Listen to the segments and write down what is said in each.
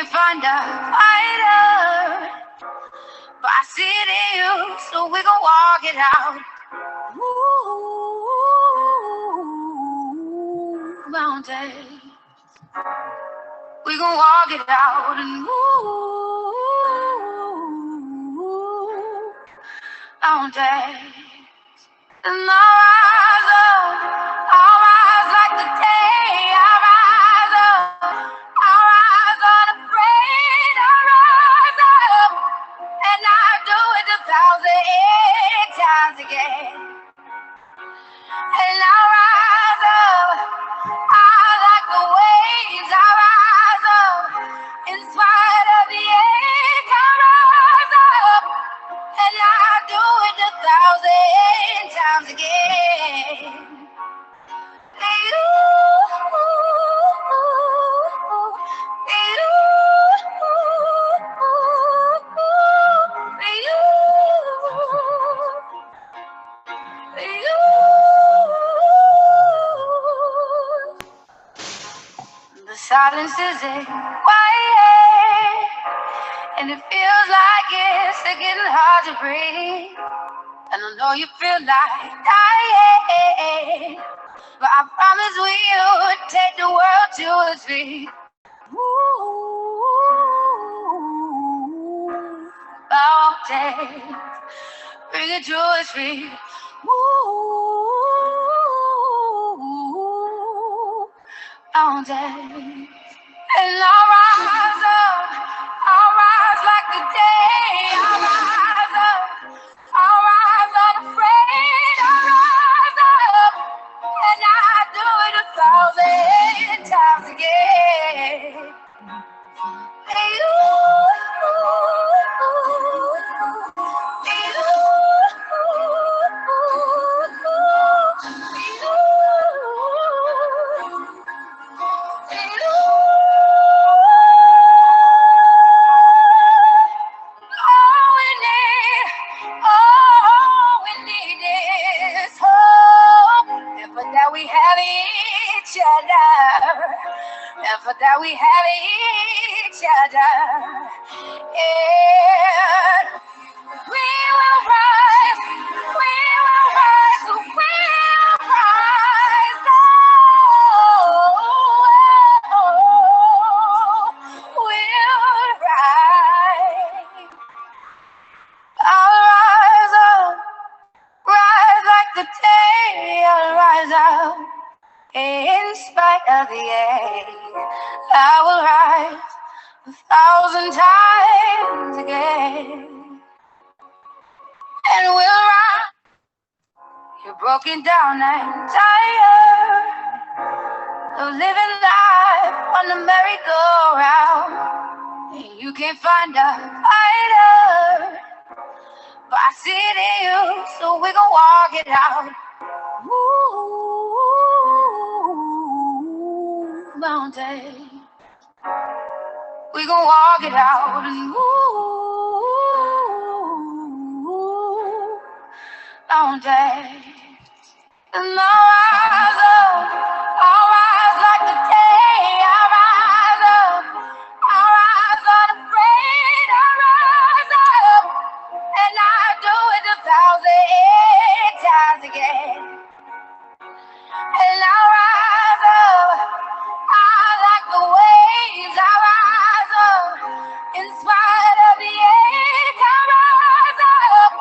can't find a fighter, but I see it in you, so we gon' walk it out. Ooh, mountains, we gon' walk it out, and mountains, and I'll rise like the day, I'll rise up, I'll rise unafraid, I'll rise up, and I'll do it 1,000 times again. And I'll rise up, I like the waves, I'll rise up, in spite of the age, I'll rise up, and I'll do it 1,000 times again. The silence is quiet, and it feels like it's getting hard to breathe. And I know you feel like dying, but I promise we'll take the world to its feet. Ooh, mountains, bring it to its feet. Ooh, mountains, and I'll rise up, I'll rise like the day, I'll rise up, I'll rise unafraid, I'll rise up, and I'll do it 1,000 times again. All we need is hope, and for that we have each other, and for that we have each other, and we will rise, we will rise, we will rise, we'll rise. I'll rise up, rise like the day, I'll rise up, in spite of the age, I will rise 1,000 times again, and we'll rise. You're broken down and tired of living life on the merry-go-round, and you can't find a fighter, but I see it in you, so we gon' walk it out. Ooh, mountains, we gon' walk it out, and mountains, and I'll rise like the day, I'll rise up, I'll rise unafraid, I'll rise up, and I'll do it 1,000 times again. And I'll rise up, I like the waves, I'll rise up, in spite of the age, I'll rise up,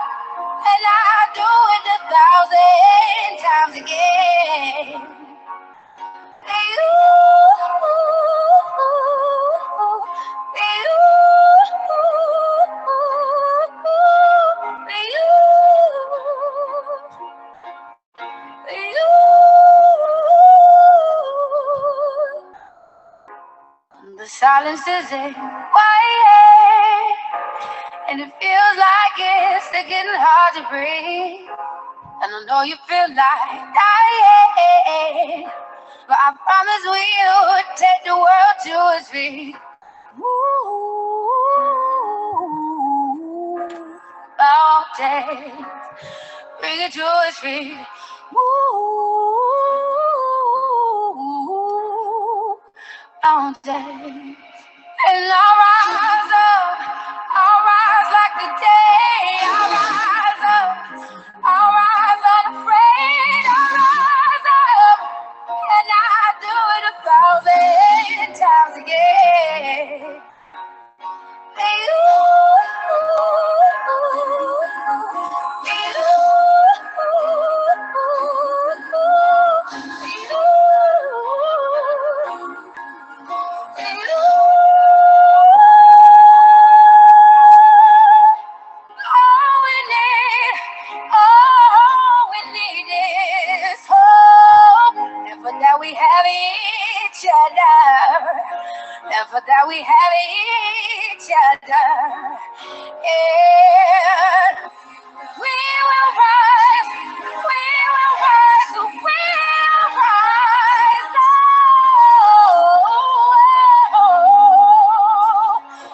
and I'll do it 1,000 times again. The silence is quiet, and it feels like it's getting hard to breathe. And I know you feel like dying, but I promise we'll take the world to its feet. Ooh, mountains, bring it to its feet. Ooh, mountains, And I'll rise up, I'll rise like the day. I'll rise up, I'll rise unafraid. I'll rise up, and I'll do it 1,000 times again. That we have each other, never that we have each other, and we will rise, we will rise, we will rise,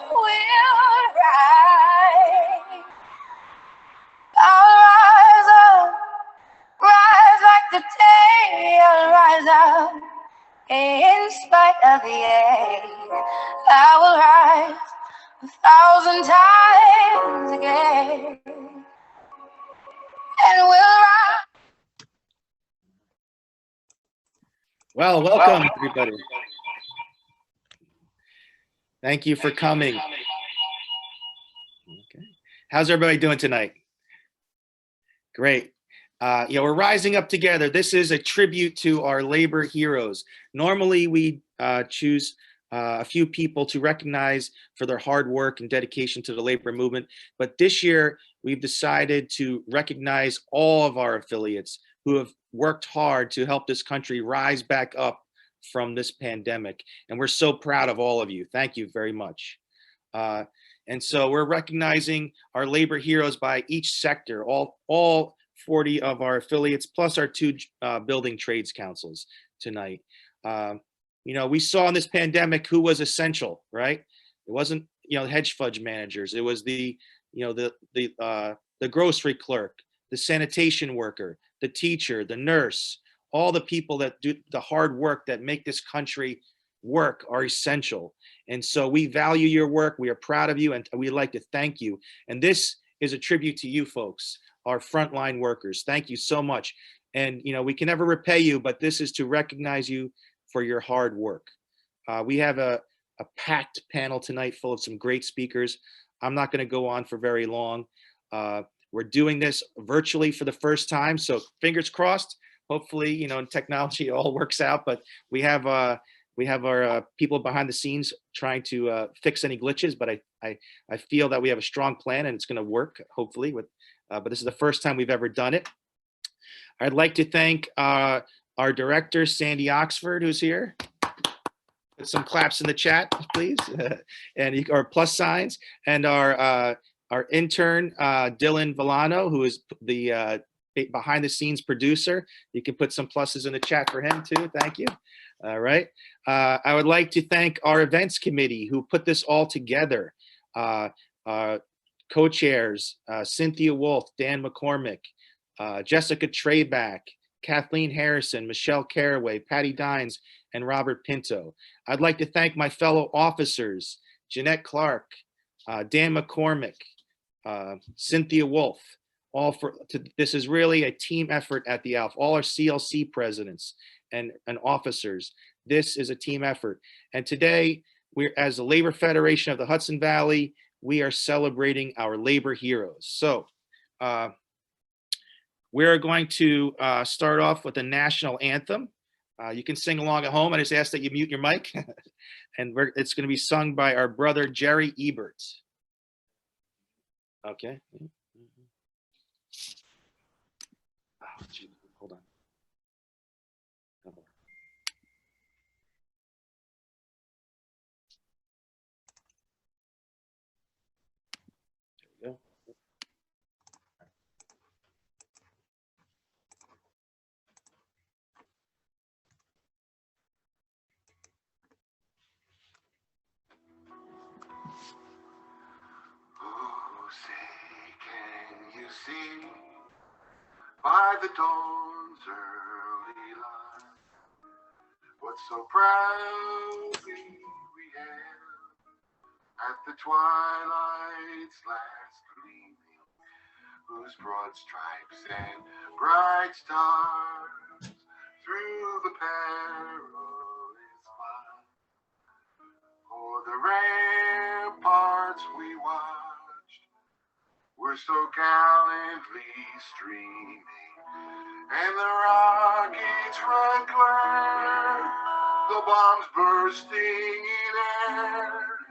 we'll rise, I'll rise up, rise like the day, I'll rise up. In spite of the age, I will rise 1,000 times again, and we'll rise. Well, welcome everybody. Thank you for coming. Okay. How's everybody doing tonight? Great. We're rising up together. This is a tribute to our labor heroes. Normally, we choose a few people to recognize for their hard work and dedication to the labor movement. But this year, we've decided to recognize all of our affiliates who have worked hard to help this country rise back up from this pandemic. And we're so proud of all of you. Thank you very much. And so we're recognizing our labor heroes by each sector, all 40 of our affiliates, plus our 2 building trades councils tonight. We saw in this pandemic who was essential, right? It wasn't, hedge fund managers. It was the grocery clerk, the sanitation worker, the teacher, the nurse, all the people that do the hard work that make this country work are essential. And so we value your work. We are proud of you, and we'd like to thank you. And this is a tribute to you folks, our frontline workers. Thank you so much. And we can never repay you, but this is to recognize you for your hard work. We have a packed panel tonight full of some great speakers. I'm not going to go on for very long. We're doing this virtually for the first time, so fingers crossed. Hopefully, in technology it all works out. But we have our people behind the scenes trying to fix any glitches. But I feel that we have a strong plan and it's going to work. Hopefully, but this is the first time we've ever done it. I'd like to thank our director, Sandy Oxford, who's here. Put some claps in the chat, please, or plus signs. And our intern, Dylan Villano, who is the behind the scenes producer. You can put some pluses in the chat for him too. Thank you. All right. I would like to thank our events committee who put this all together. Co-chairs, Cynthia Wolf, Dan McCormick, Jessica Treyback, Kathleen Harrison, Michelle Caraway, Patty Dines, and Robert Pinto. I'd like to thank my fellow officers, Jeanette Clark, Dan McCormick, Cynthia Wolf. This is really a team effort at the ALF. All our CLC presidents and officers. This is a team effort. And today, we're, as the Labor Federation of the Hudson Valley, we are celebrating our labor heroes. So we're going to start off with the national anthem. You can sing along at home. I just ask that you mute your mic. And it's going to be sung by our brother, Jerry Ebert. Okay. Oh, geez. Hold on. There we go. Oh, say, can you see by the dawn's early light what so proudly we hailed the twilight's last gleaming, whose broad stripes and bright stars through the perilous fight, o'er the ramparts we watched were so gallantly streaming, and the rockets run glare, the bombs bursting in air,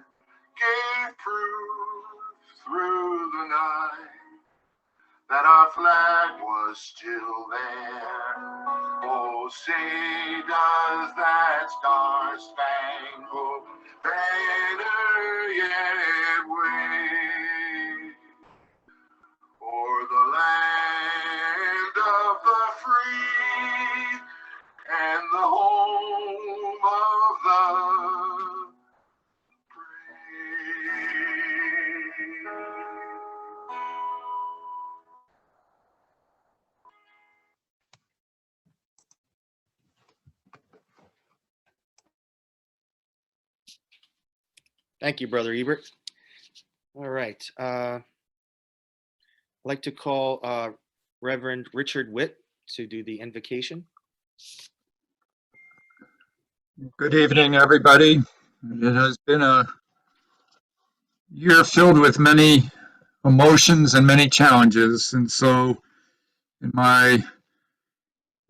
gave proof through the night that our flag was still there. Oh, say does that star-spangled banner yet wave o'er the land of the free and the home of the Thank you, Brother Ebert. All right. I'd like to call Reverend Richard Witt to do the invocation. Good evening, everybody. It has been a year filled with many emotions and many challenges. And so in my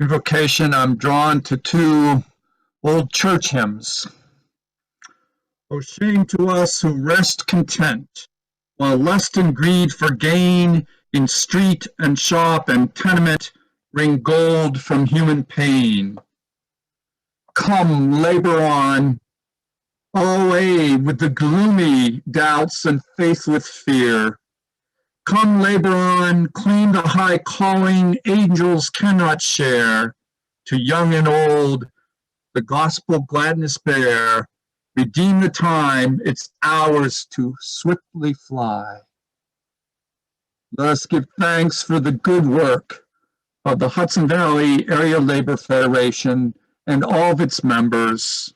invocation, I'm drawn to two old church hymns. O shame to us who rest content, while lust and greed for gain in street and shop and tenement wring gold from human pain. Come, labor on, away with the gloomy doubts and faith with fear. Come, labor on, claim the high calling angels cannot share. To young and old, the gospel gladness bear. Redeem the time, it's ours to swiftly fly. Let us give thanks for the good work of the Hudson Valley Area Labor Federation and all of its members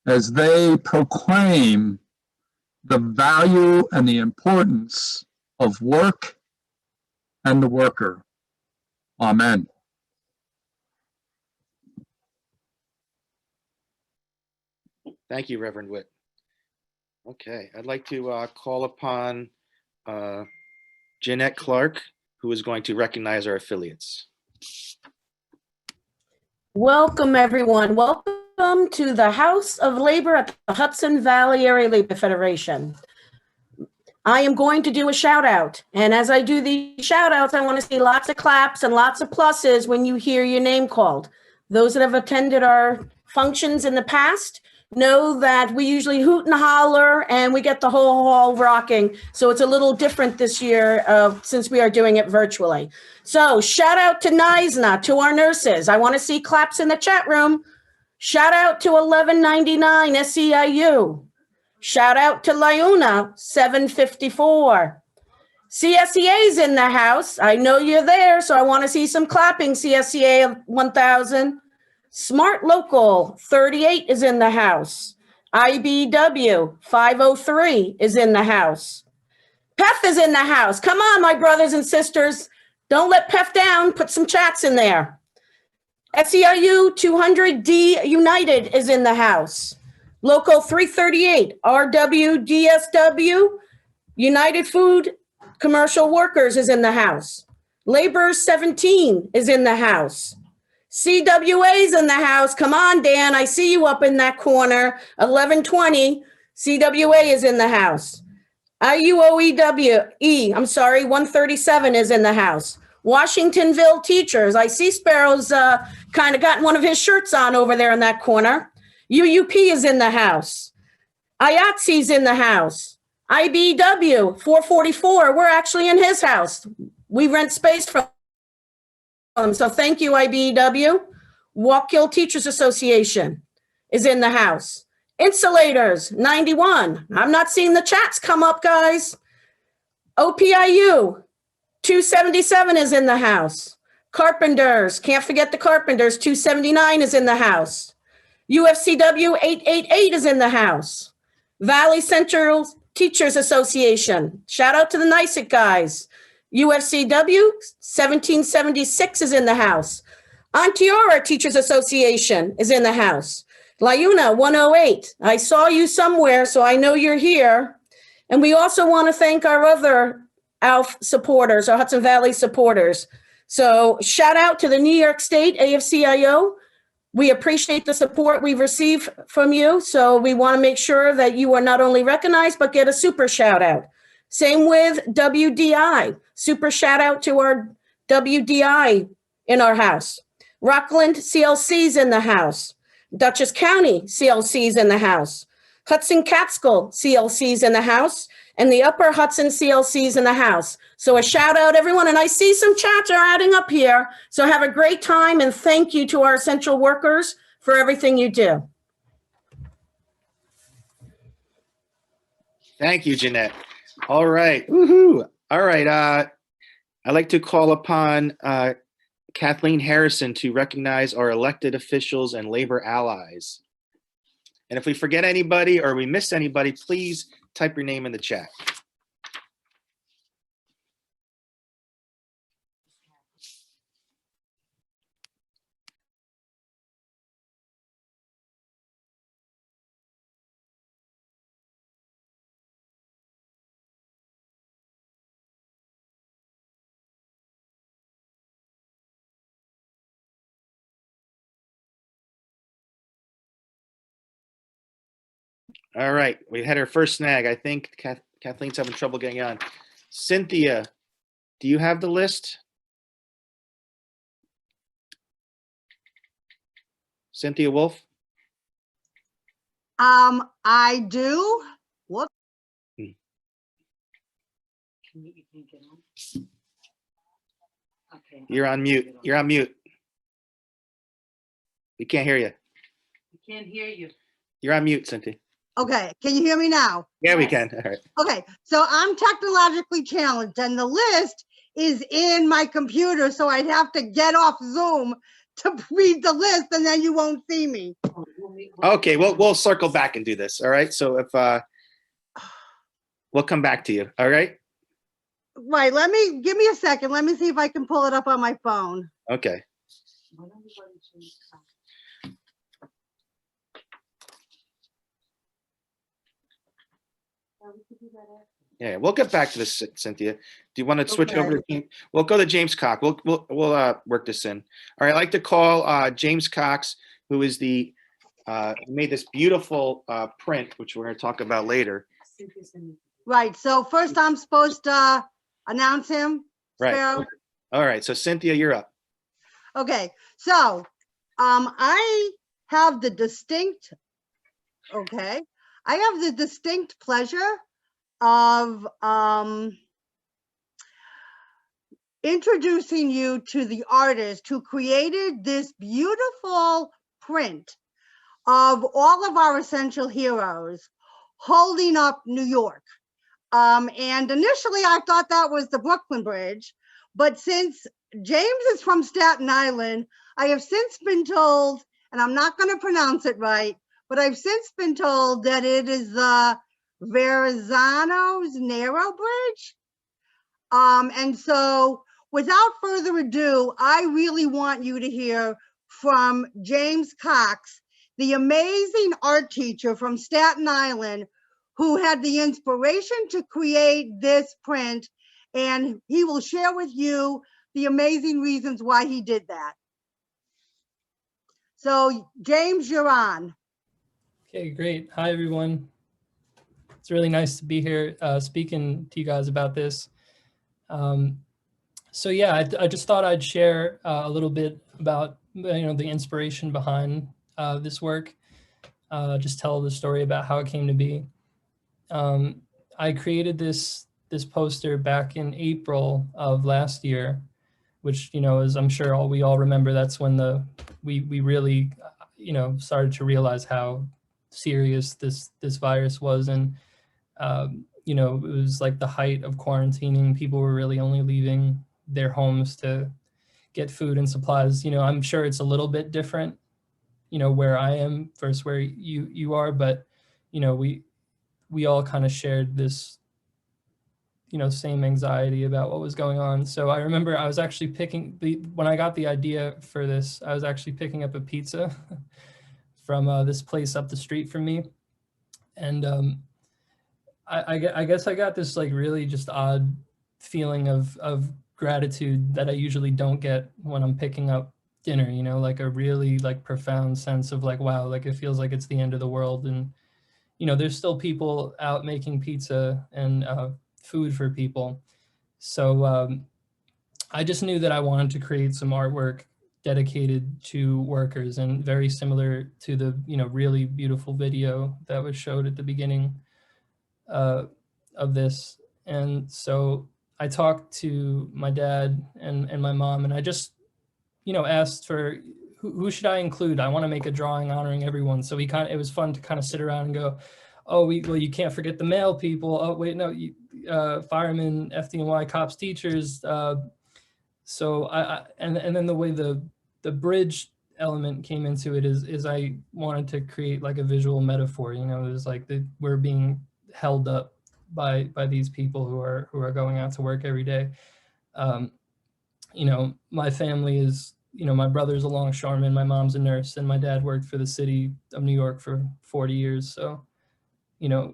as they proclaim the value and the importance of work and the worker. Amen. Thank you, Reverend Witt. Okay, I'd like to call upon Jeanette Clark, who is going to recognize our affiliates. Welcome, everyone. Welcome to the House of Labor at the Hudson Valley Area Labor Federation. I am going to do a shout out. And as I do these shout outs, I want to see lots of claps and lots of pluses when you hear your name called. Those that have attended our functions in the past know that we usually hoot and holler and we get the whole hall rocking. So it's a little different this year since we are doing it virtually. So shout out to NISNA, to our nurses. I want to see claps in the chat room. Shout out to 1199 SEIU. Shout out to Lyuna 754. CSEA's in the house. I know you're there, so I want to see some clapping. CSEA 1000. Smart Local 38 is in the house. IBW 503 is in the house. PEF is in the house. Come on, my brothers and sisters. Don't let PEF down. Put some chats in there. SEIU 200D United is in the house. Local 338, RWDSW, United Food Commercial Workers is in the house. Labor 17 is in the house. CWA's in the house. Come on, Dan. I see you up in that corner. 1120. CWA is in the house. IUOEWE, 137 is in the house. Washingtonville Teachers. I see Sparrow's kind of got one of his shirts on over there in that corner. UUP is in the house. IATSE's in the house. IBW 444. We're actually in his house. We rent space from so thank you, IBEW. Waukegan Teachers Association is in the house. Insulators, 91. I'm not seeing the chats come up, guys. OPIU, 277 is in the house. Carpenters, can't forget the Carpenters, 279 is in the house. UFCW 888 is in the house. Valley Central Teachers Association. Shout out to the NYSEC guys. UFCW 1776 is in the house. Ontiora Teachers Association is in the house. Liuna 108. I saw you somewhere, so I know you're here. And we also want to thank our other ALF supporters, our Hudson Valley supporters. So shout out to the New York State AFCIO. We appreciate the support we've received from you. So we want to make sure that you are not only recognized, but get a super shout out. Same with WDI. Super shout out to our WDI in our house. Rockland CLC's in the house. Dutchess County CLC's in the house. Hudson Catskill CLC's in the house. And the Upper Hudson CLC's in the house. So a shout out everyone. And I see some chats are adding up here. So have a great time and thank you to our essential workers for everything you do. Thank you, Jeanette. All right. Woohoo. All right. I'd like to call upon Kathleen Harrison to recognize our elected officials and labor allies. And if we forget anybody or we miss anybody, please type your name in the chat. All right, we had our first snag. I think Kathleen's having trouble getting on. Cynthia, do you have the list? Cynthia Wolf? I do. What? Hmm. Okay. You're on mute. You're on mute. We can't hear you. We can't hear you. You're on mute, Cynthia. Okay, can you hear me now? Yeah, we can. All right. Okay, so I'm technologically challenged and the list is in my computer, so I'd have to get off Zoom to read the list and then you won't see me. Okay, we'll circle back and do this. All right. So if we'll come back to you. All right. Right, give me a second. Let me see if I can pull it up on my phone. Okay. Yeah, we'll get back to this, Cynthia. Do you want to switch over to James? We'll go to James Cox. We'll work this in. All right, I'd like to call James Cox, who is the made this beautiful print, which we're going to talk about later. Right, so first I'm supposed to announce him. Right. Sparrow? All right, so Cynthia, you're up. Okay, so I have the distinct pleasure of introducing you to the artist who created this beautiful print of all of our essential heroes holding up New York. And initially I thought that was the Brooklyn Bridge, but since James is from Staten Island, I have since been told, and I'm not going to pronounce it right, but I've since been told that it is the Verrazano's Narrow Bridge. And so without further ado, I really want you to hear from James Cox, the amazing art teacher from Staten Island, who had the inspiration to create this print, and he will share with you the amazing reasons why he did that. So James, you're on. Okay, great. Hi, everyone. It's really nice to be here speaking to you guys about this. So yeah, I just thought I'd share a little bit about the inspiration behind this work. Just tell the story about how it came to be. I created this poster back in April of last year, which as I'm sure we all remember, that's when we really started to realize how serious this virus was. And it was like the height of quarantining. People were really only leaving their homes to get food and supplies. I'm sure it's a little bit different, where I am versus where you are, but we all kind of shared this, same anxiety about what was going on. So I remember I was actually when I got the idea for this, I was actually picking up a pizza from this place up the street from me. And I guess I got this like really just odd feeling of gratitude that I usually don't get when I'm picking up dinner, like a really like profound sense of like, wow, like it feels like it's the end of the world. And, there's still people out making pizza and food for people. So I just knew that I wanted to create some artwork dedicated to workers, and very similar to the, really beautiful video that was showed at the beginning of this. And so I talked to my dad and my mom, and I just, asked for who should I include? I want to make a drawing honoring everyone. So it was fun to kind of sit around and go, oh, well, you can't forget the male people. Oh, wait, no, firemen, FDNY, cops, teachers. So and then the way the bridge element came into it is I wanted to create like a visual metaphor. It was like we're being held up by these people who are going out to work every day. My family is, my brother's a longshoreman, my mom's a nurse, and my dad worked for the city of New York for 40 years. So,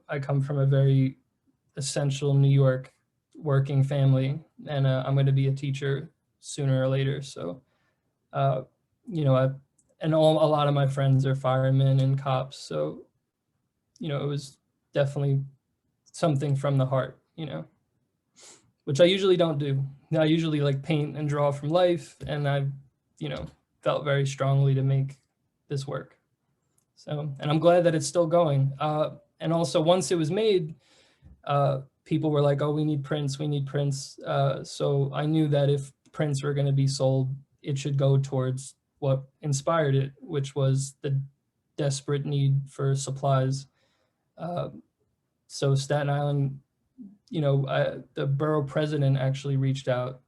I come from a very essential New York working family, and I'm going to be a teacher sooner or later. So, a lot of my friends are firemen and cops. So, it was definitely something from the heart, which I usually don't do. I usually like paint and draw from life, and I, felt very strongly to make this work. So, and I'm glad that it's still going. And also once it was made, people were like, oh, we need prints. So I knew that if prints were going to be sold, it should go towards what inspired it, which was the desperate need for supplies. So Staten Island, the borough president actually reached out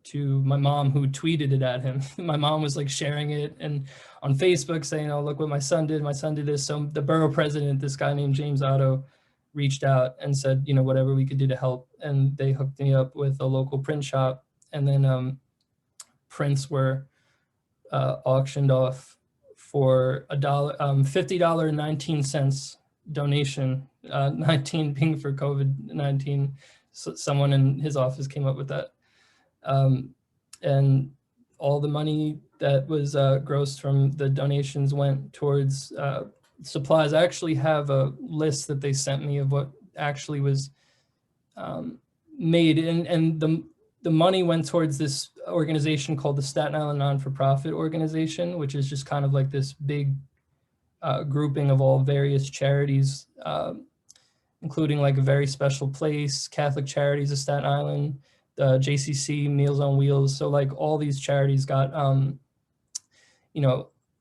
to my mom, who tweeted it at him. My mom was like sharing it and on Facebook saying, oh, look what my son did. My son did this. So the borough president, this guy named James Otto, reached out and said, whatever we could do to help. And they hooked me up with a local print shop. And then prints were auctioned off for $50.19 donation, 19 being for COVID-19. So someone in his office came up with that. And all the money that was grossed from the donations went towards supplies. I actually have a list that they sent me of what actually was made, and the money went towards this organization called the Staten Island Non-for-Profit Organization, which is just kind of like this big grouping of all various charities, including like a Very Special Place, Catholic Charities of Staten Island, JCC, Meals on Wheels. So like all these charities got,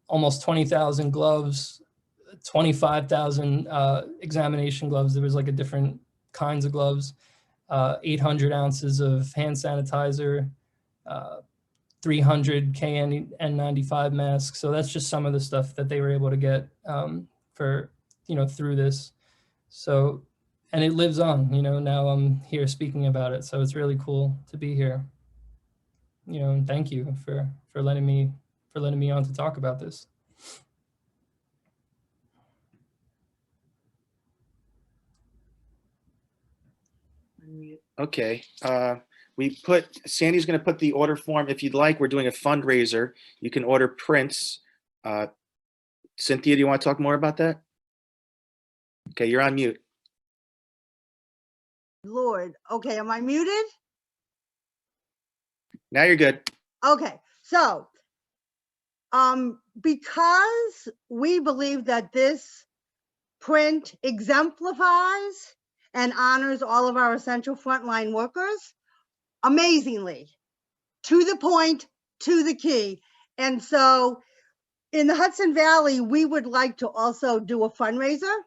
almost 20,000 gloves, 25,000 examination gloves. There was like a different kinds of gloves, 800 ounces of hand sanitizer, 300 KN95 masks. So that's just some of the stuff that they were able to get for, through this. So, and it lives on, now I'm here speaking about it. So it's really cool to be here, and thank you for letting me on to talk about this. Okay. Sandy's going to put the order form. If you'd like, we're doing a fundraiser. You can order prints. Cynthia, do you want to talk more about that? Okay, you're on mute. Lord, okay, am I muted? Now you're good. Okay, so because we believe that this print exemplifies and honors all of our essential frontline workers amazingly, to the point, to the key. And so in the Hudson Valley, we would like to also do a fundraiser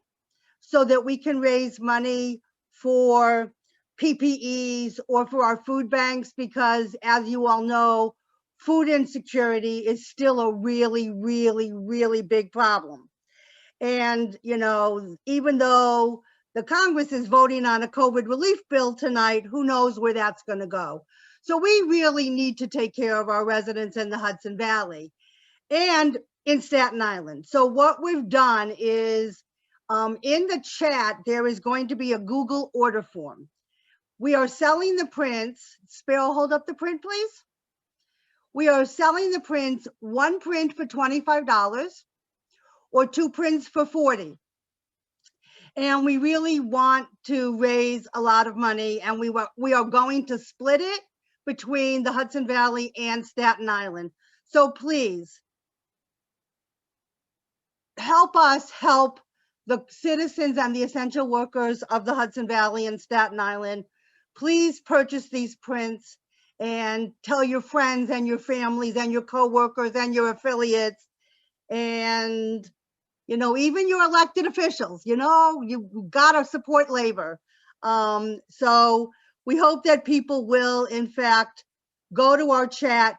so that we can raise money for PPEs or for our food banks, because as you all know, food insecurity is still a really, really, really big problem. And, even though the Congress is voting on a COVID relief bill tonight. Who knows where that's going to go? So we really need to take care of our residents in the Hudson Valley and in Staten Island. So what we've done is in the chat, there is going to be a Google order form. We are selling the prints. Sparrow, hold up the print, please. We are selling the prints, 1 print for $25 or 2 prints for $40. And we really want to raise a lot of money, and we are going to split it between the Hudson Valley and Staten Island. So please help us help the citizens and the essential workers of the Hudson Valley and Staten Island. Please purchase these prints and tell your friends and your families and your coworkers and your affiliates, and even your elected officials. You gotta support labor. So we hope that people will, in fact, go to our chat,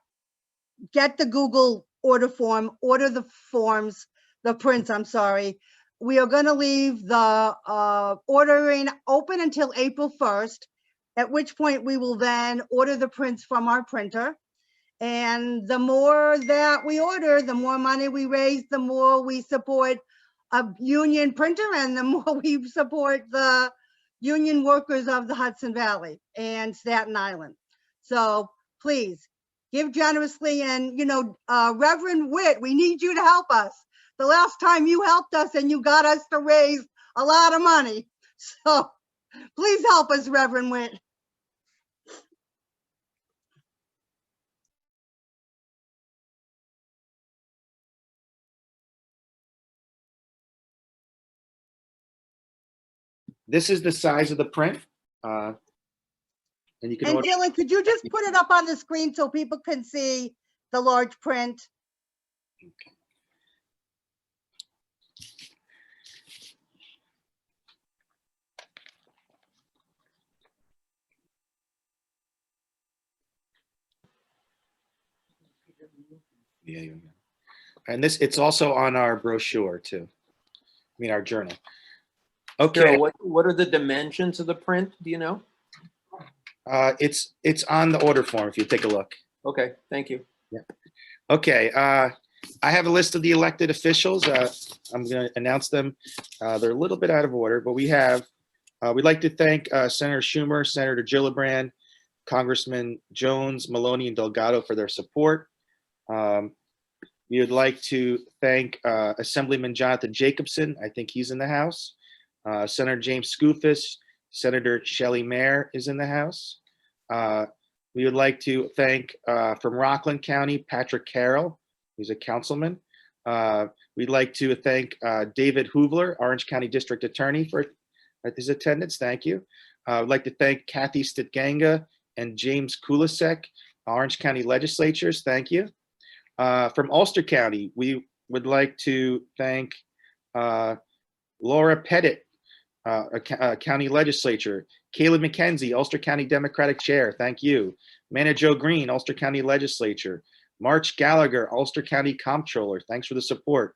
get the Google order form, order the prints, I'm sorry. We are gonna leave the ordering open until April 1st, at which point we will then order the prints from our printer. And the more that we order, the more money we raise, the more we support a union printer, and the more we support the union workers of the Hudson Valley and Staten Island. So please give generously. And, Reverend Witt, we need you to help us. The last time you helped us and you got us to raise a lot of money. So please help us, Reverend Witt. This is the size of the print. And you can And order. Dylan, could you just put it up on the screen so people can see the large print? Okay. Yeah. And it's also on our brochure too. Our journal. Okay. Cheryl, what are the dimensions of the print? Do you know? It's on the order form if you take a look. Okay, thank you. Yeah. Okay. I have a list of the elected officials. I'm going to announce them. They're a little bit out of order, but we'd like to thank Senator Schumer, Senator Gillibrand, Congressman Jones, Maloney, and Delgado for their support. We would like to thank Assemblyman Jonathan Jacobson. I think he's in the House. Senator James Skoufis, Senator Shelley Mayer is in the House. We would like to thank from Rockland County, Patrick Carroll, who's a councilman. We'd like to thank David Hoovler, Orange County District Attorney, for his attendance. Thank you. I'd like to thank Kathy Stitganga and James Kulisek, Orange County Legislatures. Thank you. From Ulster County, we would like to thank Laura Pettit, County Legislature, Caleb McKenzie, Ulster County Democratic Chair, thank you. Mana Joe Green, Ulster County Legislature, March Gallagher, Ulster County Comptroller, thanks for the support.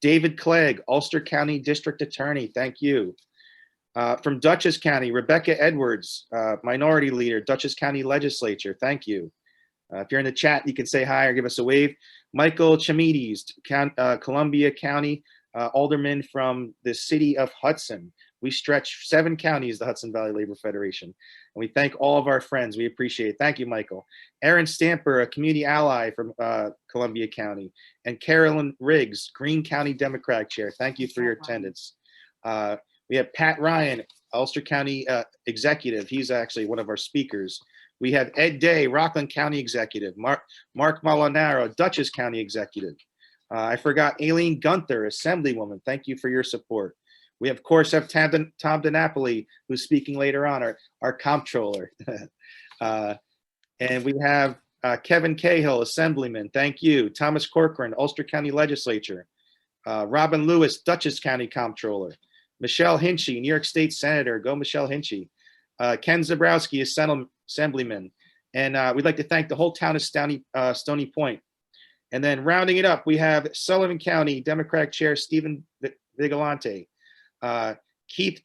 David Clegg, Ulster County District Attorney, thank you. From Dutchess County, Rebecca Edwards, Minority Leader, Dutchess County Legislature, thank you. If you're in the chat, you can say hi or give us a wave. Michael Chamides, Columbia County Alderman from the city of Hudson. We stretch 7 counties, the Hudson Valley Labor Federation. And we thank all of our friends. We appreciate it. Thank you, Michael. Aaron Stamper, a community ally from Columbia County. And Carolyn Riggs, Greene County Democratic Chair. Thank you for your attendance. We have Pat Ryan, Ulster County Executive. He's actually one of our speakers. We have Ed Day, Rockland County Executive. Mark Molinaro, Dutchess County Executive. I forgot Aileen Gunther, Assemblywoman. Thank you for your support. We, of course, have Tom DiNapoli, who's speaking later on, our comptroller. And we have Kevin Cahill, Assemblyman. Thank you. Thomas Corcoran, Ulster County Legislature. Robin Lewis, Dutchess County Comptroller. Michelle Hinchy, New York State Senator. Go Michelle Hinchy. Ken Zabrowski, Assemblyman. And we'd like to thank the whole town of Stony Point. And then rounding it up, we have Sullivan County Democratic Chair Stephen Vigilante. Keith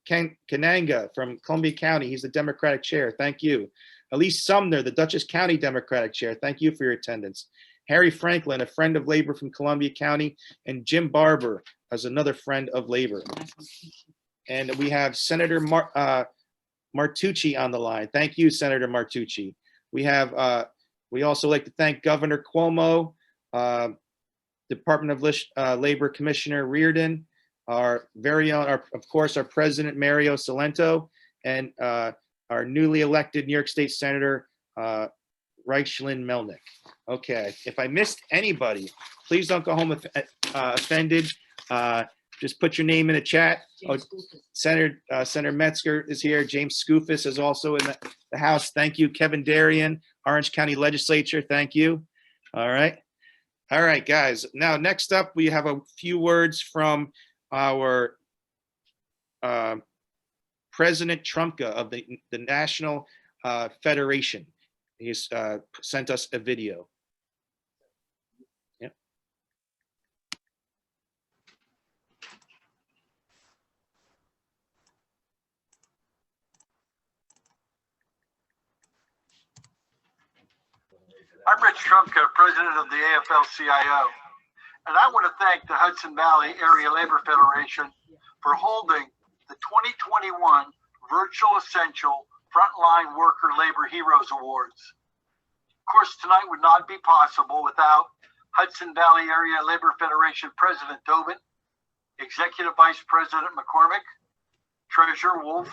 Ken Kananga from Columbia County. He's the Democratic chair. Thank you. Elise Sumner, the Dutchess County Democratic chair. Thank you for your attendance. Harry Franklin, a friend of labor from Columbia County, and Jim Barber as another friend of labor. And we have Senator Martucci on the line. Thank you, Senator Martucci. We have, we also like to thank Governor Cuomo, Department of Labor Commissioner Reardon, our very own, of course, our President Mario Cilento, and our newly elected New York State Senator Reichland Melnick. Okay, if I missed anybody, please don't go home offended. Just put your name in the chat. Oh, Senator Metzger is here. James Skoufis is also in the House. Thank you. Kevin Darien, Orange County Legislature. Thank you. All right. All right, guys. Now, next up, we have a few words from our President Trumka of the National Federation. He's sent us a video. Yep. I'm Rich Trumka, president of the AFL-CIO, and I want to thank the Hudson Valley Area Labor Federation for holding the 2021 Virtual Essential Frontline Worker Labor Heroes Awards. Of course, tonight would not be possible without Hudson Valley Area Labor Federation President Tobin, Executive Vice President McCormick, Treasurer Wolf,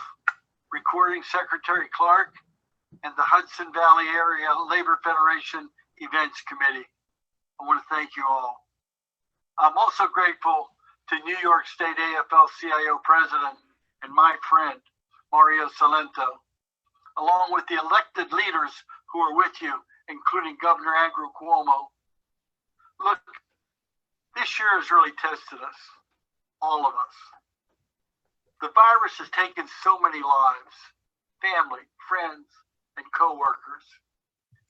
Recording Secretary Clark, and the Hudson Valley Area Labor Federation Events Committee. I want to thank you all. I'm also grateful to New York State AFL-CIO President and my friend, Mario Cilento, along with the elected leaders who are with you, including Governor Andrew Cuomo. Look, this year has really tested us, all of us. The virus has taken so many lives, family, friends, and co-workers.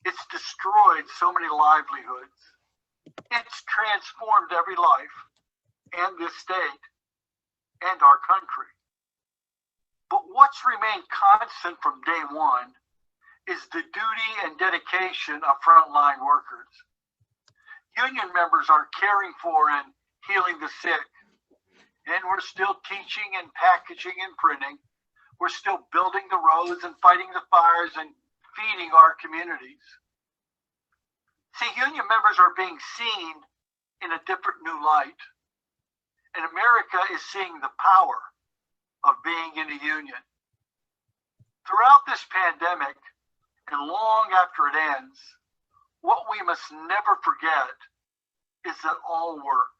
It's destroyed so many livelihoods. It's transformed every life and this state and our country. But what's remained constant from day one is the duty and dedication of frontline workers. Union members are caring for and healing the sick, and we're still teaching and packaging and printing. We're still building the roads and fighting the fires and feeding our communities. See, union members are being seen in a different new light. And America is seeing the power of being in a union. Throughout this pandemic, and long after it ends, what we must never forget is that all work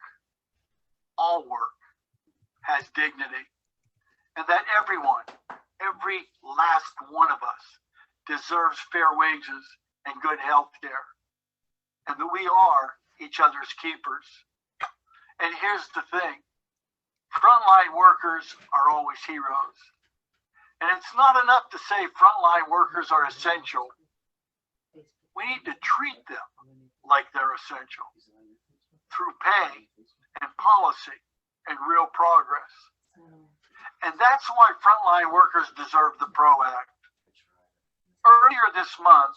has dignity. And that everyone, every last one of us, deserves fair wages and good health care, and that we are each other's keepers. And here's the thing, frontline workers are always heroes. And it's not enough to say frontline workers are essential. We need to treat them like they're essential through pay and policy and real progress. And that's why frontline workers deserve the PRO Act. Earlier this month,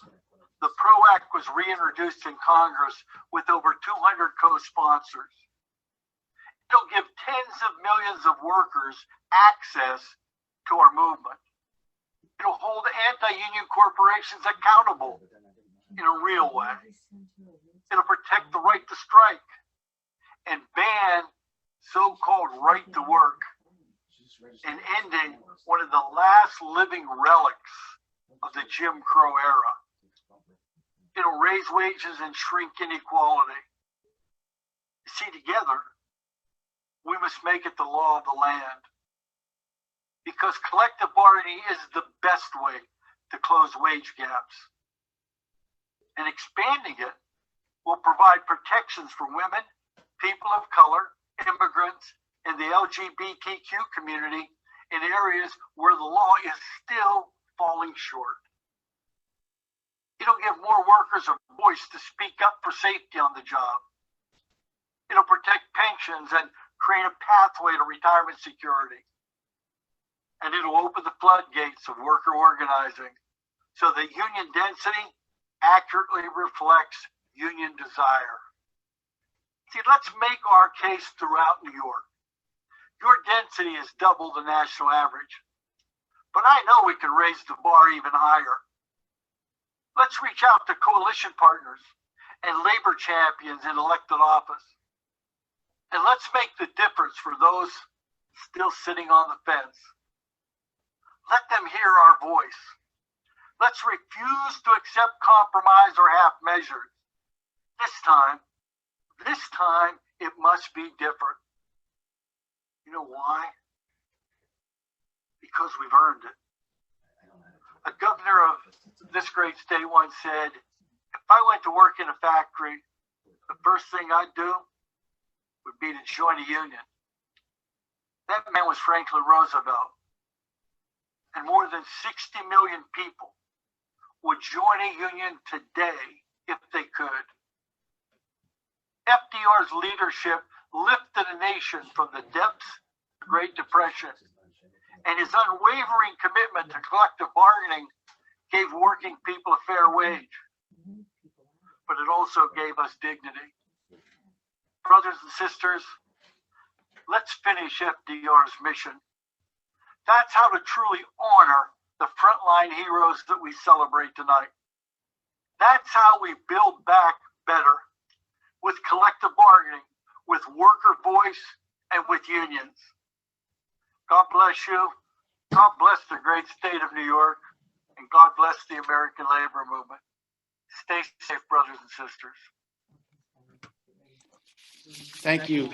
the PRO Act was reintroduced in Congress with over 200 co-sponsors. It'll give tens of millions of workers access to our movement. It'll hold anti-union corporations accountable in a real way. It'll protect the right to strike and ban so-called right to work, and ending one of the last living relics of the Jim Crow era. It'll raise wages and shrink inequality. See, together, we must make it the law of the land, because collective bargaining is the best way to close wage gaps. And expanding it will provide protections for women, people of color, immigrants, and the LGBTQ community in areas where the law is still falling short. It'll give more workers a voice to speak up for safety on the job. It'll protect pensions and create a pathway to retirement security. and it'll open the floodgates of worker organizing so that union density accurately reflects union desire. See, let's make our case throughout New York. Your density is double the national average, but I know we can raise the bar even higher. Let's reach out to coalition partners and labor champions in elected office. And let's make the difference for those still sitting on the fence. Let them hear our voice. Let's refuse to accept compromise or half measures. This time, it must be different. You know why? Because we've earned it. A governor of this great state once said, if I went to work in a factory, the first thing I'd do would be to join a union. That man was Franklin Roosevelt. And more than 60 million people would join a union today if they could. FDR's leadership lifted a nation from the depths of the Great Depression, and his unwavering commitment to collective bargaining gave working people a fair wage, but it also gave us dignity. Brothers and sisters, let's finish FDR's mission. That's how to truly honor the frontline heroes that we celebrate tonight. That's how we build back better, with collective bargaining, with worker voice, and with unions. God bless you. God bless the great state of New York, and God bless the American labor movement. Stay safe, brothers and sisters. Thank you.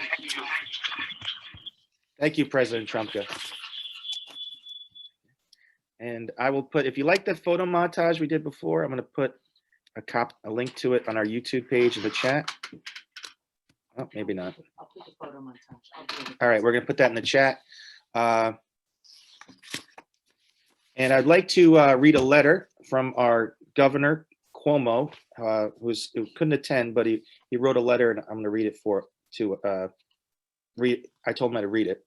Thank you, President Trumka. And I will put, if you like that photo montage we did before, I'm going to put a link to it on our YouTube page in the chat. Oh, maybe not. All right, we're going to put that in the chat. And I'd like to read a letter from our governor, Cuomo, who couldn't attend, but he wrote a letter, and I'm going to read it I told him how to read it.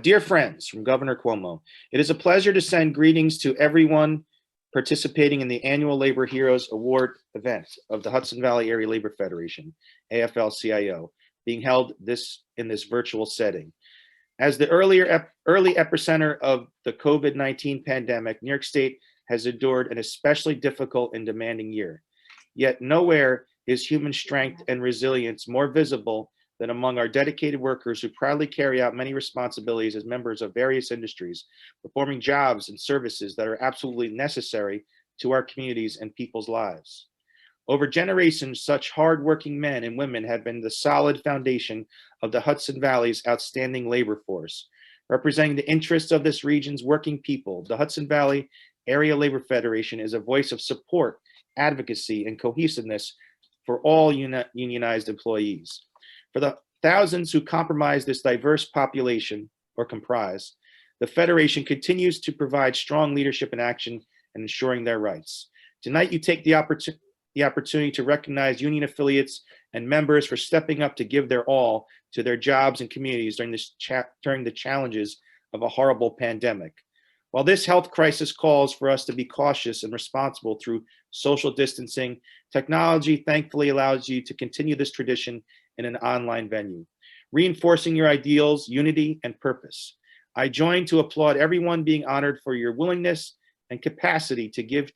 Dear friends, from Governor Cuomo, it is a pleasure to send greetings to everyone participating in the annual Labor Heroes Award event of the Hudson Valley Area Labor Federation, AFL-CIO, being held in this virtual setting. As the early epicenter of the COVID-19 pandemic, New York State has endured an especially difficult and demanding year. Yet nowhere is human strength and resilience more visible than among our dedicated workers who proudly carry out many responsibilities as members of various industries, performing jobs and services that are absolutely necessary to our communities and people's lives. Over generations, such hardworking men and women have been the solid foundation of the Hudson Valley's outstanding labor force. Representing the interests of this region's working people, the Hudson Valley Area Labor Federation is a voice of support, advocacy, and cohesiveness for all unionized employees. For the thousands who comprise this diverse population, or comprise, the Federation continues to provide strong leadership and action in ensuring their rights. Tonight, you take the opportunity to recognize union affiliates and members for stepping up to give their all to their jobs and communities during the challenges of a horrible pandemic. While this health crisis calls for us to be cautious and responsible through social distancing, technology thankfully allows you to continue this tradition in an online venue, reinforcing your ideals, unity, and purpose. I join to applaud everyone being honored for your willingness and capacity to give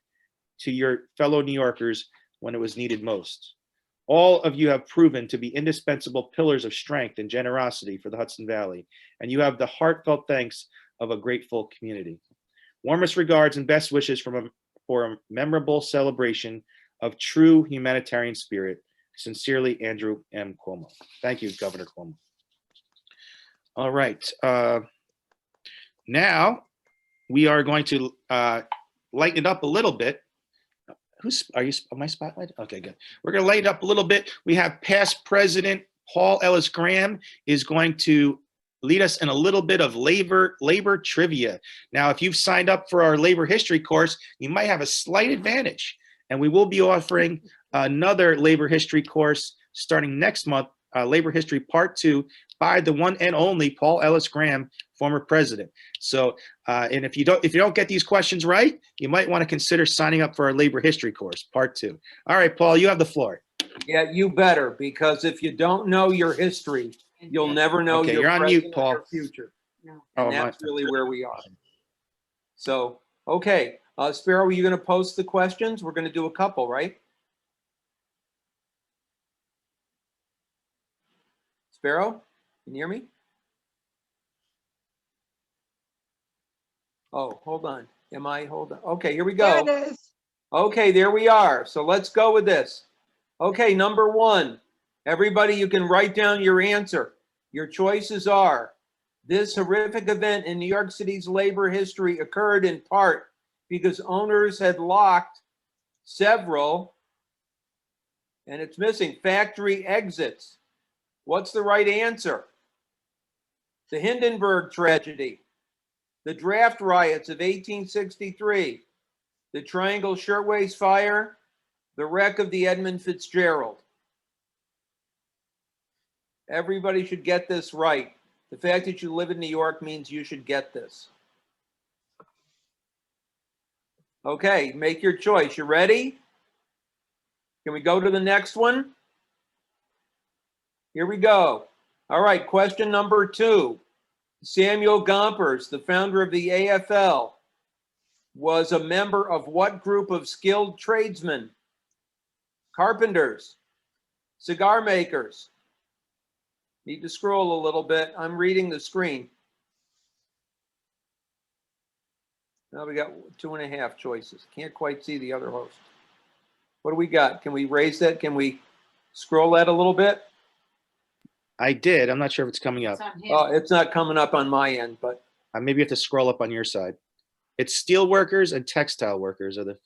to your fellow New Yorkers when it was needed most. All of you have proven to be indispensable pillars of strength and generosity for the Hudson Valley, and you have the heartfelt thanks of a grateful community. Warmest regards and best wishes for a memorable celebration of true humanitarian spirit. Sincerely, Andrew M. Cuomo. Thank you, Governor Cuomo. All right. Now we are going to lighten it up a little bit. Am I spotlighted? Okay, good. We're going to lighten it up a little bit. We have past President Paul Ellis Graham is going to lead us in a little bit of labor trivia. Now, if you've signed up for our labor history course, you might have a slight advantage. And we will be offering another labor history course starting next month Labor History Part 2 by the one and only Paul Ellis Graham, former president. So, and if you don't get these questions right, you might want to consider signing up for our Labor History course, Part 2. All right, Paul, you have the floor. Yeah, you better, because if you don't know your history, you'll never know Okay, your you're on present mute, or Paul. your future. Oh, And that's really where we are. So, okay, Sparrow, are you going to post the questions? We're going to do a couple, right? Sparrow, can you hear me? Oh, hold on. Hold on. Okay, here we go. There it is. Okay, there we are. So let's go with this. Okay, number one. Everybody, you can write down your answer. Your choices are: this horrific event in New York City's labor history occurred in part because owners had locked several, and it's missing, factory exits. What's the right answer? The Hindenburg tragedy, the draft riots of 1863, the Triangle Shirtwaist Fire, the wreck of the Edmund Fitzgerald. Everybody should get this right. The fact that you live in New York means you should get this. Okay, make your choice. You ready? Can we go to the next one? Here we go. All right, question number 2. Samuel Gompers, the founder of the AFL, was a member of what group of skilled tradesmen? Carpenters, cigar makers. Need to scroll a little bit. I'm reading the screen. Now we got 2.5 choices. Can't quite see the other host. What do we got? Can we raise that? Can we scroll that a little bit? I did. I'm not sure if it's coming up. It's not coming up on my end, but Maybe you have to scroll up on your side. It's steel workers and textile workers are the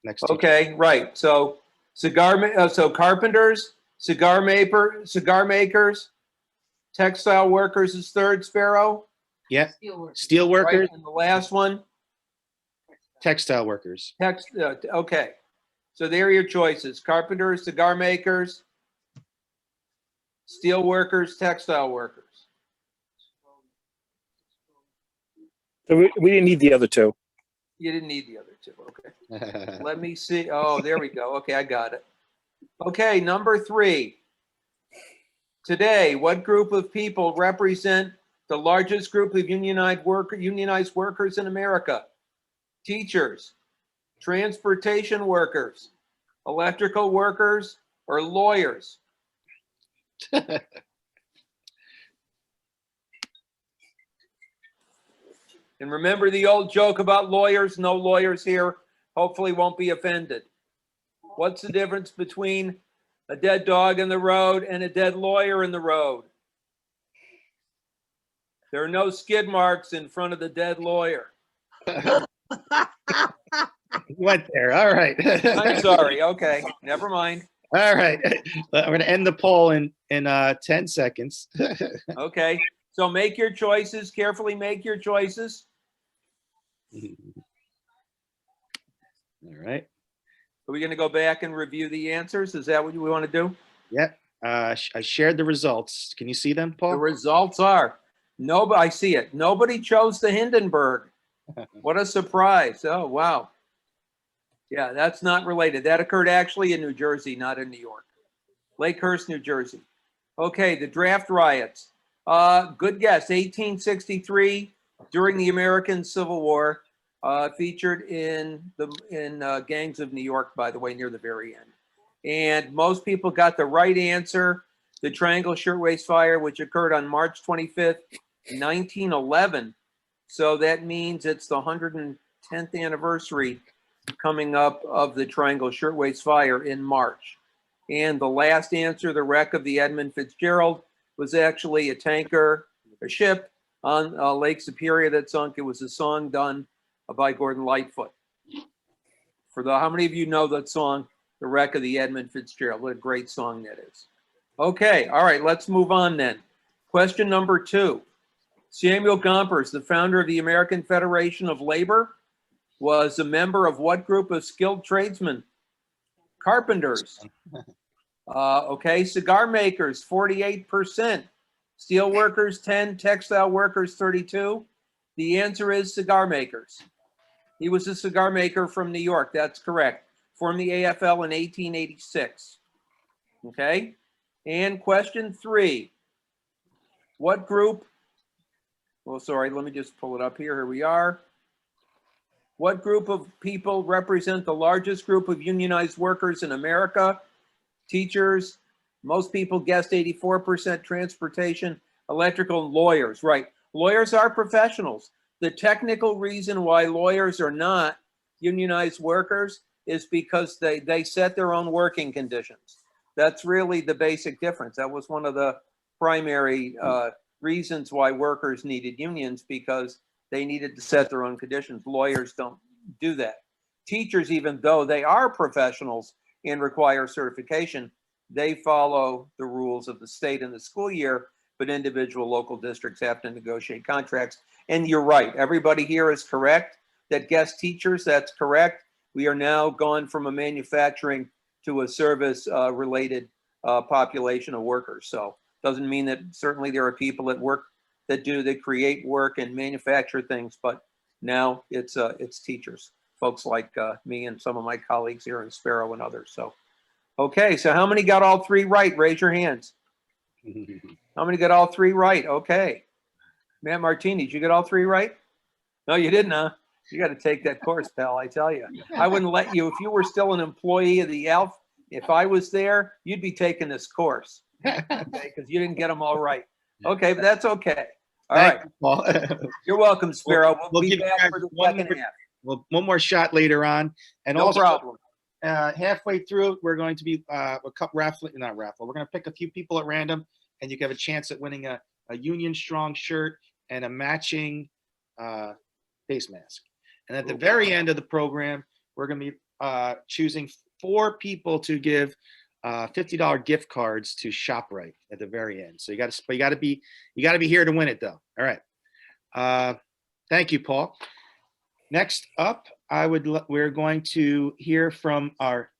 next two. okay, right. So carpenters, cigar makers, textile workers is third, Sparrow. Yeah. Steel workers, Right, and the last one, textile workers. okay. So there are your choices: carpenters, cigar makers, steel workers, textile workers. So we didn't need the other two. You didn't need the other two. Okay. Let me see. Oh, there we go. Okay, I got it. Okay, number 3. Today, what group of people represent the largest group of unionized workers in America? Teachers, transportation workers, electrical workers, or lawyers? And remember the old joke about lawyers? No lawyers here. Hopefully won't be offended. What's the difference between a dead dog in the road and a dead lawyer in the road? There are no skid marks in front of the dead lawyer. Went there. All right. I'm sorry. Okay, never mind. All right. We're going to end the poll in 10 seconds. Okay, so make your choices. Carefully make your choices. All right. Are we going to go back and review the answers? Is that what we want to do? Yep. I shared the results. Can you see them, The Paul? results are, nobody, I see it. Nobody chose the Hindenburg. What a surprise. Oh, wow. Yeah, that's not related. That occurred actually in New Jersey, not in New York. Lakehurst, New Jersey. Okay, the draft riots. Good guess. 1863, during the American Civil War, featured in Gangs of New York, by the way, near the very end. And most people got the right answer. The Triangle Shirtwaist Fire, which occurred on March 25th, 1911. So that means it's the 110th anniversary coming up of the Triangle Shirtwaist Fire in March. And the last answer, the wreck of the Edmund Fitzgerald, was actually a tanker, a ship on Lake Superior that sunk. It was a song done by Gordon Lightfoot. How many of you know that song, The Wreck of the Edmund Fitzgerald? What a great song that is. Okay, all right, let's move on then. Question number 2. Samuel Gompers, the founder of the American Federation of Labor, was a member of what group of skilled tradesmen? Carpenters, Okay, cigar makers, 48%. Steel workers, 10. Textile workers, 32. The answer is cigar makers. He was a cigar maker from New York. That's correct. Formed the AFL in 1886. Okay. And question 3. What group? Well, sorry, let me just pull it up here. Here we are. What group of people represent the largest group of unionized workers in America? Teachers. Most people guessed 84%. Transportation, electrical, and lawyers. Right. Lawyers are professionals. The technical reason why lawyers are not unionized workers is because they set their own working conditions. That's really the basic difference. That was one of the primary reasons why workers needed unions, because they needed to set their own conditions. Lawyers don't do that. Teachers, even though they are professionals and require certification, they follow the rules of the state and the school year, but individual local districts have to negotiate contracts. And you're right, everybody here is correct. That guest teachers, that's correct. We are now gone from a manufacturing to a service related population of workers. So doesn't mean that certainly there are people that work, that create work and manufacture things, but now it's teachers, folks like me and some of my colleagues here in Sparrow and others. So, okay, so how many got all 3 right? Raise your hands. How many got all 3 right? Okay. Matt Martini, did you get all 3 right? No, you didn't, huh? You got to take that course, pal, I tell you. I wouldn't let you, if you were still an employee of the ALF, if I was there, you'd be taking this course, okay? Because you didn't get them all right. Okay, but that's okay. All right. Thank you, Paul. You're welcome, Sparrow. We'll be give you back guys for the one second more- half. Well, one more shot later on. And No also, problem. halfway through, we're going to be not raffle. We're going to pick a few people at random, and you have a chance at winning a Union Strong shirt and a matching face mask. And at the very end of the program, we're going to be choosing 4 people to give $50 gift cards to ShopRite at the very end. So you got to be here to win it, though. All right. Thank you, Paul. Next up, we're going to hear from our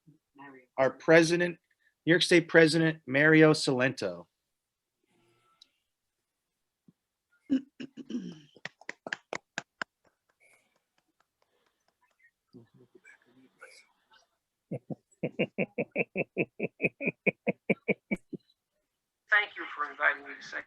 president, New York State President Mario Cilento. Thank you for inviting me to say.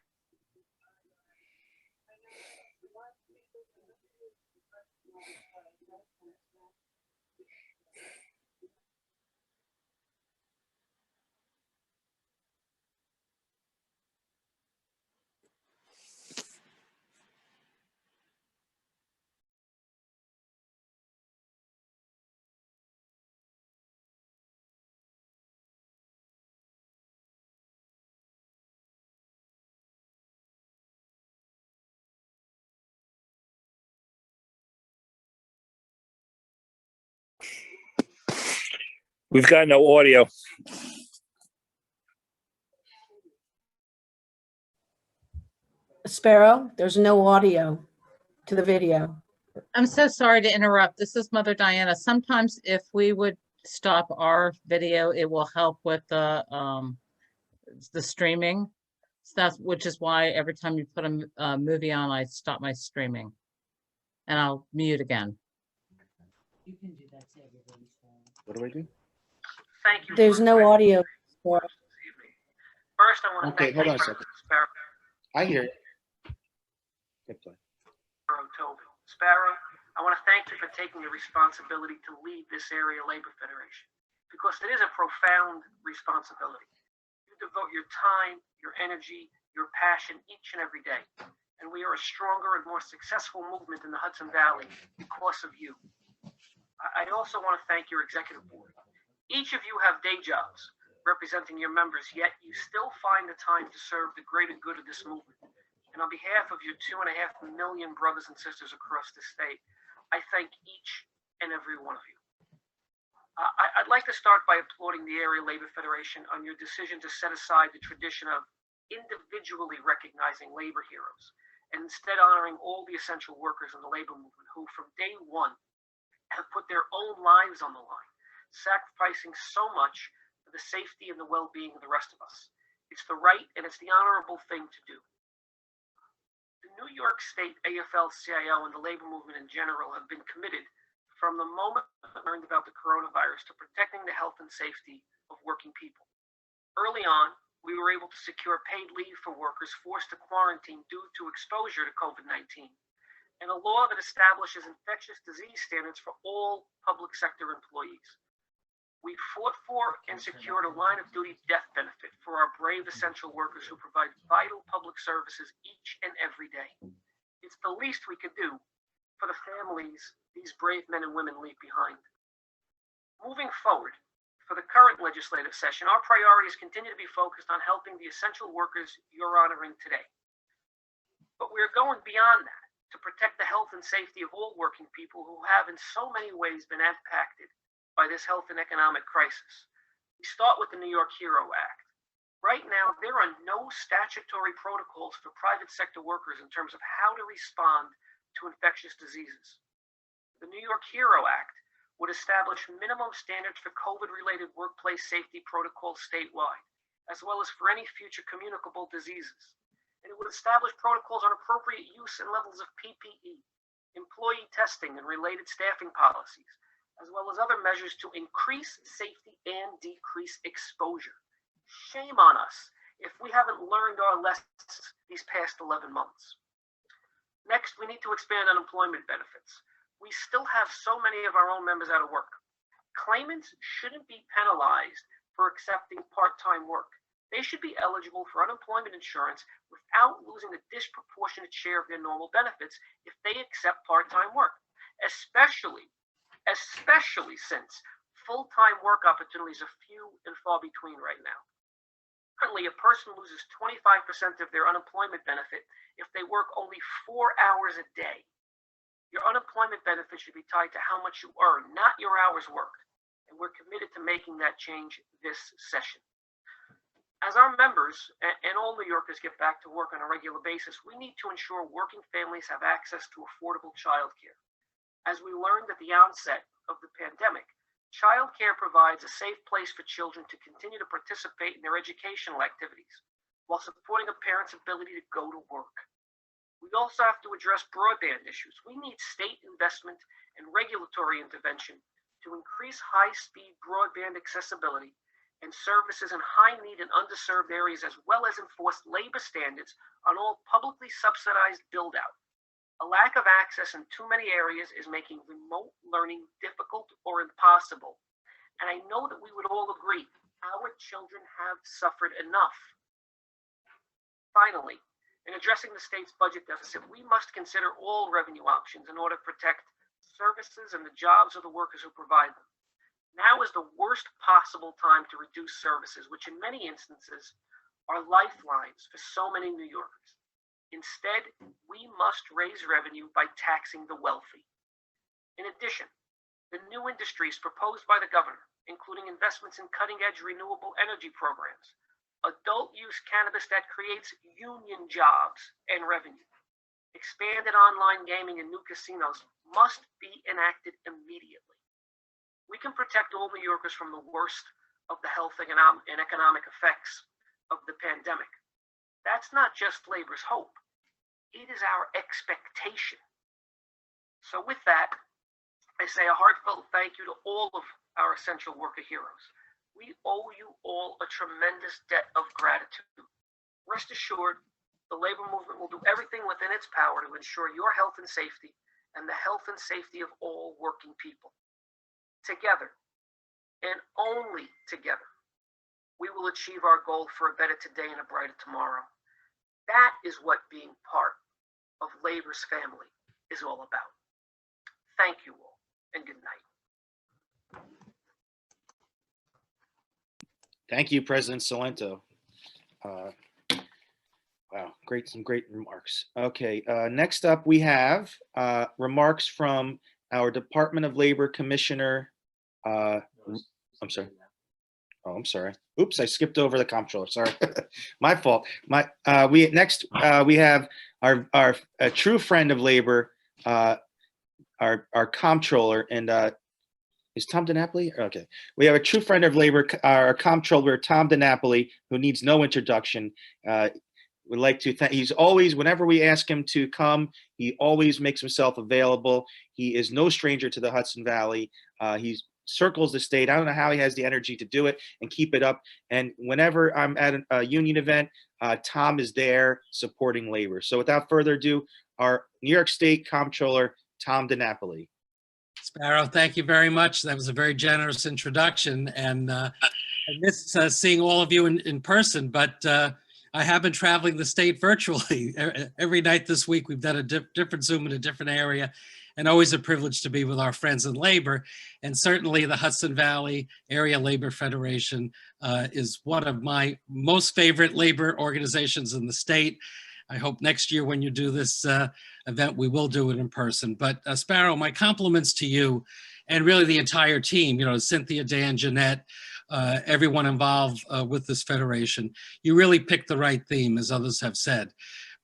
We've got no audio. Sparrow, there's no audio to the video. I'm so sorry to interrupt. This is Mother Diana. Sometimes if we would stop our video, it will help with the streaming stuff, which is why every time you put a movie on, I stop my streaming. And I'll mute again. You can do that to everybody's phone. What do I do? Thank you. There's no audio. First, I want to Okay, thank hold on a President second. Sparrow. I hear you. Hit play. Tobin. Sparrow, I want to thank you for taking the responsibility to lead this area labor federation, because it is a profound responsibility. You devote your time, your energy, your passion each and every day, and we are a stronger and more successful movement in the Hudson Valley because of you. I also want to thank your executive board. Each of you have day jobs representing your members, yet you still find the time to serve the greater good of this movement. And on behalf of your 2.5 million brothers and sisters across the state, I thank each and every one of you. I'd like to start by applauding the Area Labor Federation on your decision to set aside the tradition of individually recognizing labor heroes and instead honoring all the essential workers in the labor movement who from day one have put their own lives on the line, sacrificing so much for the safety and the well-being of the rest of us. It's the right and it's the honorable thing to do. The New York State AFL-CIO and the labor movement in general have been committed from the moment we learned about the coronavirus to protecting the health and safety of working people. Early on, we were able to secure paid leave for workers forced to quarantine due to exposure to COVID-19, and a law that establishes infectious disease standards for all public sector employees. We fought for and secured a line of duty death benefit for our brave essential workers who provide vital public services each and every day. It's the least we could do for the families these brave men and women leave behind. Moving forward, for the current legislative session, our priorities continue to be focused on helping the essential workers you're honoring today. But we're going beyond that to protect the health and safety of all working people who have in so many ways been impacted by this health and economic crisis. We start with the New York HERO Act. Right now, there are no statutory protocols for private sector workers in terms of how to respond to infectious diseases. The New York HERO Act would establish minimum standards for COVID-related workplace safety protocols statewide, as well as for any future communicable diseases. And it would establish protocols on appropriate use and levels of PPE, employee testing and related staffing policies, as well as other measures to increase safety and decrease exposure. Shame on us if we haven't learned our lessons these past 11 months. Next, we need to expand unemployment benefits. We still have so many of our own members out of work. Claimants shouldn't be penalized for accepting part-time work. They should be eligible for unemployment insurance without losing a disproportionate share of their normal benefits if they accept part-time work, especially since full-time work opportunities are few and far between right now. Currently, a person loses 25% of their unemployment benefit if they work only 4 hours a day. Your unemployment benefit should be tied to how much you earn, not your hours worked. And we're committed to making that change this session. As our members and all New Yorkers get back to work on a regular basis, we need to ensure working families have access to affordable childcare. As we learned at the onset of the pandemic, childcare provides a safe place for children to continue to participate in their educational activities while supporting a parent's ability to go to work. We also have to address broadband issues. We need state investment and regulatory intervention to increase high-speed broadband accessibility and services in high-need and underserved areas, as well as enforce labor standards on all publicly subsidized build-out. A lack of access in too many areas is making remote learning difficult or impossible. And I know that we would all agree, our children have suffered enough. Finally, in addressing the state's budget deficit, we must consider all revenue options in order to protect services and the jobs of the workers who provide them. Now is the worst possible time to reduce services, which in many instances are lifelines for so many New Yorkers. Instead, we must raise revenue by taxing the wealthy. In addition, the new industries proposed by the governor, including investments in cutting-edge renewable energy programs, adult-use cannabis that creates union jobs and revenue, expanded online gaming and new casinos must be enacted immediately. We can protect all New Yorkers from the worst of the health and economic effects of the pandemic. That's not just labor's hope. It is our expectation. So with that, I say a heartfelt thank you to all of our essential worker heroes. We owe you all a tremendous debt of gratitude. Rest assured, the labor movement will do everything within its power to ensure your health and safety and the health and safety of all working people. Together, and only together, we will achieve our goal for a better today and a brighter tomorrow. That is what being part of labor's family is all about. Thank you all, and good night. Thank you, President Salento. Wow, some great remarks. Okay, next up we have remarks from our Department of Labor Commissioner. I'm sorry. Oh, I'm sorry. Oops, I skipped over the comptroller. Sorry, my fault. We have our a true friend of labor, our comptroller, and Is Tom DiNapoli? Okay. We have a true friend of labor, our comptroller, Tom DiNapoli, who needs no introduction. Would like to thank, he's always, whenever we ask him to come, he always makes himself available. He is no stranger to the Hudson Valley. He circles the state. I don't know how he has the energy to do it and keep it up. And whenever I'm at a union event, Tom is there supporting labor. So without further ado, our New York State Comptroller, Tom DiNapoli. Sparrow, thank you very much. That was a very generous introduction, and I miss seeing all of you in person, but I have been traveling the state virtually. Every night this week, we've done a different Zoom in a different area, and always a privilege to be with our friends in labor. And certainly the Hudson Valley Area Labor Federation is one of my most favorite labor organizations in the state. I hope next year when you do this event, we will do it in person. But Sparrow, my compliments to you and really the entire team, you know, Cynthia, Dan, Jeanette, everyone involved with this federation. You really picked the right theme, as others have said.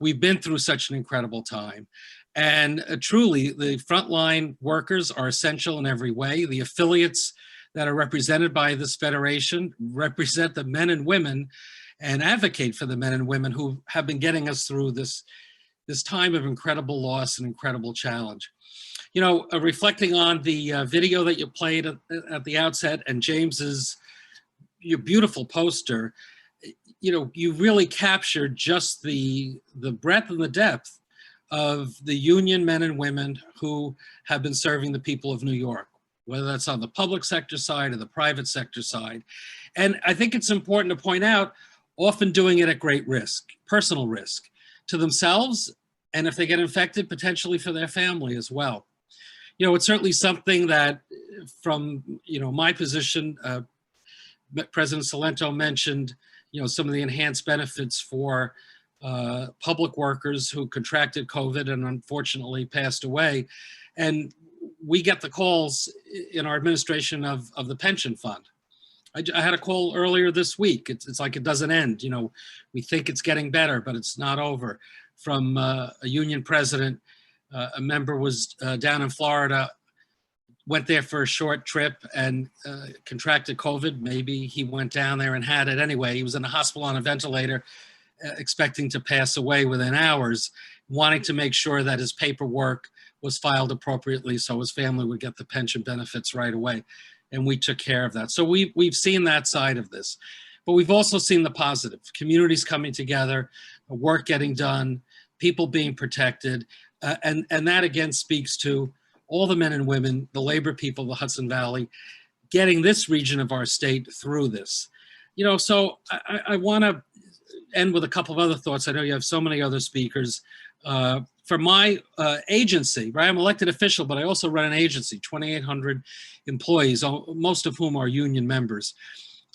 We've been through such an incredible time. And truly, the frontline workers are essential in every way. The affiliates that are represented by this federation represent the men and women and advocate for the men and women who have been getting us through this time of incredible loss and incredible challenge. You know, reflecting on the video that you played at the outset and James's your beautiful poster, you know, you really captured just the breadth and the depth of the union men and women who have been serving the people of New York, whether that's on the public sector side or the private sector side. And I think it's important to point out, often doing it at great risk, personal risk to themselves, and if they get infected, potentially for their family as well. You know, it's certainly something that from, you know, my position, President Salento mentioned, you know, some of the enhanced benefits for public workers who contracted COVID and unfortunately passed away. And we get the calls in our administration of the pension fund. I had a call earlier this week. It's like it doesn't end. You know, we think it's getting better, but it's not over. From a union president, a member was down in Florida, went there for a short trip and contracted COVID. Maybe he went down there and had it anyway. He was in the hospital on a ventilator, expecting to pass away within hours, wanting to make sure that his paperwork was filed appropriately so his family would get the pension benefits right away. And we took care of that. So we've seen that side of this, but we've also seen the positive. Communities coming together, work getting done, people being protected. And that again speaks to all the men and women, the labor people of the Hudson Valley, getting this region of our state through this. You know, so I want to end with a couple of other thoughts. I know you have so many other speakers. For my agency, right? I'm an elected official, but I also run an agency, 2,800 employees, most of whom are union members.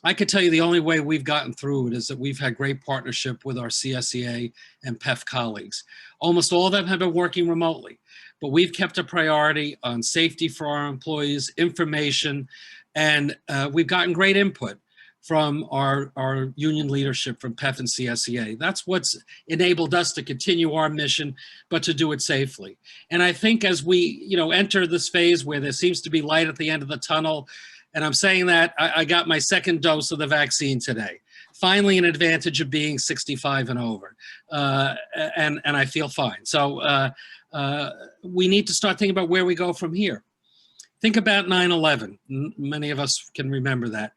I could tell you the only way we've gotten through it is that we've had great partnership with our CSEA and PEF colleagues. Almost all of them have been working remotely, but we've kept a priority on safety for our employees, information, and we've gotten great input from our union leadership from PEF and CSEA. That's what's enabled us to continue our mission, but to do it safely. And I think as we, you know, enter this phase where there seems to be light at the end of the tunnel, and I'm saying that I got my second dose of the vaccine today. Finally, an advantage of being 65 and over, and I feel fine. So we need to start thinking about where we go from here. Think about 9/11. Many of us can remember that.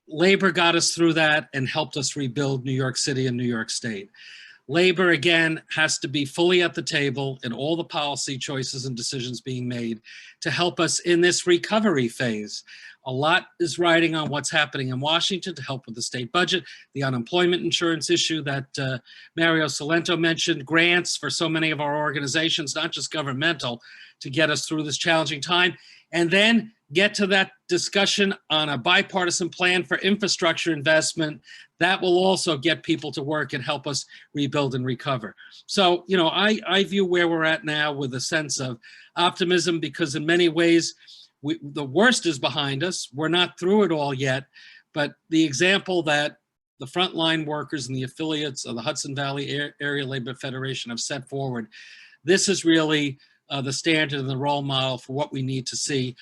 Labor got us through that and helped us rebuild New York City and New York State. Labor, again, has to be fully at the table in all the policy choices and decisions being made to help us in this recovery phase. A lot is riding on what's happening in Washington to help with the state budget, the unemployment insurance issue that Mario Salento mentioned, grants for so many of our organizations, not just governmental, to get us through this challenging time. And then get to that discussion on a bipartisan plan for infrastructure investment that will also get people to work and help us rebuild and recover. So, you know, I view where we're at now with a sense of optimism, because in many ways, the worst is behind us. We're not through it all yet, but the example that the frontline workers and the affiliates of the Hudson Valley Area Labor Federation have set forward, this is really the standard and the role model for what we need to see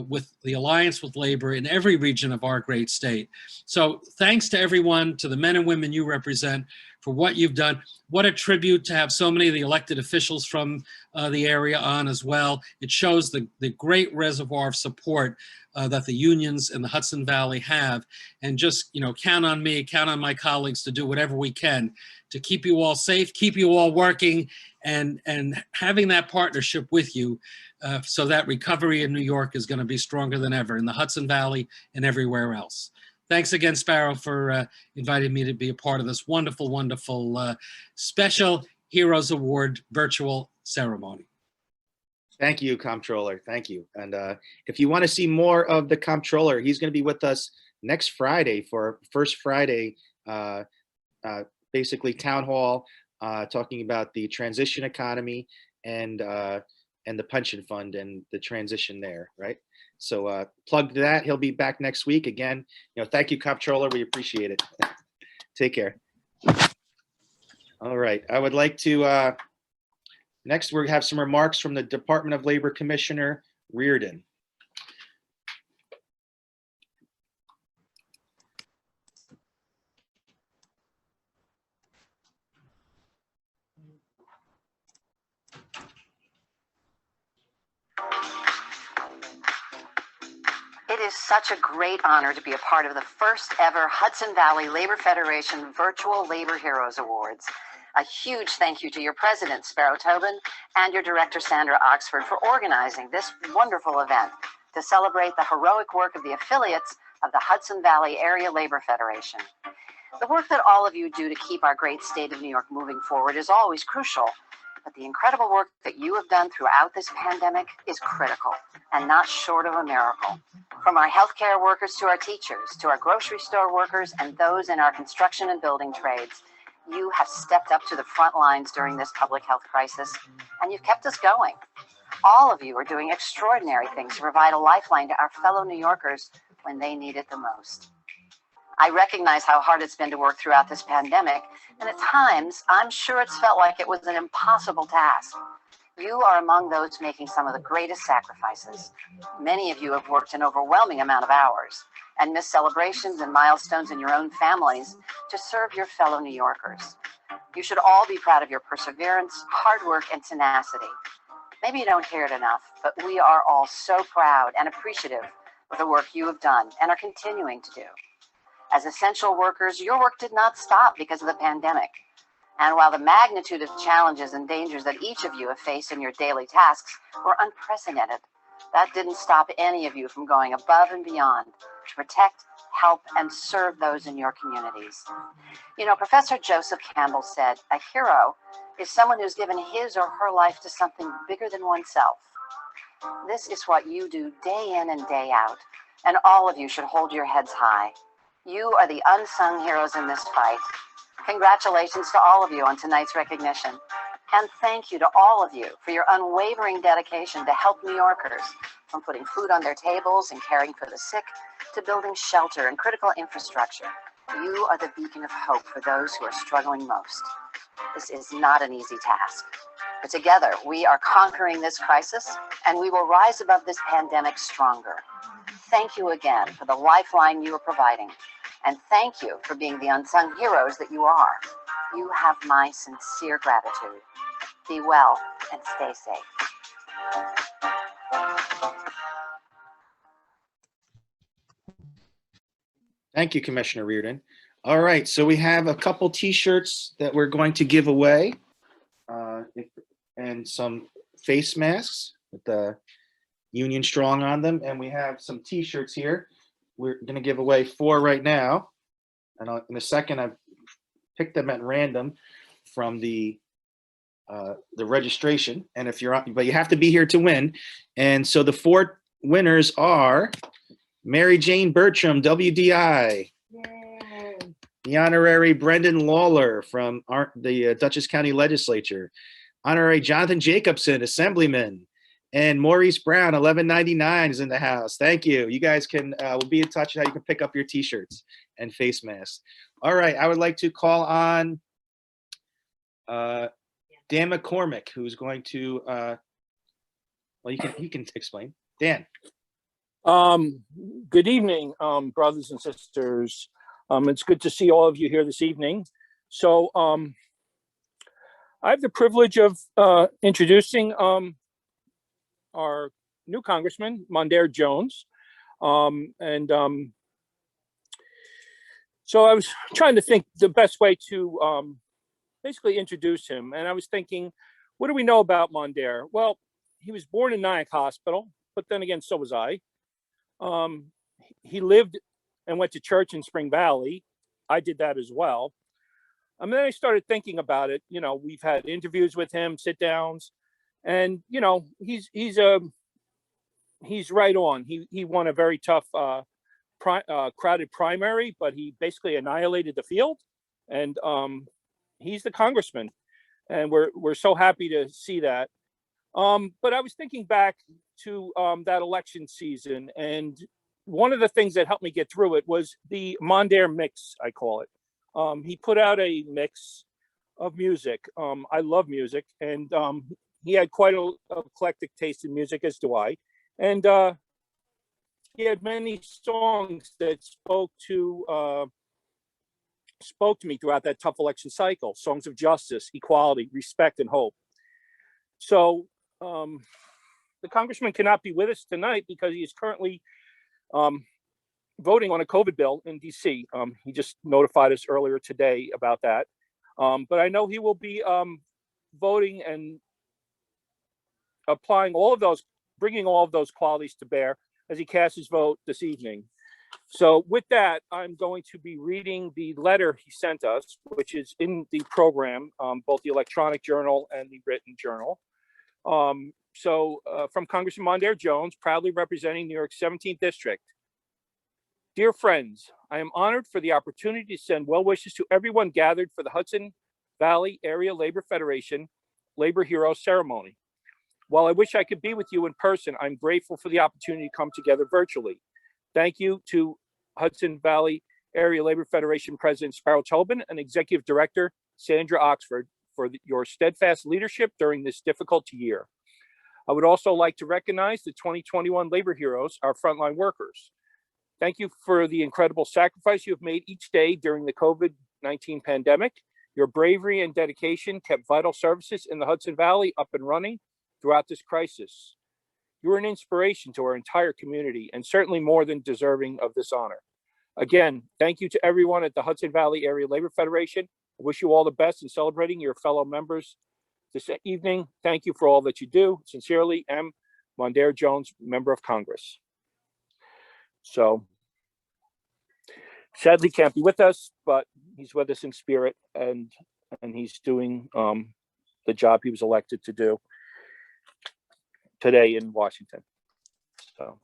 with the Alliance with Labor in every region of our great state. So thanks to everyone, to the men and women you represent for what you've done. What a tribute to have so many of the elected officials from the area on as well. It shows the great reservoir of support that the unions in the Hudson Valley have. And just, count on me, count on my colleagues to do whatever we can to keep you all safe, keep you all working, and having that partnership with you so that recovery in New York is going to be stronger than ever in the Hudson Valley and everywhere else. Thanks again, Sparrow, for inviting me to be a part of this wonderful, wonderful special Heroes Award virtual ceremony. Thank you, Comptroller. Thank you. And if you want to see more of the Comptroller, he's going to be with us next Friday for First Friday, basically town hall, talking about the transition economy and the pension fund and the transition there, right? So plug that. He'll be back next week. Again, thank you, Comptroller. We appreciate it. Take care. All right. I would like to, next we have some remarks from the Department of Labor Commissioner Reardon. It is such a great honor to be a part of the first ever Hudson Valley Labor Federation Virtual Labor Heroes Awards. A huge thank you to your president, Sparrow Tobin, and your director, Sandra Oxford, for organizing this wonderful event to celebrate the heroic work of the affiliates of the Hudson Valley Area Labor Federation. The work that all of you do to keep our great state of New York moving forward is always crucial, but the incredible work that you have done throughout this pandemic is critical and not short of a miracle. From our healthcare workers to our teachers, to our grocery store workers and those in our construction and building trades, you have stepped up to the front lines during this public health crisis, and you've kept us going. All of you are doing extraordinary things to provide a lifeline to our fellow New Yorkers when they need it the most. I recognize how hard it's been to work throughout this pandemic, and at times, I'm sure it's felt like it was an impossible task. You are among those making some of the greatest sacrifices. Many of you have worked an overwhelming amount of hours and missed celebrations and milestones in your own families to serve your fellow New Yorkers. You should all be proud of your perseverance, hard work, and tenacity. Maybe you don't hear it enough, but we are all so proud and appreciative of the work you have done and are continuing to do. As essential workers, your work did not stop because of the pandemic. And while the magnitude of challenges and dangers that each of you have faced in your daily tasks were unprecedented, that didn't stop any of you from going above and beyond to protect, help, and serve those in your communities. Professor Joseph Campbell said, "A hero is someone who's given his or her life to something bigger than oneself." This is what you do day in and day out, and all of you should hold your heads high. You are the unsung heroes in this fight. Congratulations to all of you on tonight's recognition. And thank you to all of you for your unwavering dedication to help New Yorkers, from putting food on their tables and caring for the sick to building shelter and critical infrastructure. You are the beacon of hope for those who are struggling most. This is not an easy task, but together we are conquering this crisis, and we will rise above this pandemic stronger. Thank you again for the lifeline you are providing, and thank you for being the unsung heroes that you are. You have my sincere gratitude. Be well and stay safe. Thank you, Commissioner Reardon. All right, so we have a couple T-shirts that we're going to give away, and some face masks with the Union Strong on them, and we have some T-shirts here. We're going to give away 4 right now, and in a second, I've picked them at random from the registration. And if you're on, but you have to be here to win. And so the 4 winners are Mary Jane Bertram, WDI. Yay. The Honorary Brendan Lawler from the Dutchess County Legislature. Honorary Jonathan Jacobson, Assemblyman. And Maurice Brown, 1199 is in the house. Thank you. You guys can, we'll be in touch with how you can pick up your T-shirts and face masks. All right, I would like to call on Dan McCormick, who's going to, well, he can explain. Dan. Good evening, brothers and sisters. It's good to see all of you here this evening. So I have the privilege of introducing our new Congressman, Mondaire Jones. So I was trying to think the best way to basically introduce him. And I was thinking, what do we know about Mondaire? Well, he was born in Nyack Hospital, but then again, so was I. He lived and went to church in Spring Valley. I did that as well. And then I started thinking about it. You know, we've had interviews with him, sit downs, and you know, he's right on. He won a very tough crowded primary, but he basically annihilated the field, and he's the congressman, and we're so happy to see that. But I was thinking back to that election season, and one of the things that helped me get through it was the Mondaire mix, I call it. He put out a mix of music. I love music, and he had quite an eclectic taste in music, as do I. And he had many songs that spoke to me throughout that tough election cycle. Songs of justice, equality, respect, and hope. So the congressman cannot be with us tonight because he is currently voting on a COVID bill in DC. He just notified us earlier today about that. But I know he will be voting and applying all of those, bringing all of those qualities to bear as he casts his vote this evening. So with that, I'm going to be reading the letter he sent us, which is in the program, both the electronic journal and the written journal. From Congressman Mondaire Jones, proudly representing New York's 17th District. Dear friends, I am honored for the opportunity to send well wishes to everyone gathered for the Hudson Valley Area Labor Federation Labor Heroes Ceremony. While I wish I could be with you in person, I'm grateful for the opportunity to come together virtually. Thank you to Hudson Valley Area Labor Federation President Sparrow Tobin and Executive Director Sandra Oxford for your steadfast leadership during this difficult year. I would also like to recognize the 2021 Labor Heroes, our frontline workers. Thank you for the incredible sacrifice you have made each day during the COVID-19 pandemic. Your bravery and dedication kept vital services in the Hudson Valley up and running throughout this crisis. You are an inspiration to our entire community and certainly more than deserving of this honor. Again, thank you to everyone at the Hudson Valley Area Labor Federation. I wish you all the best in celebrating your fellow members this evening. Thank you for all that you do. Sincerely, M. Mondaire Jones, Member of Congress. So, sadly can't be with us, but he's with us in spirit, and he's doing the job he was elected to do today in Washington. So,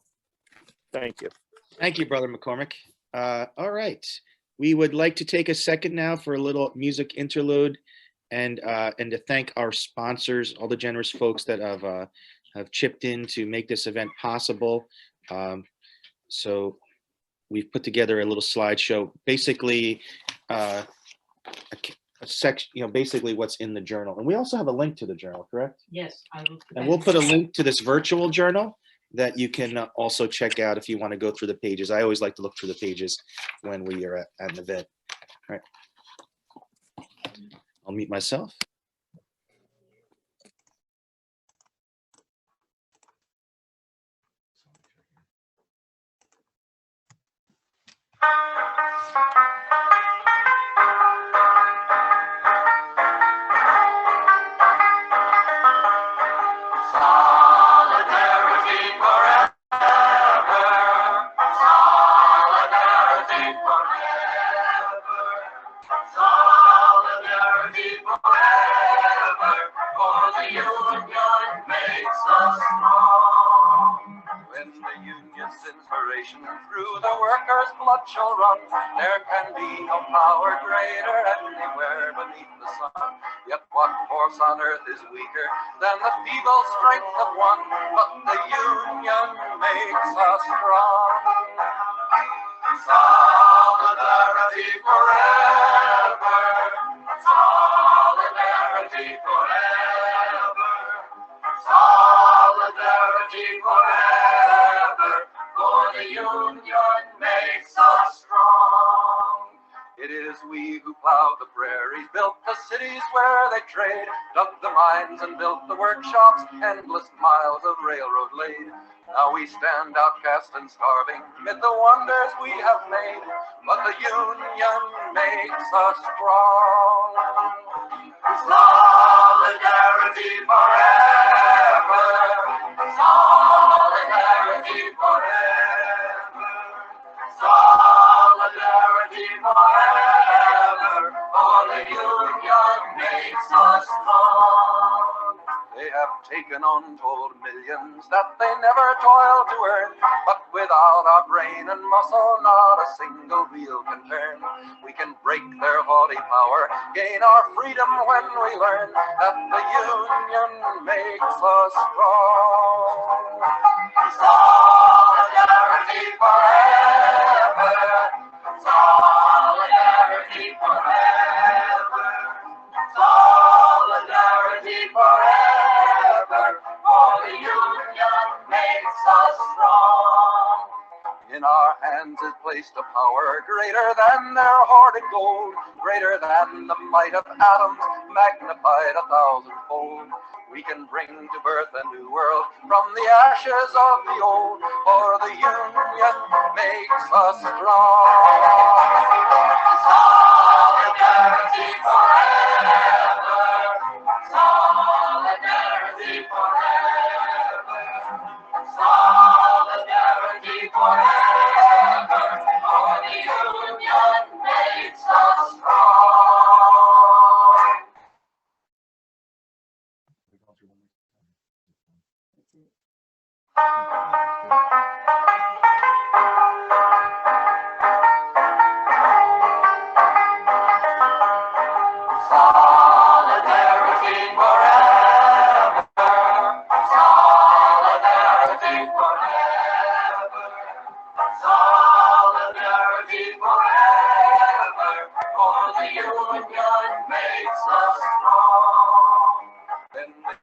thank you. Thank you, Brother McCormick. All right, we would like to take a second now for a little music interlude, and to thank our sponsors, all the generous folks that have chipped in to make this event possible. So we've put together a little slideshow, basically a section, basically what's in the journal. And we also have a link to the journal, correct? Yes, I will. And we'll put a link to this virtual journal that you can also check out if you want to go through the pages. I always like to look through the pages when we are at an event. All right. I'll mute myself. Through the workers' blood shall run. There can be no power greater anywhere beneath the sun. Yet what force on earth is weaker than the feeble strength of one? But the union makes us strong. Solidarity forever. Solidarity forever. Solidarity forever. the union makes us strong. It is we who plowed the prairies, built the cities where they trade, dug the mines and built the workshops, endless miles of railroad laid. Now we stand outcast and starving amid the wonders we have made, but the union makes us strong. Solidarity forever, solidarity forever, solidarity forever, for the union makes us strong. They have taken untold millions that they never toiled to earn, but without our brain and muscle, not a single wheel can turn. We can break their haughty power, gain our freedom when we learn that the union makes us strong. Solidarity forever, solidarity forever, solidarity forever, for the union makes us strong. In our hands is placed a power greater than their hoarded gold, greater than the might of atoms, magnified 1,000-fold. We can bring to birth a new world from the ashes of the old, for the union makes us strong. Solidarity forever, solidarity forever, solidarity forever, for the union makes us strong. Solidarity forever, solidarity forever, solidarity forever, for the union makes us strong. Then the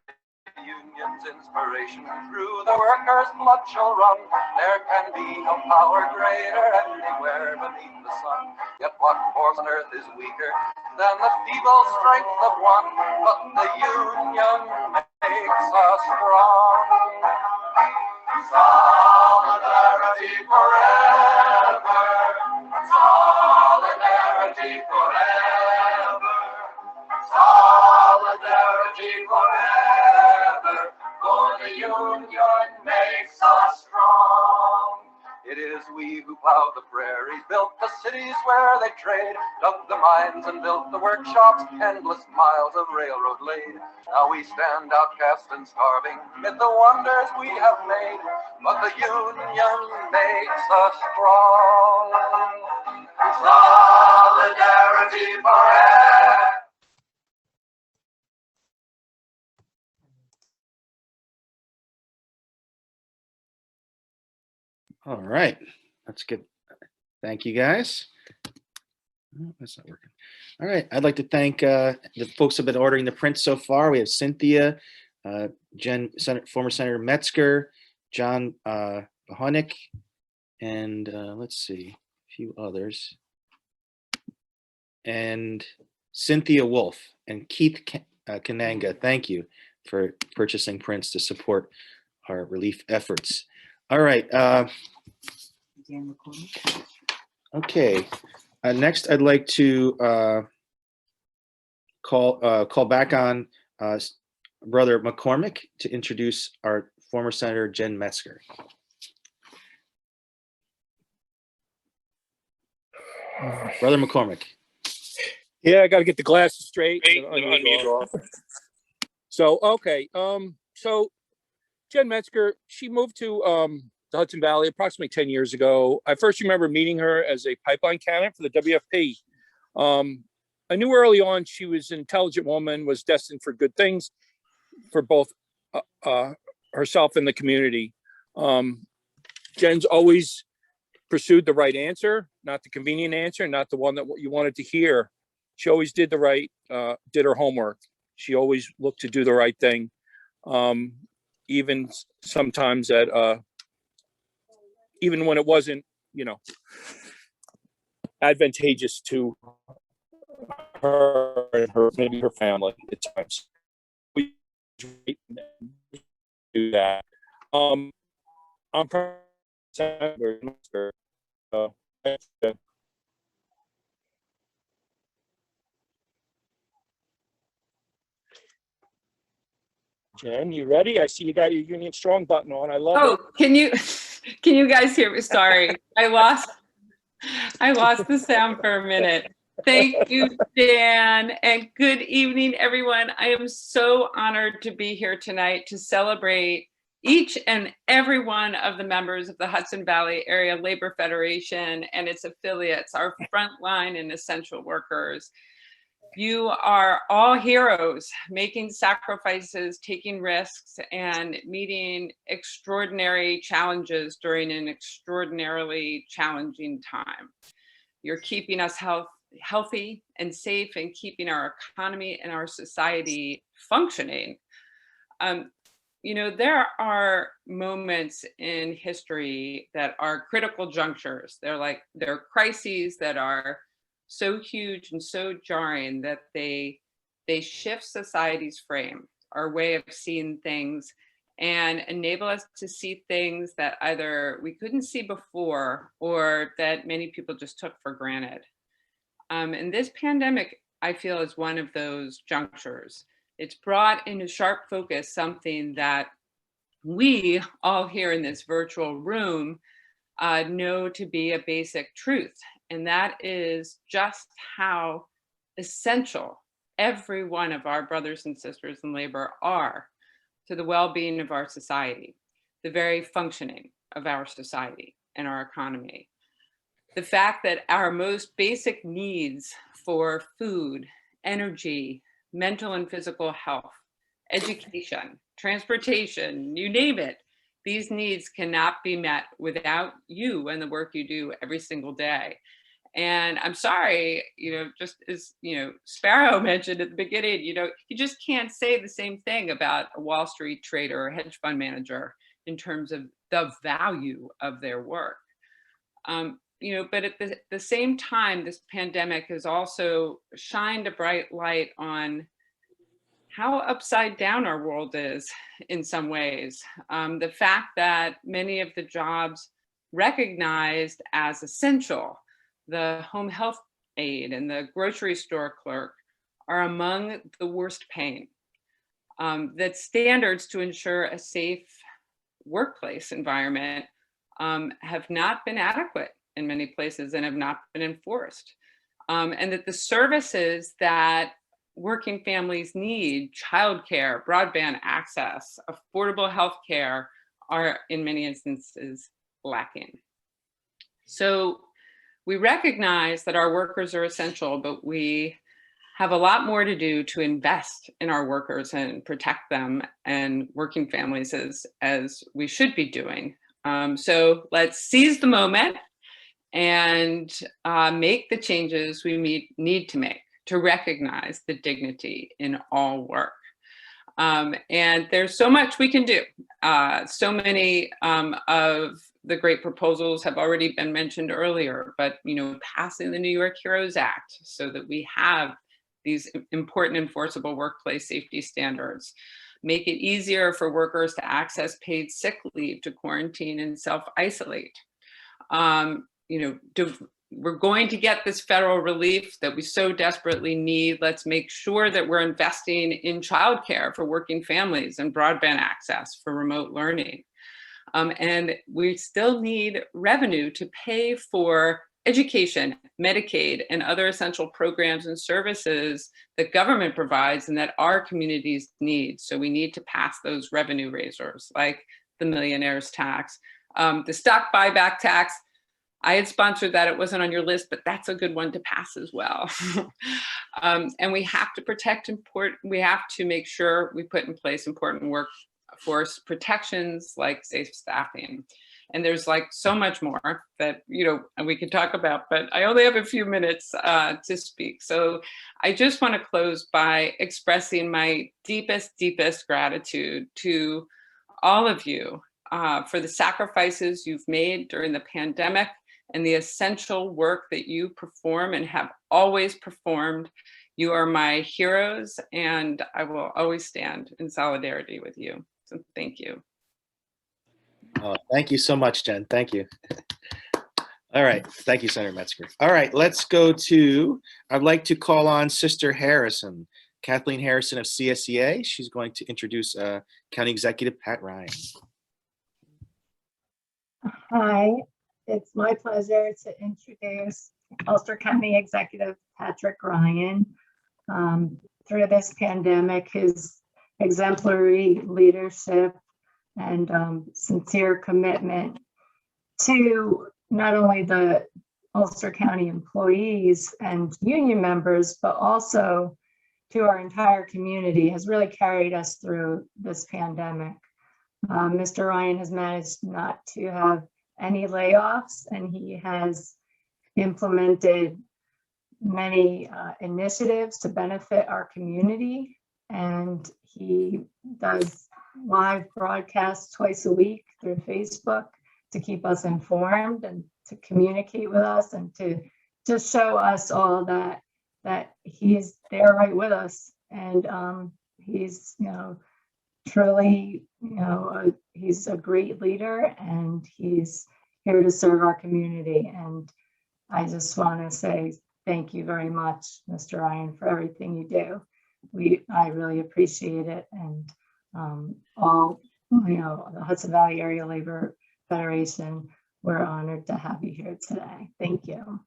union's inspiration through the workers' blood shall run. There can be no power greater anywhere beneath the sun. Yet what force on earth is weaker than the feeble strength of one? But the union makes us strong. Solidarity forever, solidarity forever, solidarity forever, for the union makes us strong. It is we who plowed the prairies, built the cities where they trade, dug the mines and built the workshops, endless miles of railroad laid. Now we stand outcast and starving amid the wonders we have made, but the union makes us strong. Solidarity forever. All right, that's good. Thank you, guys. Oh, that's not working. All right, I'd like to thank the folks who have been ordering the prints so far. We have Cynthia, former Senator Metzger, John Bohonik, and let's see, a few others. And Cynthia Wolf and Keith Kananga, thank you for purchasing prints to support our relief efforts. All right. Okay. Next, I'd like to call back on Brother McCormick to introduce our former Senator Jen Metzger. Brother McCormick. Yeah, I got to get the glasses straight. So, okay. So Jen Metzger, she moved to the Hudson Valley approximately 10 years ago. I first remember meeting her as a pipeline candidate for the WFP. I knew early on she was an intelligent woman, was destined for good things for both herself and the community. Jen's always pursued the right answer, not the convenient answer, not the one that you wanted to hear. She always did the right, did her homework. She always looked to do the right thing, even sometimes at even when it wasn't, advantageous to her and maybe her family at times. We do that. I'm Jen, you ready? I see you got your Union Strong button on. I love it. Can you guys hear me? Sorry, I lost the sound for a minute. Thank you, Dan, and good evening, everyone. I am so honored to be here tonight to celebrate each and every one of the members of the Hudson Valley Area Labor Federation and its affiliates, our frontline and essential workers. You are all heroes, making sacrifices, taking risks, and meeting extraordinary challenges during an extraordinarily challenging time. You're keeping us healthy and safe and keeping our economy and our society functioning. There are moments in history that are critical junctures. They're crises that are so huge and so jarring that they shift society's frame, our way of seeing things, and enable us to see things that either we couldn't see before or that many people just took for granted. And this pandemic, I feel, is one of those junctures. It's brought into sharp focus something that we all here in this virtual room know to be a basic truth. And that is just how essential every one of our brothers and sisters in labor are to the well-being of our society, the very functioning of our society and our economy. The fact that our most basic needs for food, energy, mental and physical health, education, transportation, you name it, these needs cannot be met without you and the work you do every single day. And I'm sorry, just as, Sparrow mentioned at the beginning, you just can't say the same thing about a Wall Street trader or hedge fund manager in terms of the value of their work. But at the same time, this pandemic has also shined a bright light on how upside down our world is in some ways. The fact that many of the jobs recognized as essential, the home health aide and the grocery store clerk, are among the worst paying. That standards to ensure a safe workplace environment have not been adequate in many places and have not been enforced. And that the services that working families need, childcare, broadband access, affordable health care, are in many instances lacking. So we recognize that our workers are essential, but we have a lot more to do to invest in our workers and protect them and working families as we should be doing. So let's seize the moment and make the changes we need to make to recognize the dignity in all work. And there's so much we can do. So many of the great proposals have already been mentioned earlier, but passing the New York Heroes Act so that we have these important enforceable workplace safety standards, make it easier for workers to access paid sick leave to quarantine and self-isolate. We're going to get this federal relief that we so desperately need. Let's make sure that we're investing in childcare for working families and broadband access for remote learning. And we still need revenue to pay for education, Medicaid, and other essential programs and services that government provides and that our communities need. So we need to pass those revenue raisers like the millionaire's tax, the stock buyback tax. I had sponsored that, it wasn't on your list, but that's a good one to pass as well. And we have to we have to make sure we put in place important workforce protections like safe staffing. And there's so much more that, we could talk about, but I only have a few minutes to speak. So I just want to close by expressing my deepest, deepest gratitude to all of you for the sacrifices you've made during the pandemic and the essential work that you perform and have always performed. You are my heroes, and I will always stand in solidarity with you. So thank you. Thank you so much, Jen. Thank you. All right. Thank you, Senator Metzger. All right, let's go to, I'd like to call on Sister Harrison, Kathleen Harrison of CSEA. She's going to introduce County Executive Pat Ryan. Hi, it's my pleasure to introduce Ulster County Executive Patrick Ryan. Through this pandemic, his exemplary leadership and sincere commitment to not only the Ulster County employees and union members, but also to our entire community has really carried us through this pandemic. Mr. Ryan has managed not to have any layoffs, and he has implemented many initiatives to benefit our community. And he does live broadcasts twice a week through Facebook to keep us informed and to communicate with us and to just show us all that he's there right with us. And he's, truly, he's a great leader, and he's here to serve our community. And I just want to say thank you very much, Mr. Ryan, for everything you do. I really appreciate it. And all, the Hudson Valley Area Labor Federation, we're honored to have you here today. Thank you.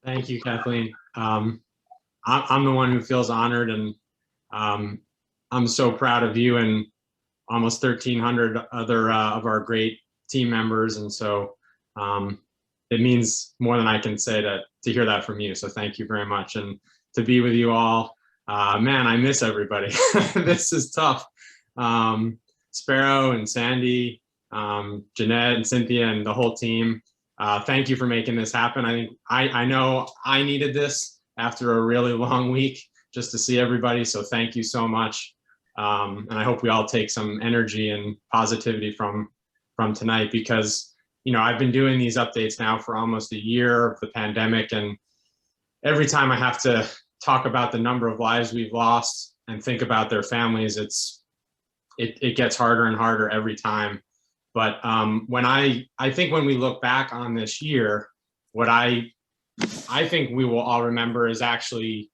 Thank you, Kathleen. I'm the one who feels honored, and I'm so proud of you and almost 1,300 other of our great team members. And so it means more than I can say to hear that from you. So thank you very much. And to be with you all, man, I miss everybody. This is tough. Sparrow and Sandy, Jeanette and Cynthia and the whole team, thank you for making this happen. I think I know I needed this after a really long week just to see everybody. So thank you so much. And I hope we all take some energy and positivity from tonight, because, I've been doing these updates now for almost a year of the pandemic. And every time I have to talk about the number of lives we've lost and think about their families, it gets harder and harder every time. But when I think when we look back on this year, what I think we will all remember is actually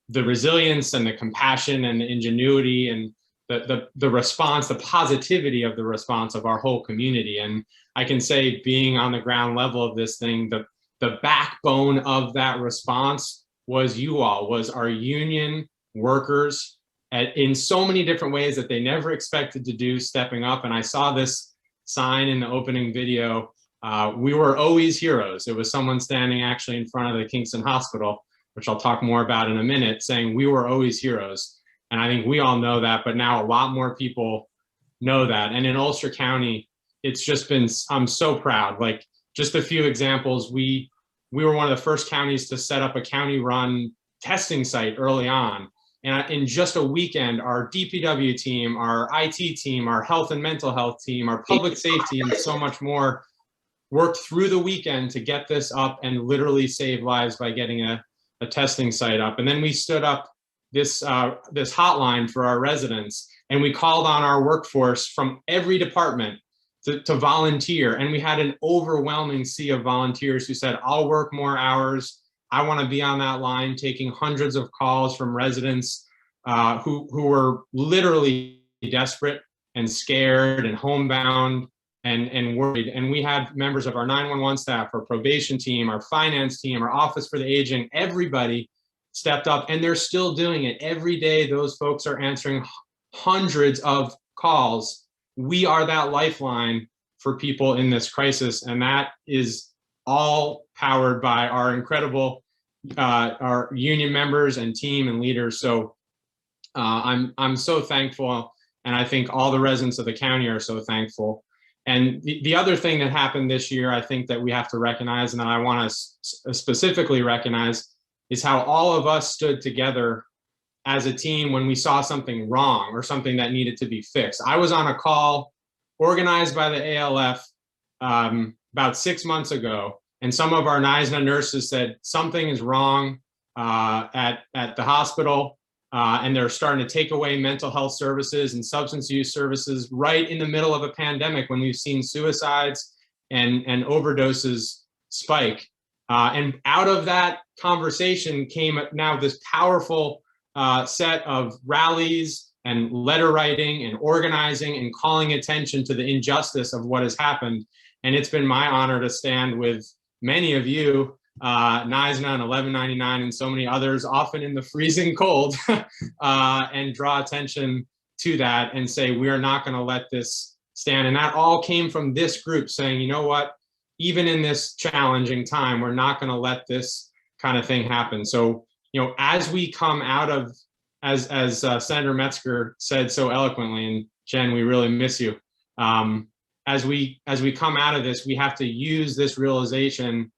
the resilience and the compassion and the ingenuity and the response, the positivity of the response of our whole community. And I can say, being on the ground level of this thing, the backbone of that response was you all, was our union workers in so many different ways that they never expected to do, stepping up. And I saw this sign in the opening video, we were always heroes. It was someone standing actually in front of the Kingston Hospital, which I'll talk more about in a minute, saying we were always heroes. And I think we all know that, but now a lot more people know that. And in Ulster County, it's just been, I'm so proud. Like, just a few examples, we were one of the first counties to set up a county-run testing site early on. And in just a weekend, our DPW team, our IT team, our health and mental health team, our public safety, and so much more worked through the weekend to get this up and literally save lives by getting a testing site up. And then we stood up this hotline for our residents, and we called on our workforce from every department to volunteer. And we had an overwhelming sea of volunteers who said, I'll work more hours. I want to be on that line, taking hundreds of calls from residents who were literally desperate and scared and homebound and worried. And we had members of our 911 staff, our probation team, our finance team, our office for the aging, everybody stepped up, and they're still doing it. Every day, those folks are answering hundreds of calls. We are that lifeline for people in this crisis, and that is all powered by our incredible our union members and team and leaders. So I'm so thankful, and I think all the residents of the county are so thankful. And the other thing that happened this year, I think that we have to recognize, and that I want to specifically recognize, is how all of us stood together as a team when we saw something wrong or something that needed to be fixed. I was on a call organized by the ALF about 6 months ago, and some of our NISNA nurses said something is wrong at the hospital, and they're starting to take away mental health services and substance use services right in the middle of a pandemic when we've seen suicides and overdoses spike. And out of that conversation came now this powerful set of rallies and letter writing and organizing and calling attention to the injustice of what has happened. And it's been my honor to stand with many of you, NISNA and 1199 and so many others, often in the freezing cold, and draw attention to that and say, we are not going to let this stand. And that all came from this group saying, you know what, even in this challenging time, we're not going to let this kind of thing happen. So, you know, as we come out of, as Senator Metzger said so eloquently, and Jen, we really miss you. As we come out of this, we have to use this realization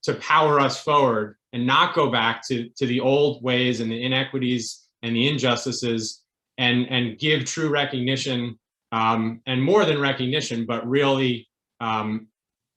to power us forward and not go back to the old ways and the inequities and the injustices, and give true recognition, and more than recognition, but really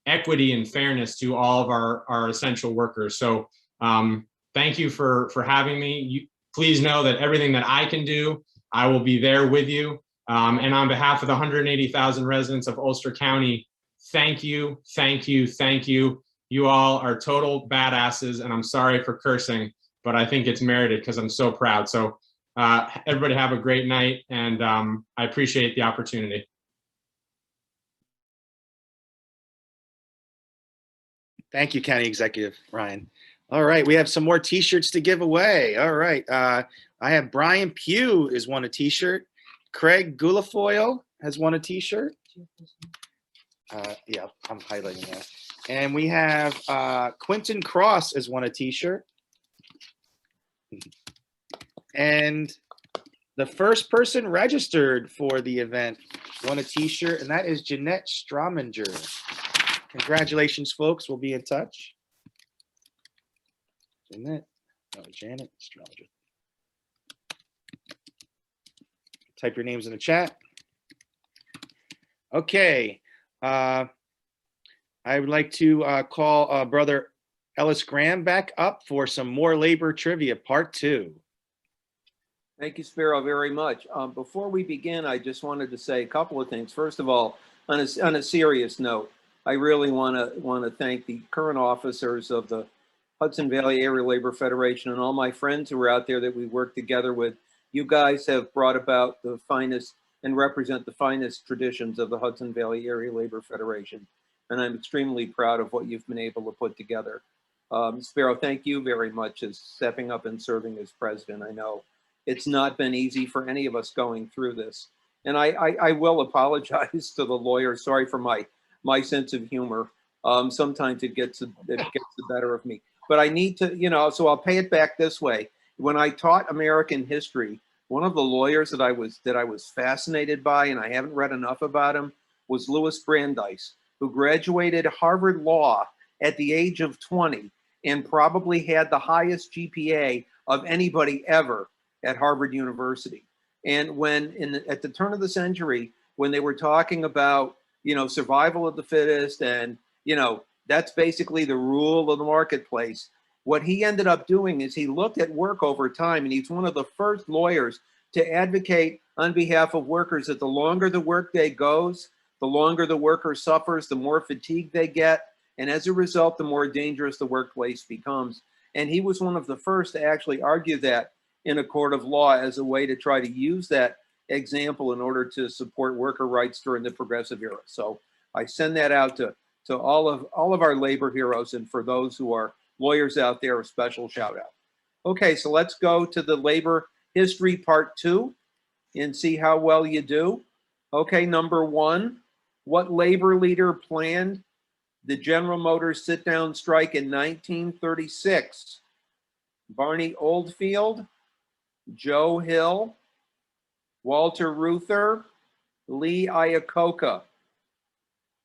equity and fairness to all of our essential workers. So thank you for having me. Please know that everything that I can do, I will be there with you. And on behalf of the 180,000 residents of Ulster County, thank you, thank you, thank you. You all are total badasses, and I'm sorry for cursing, but I think it's merited because I'm so proud. So everybody have a great night, and I appreciate the opportunity. Thank you, County Executive Ryan. All right, we have some more t-shirts to give away. All right, I have Brian Pugh has won a t-shirt. Craig Gulifoyle has won a t-shirt. Yeah, I'm highlighting that. And we have Quentin Cross has won a t-shirt. And the first person registered for the event won a t-shirt, and that is Jeanette Strominger. Congratulations, folks. We'll be in touch. Janet Strominger. Type your names in the chat. Okay. I would like to call Brother Ellis Graham back up for some more labor trivia, part 2. Thank you, Spiro, very much. Before we begin, I just wanted to say a couple of things. First of all, on a serious note, I really want to thank the current officers of the Hudson Valley Area Labor Federation and all my friends who are out there that we work together with. You guys have brought about the finest and represent the finest traditions of the Hudson Valley Area Labor Federation. And I'm extremely proud of what you've been able to put together. Spiro, thank you very much as stepping up and serving as president. I know it's not been easy for any of us going through this. And I will apologize to the lawyers. Sorry for my sense of humor. Sometimes it gets the better of me. But I need to, you know, so I'll pay it back this way. When I taught American history, one of the lawyers that I was fascinated by, and I haven't read enough about him, was Louis Brandeis, who graduated Harvard Law at the age of 20 and probably had the highest GPA of anybody ever at Harvard University. And when at the turn of the century, when they were talking about, you know, survival of the fittest, and, you know, that's basically the rule of the marketplace. What he ended up doing is he looked at work over time, and he's one of the first lawyers to advocate on behalf of workers that the longer the workday goes, the longer the worker suffers, the more fatigue they get. And as a result, the more dangerous the workplace becomes. And he was one of the first to actually argue that in a court of law as a way to try to use that example in order to support worker rights during the progressive era. So I send that out to all of our labor heroes, and for those who are lawyers out there, a special shout out. Okay, so let's go to the labor history part 2 and see how well you do. Okay, number 1, what labor leader planned the General Motors sit-down strike in 1936? Barney Oldfield, Joe Hill, Walter Reuther, Lee Iacocca.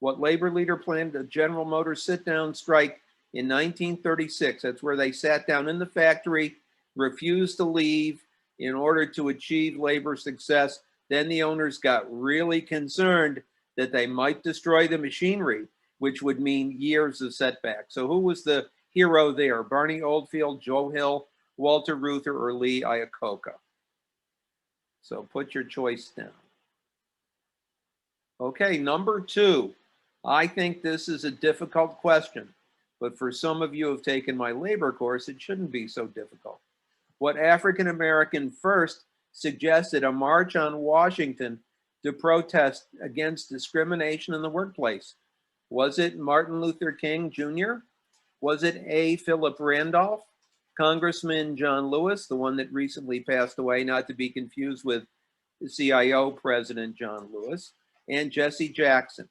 What labor leader planned the General Motors sit-down strike in 1936? That's where they sat down in the factory, refused to leave, in order to achieve labor success. Then the owners got really concerned that they might destroy the machinery, which would mean years of setback. So who was the hero there? Barney Oldfield, Joe Hill, Walter Reuther, or Lee Iacocca? So put your choice down. Okay, number 2. I think this is a difficult question, but for some of you who have taken my labor course, it shouldn't be so difficult. What African American first suggested a march on Washington to protest against discrimination in the workplace? Was it Martin Luther King Jr.? Was it A, Philip Randolph, Congressman John Lewis, the one that recently passed away, not to be confused with the CIO President John Lewis, and Jesse Jackson?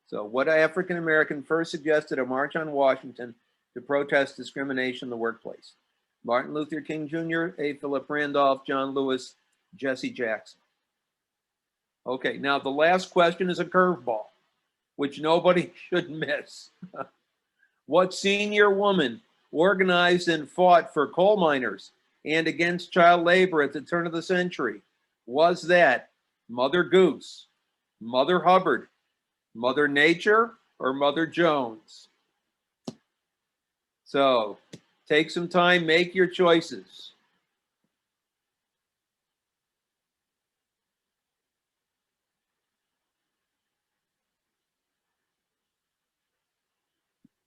So what African American first suggested a march on Washington to protest discrimination in the workplace? Martin Luther King Jr., A, Philip Randolph, John Lewis, Jesse Jackson. Okay, now the last question is a curveball, which nobody should miss. What senior woman organized and fought for coal miners and against child labor at the turn of the century? Was that Mother Goose, Mother Hubbard, Mother Nature, or Mother Jones? So take some time, make your choices.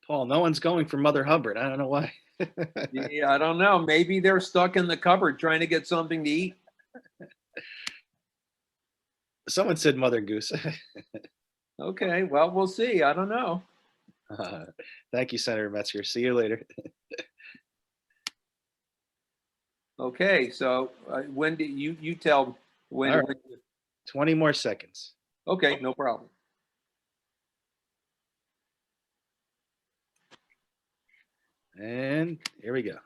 Paul, no one's going for Mother Hubbard. I don't know why. Yeah, I don't know. Maybe they're stuck in the cupboard trying to get something to eat. Someone said Mother Goose. Okay, well, we'll see. I don't know. Thank you, Senator Metzger. See you later. Okay, so when do you tell when? All right. 20 more seconds. Okay, no problem. And here we go.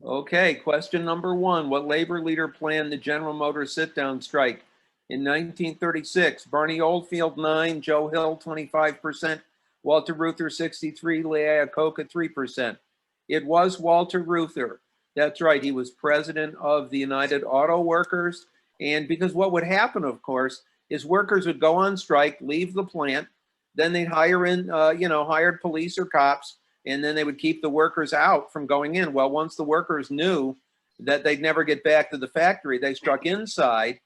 Okay, question number 1. What labor leader planned the General Motors sit-down strike in 1936? Barney Oldfield, 9, Joe Hill, 25%, Walter Reuther, 63, Lee Iacocca, 3%. It was Walter Reuther. That's right, he was president of the United Auto Workers. And because what would happen, of course, is workers would go on strike, leave the plant, then they'd hire in, hired police or cops, and then they would keep the workers out from going in. Well, once the workers knew that they'd never get back to the factory, they struck inside,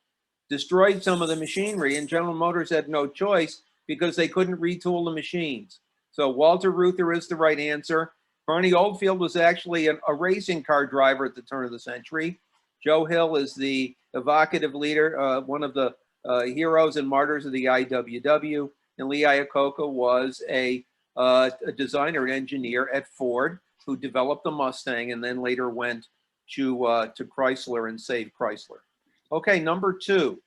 destroyed some of the machinery, and General Motors had no choice because they couldn't retool the machines. So Walter Reuther is the right answer. Barney Oldfield was actually a racing car driver at the turn of the century. Joe Hill is the evocative leader, one of the heroes and martyrs of the IWW. And Lee Iacocca was a designer and engineer at Ford who developed the Mustang and then later went to Chrysler and saved Chrysler. Okay, number 2.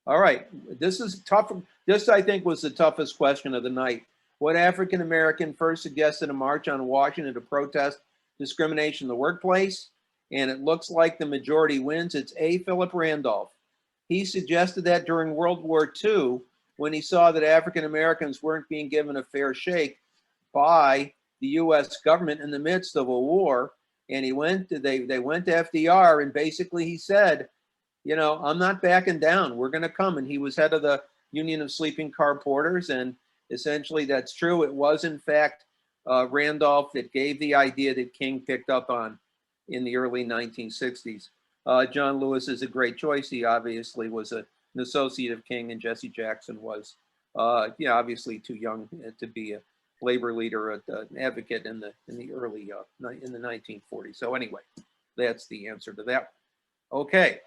All right, this is tough. This, I think, was the toughest question of the night. What African American first suggested a march on Washington to protest discrimination in the workplace? And it looks like the majority wins. It's A, Philip Randolph. He suggested that during World War II, when he saw that African Americans weren't being given a fair shake by the U.S. government in the midst of a war. And they went to FDR, and basically he said, you know, I'm not backing down. We're going to come. And he was head of the Union of Sleeping Car Porters. And essentially that's true. It was, in fact, Randolph that gave the idea that King picked up on in the early 1960s. John Lewis is a great choice. He obviously was an associate of King, and Jesse Jackson was, obviously too young to be a labor leader, an advocate in the early in the 1940s. So anyway, that's the answer to that. Okay.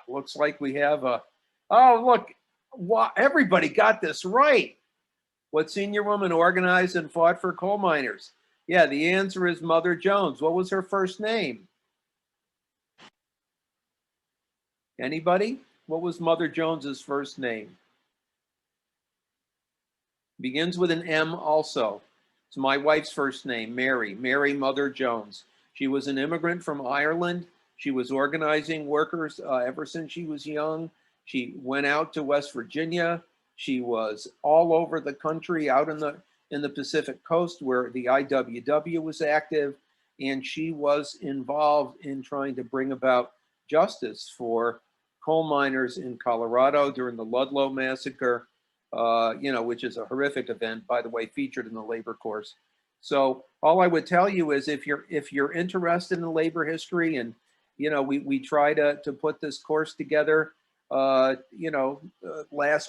Looks like we have a. Oh, look! Wow, everybody got this right. What senior woman organized and fought for coal miners? Yeah, the answer is Mother Jones. What was her first name? Anybody? What was Mother Jones's first name? Begins with an M also. It's my wife's first name, Mary Mother Jones. She was an immigrant from Ireland. She was organizing workers ever since she was young. She went out to West Virginia. She was all over the country, out in the Pacific Coast where the IWW was active. and she was involved in trying to bring about justice for coal miners in Colorado during the Ludlow massacre, which is a horrific event, by the way, featured in the labor course. So all I would tell you is if you're interested in labor history, and we try to put this course together last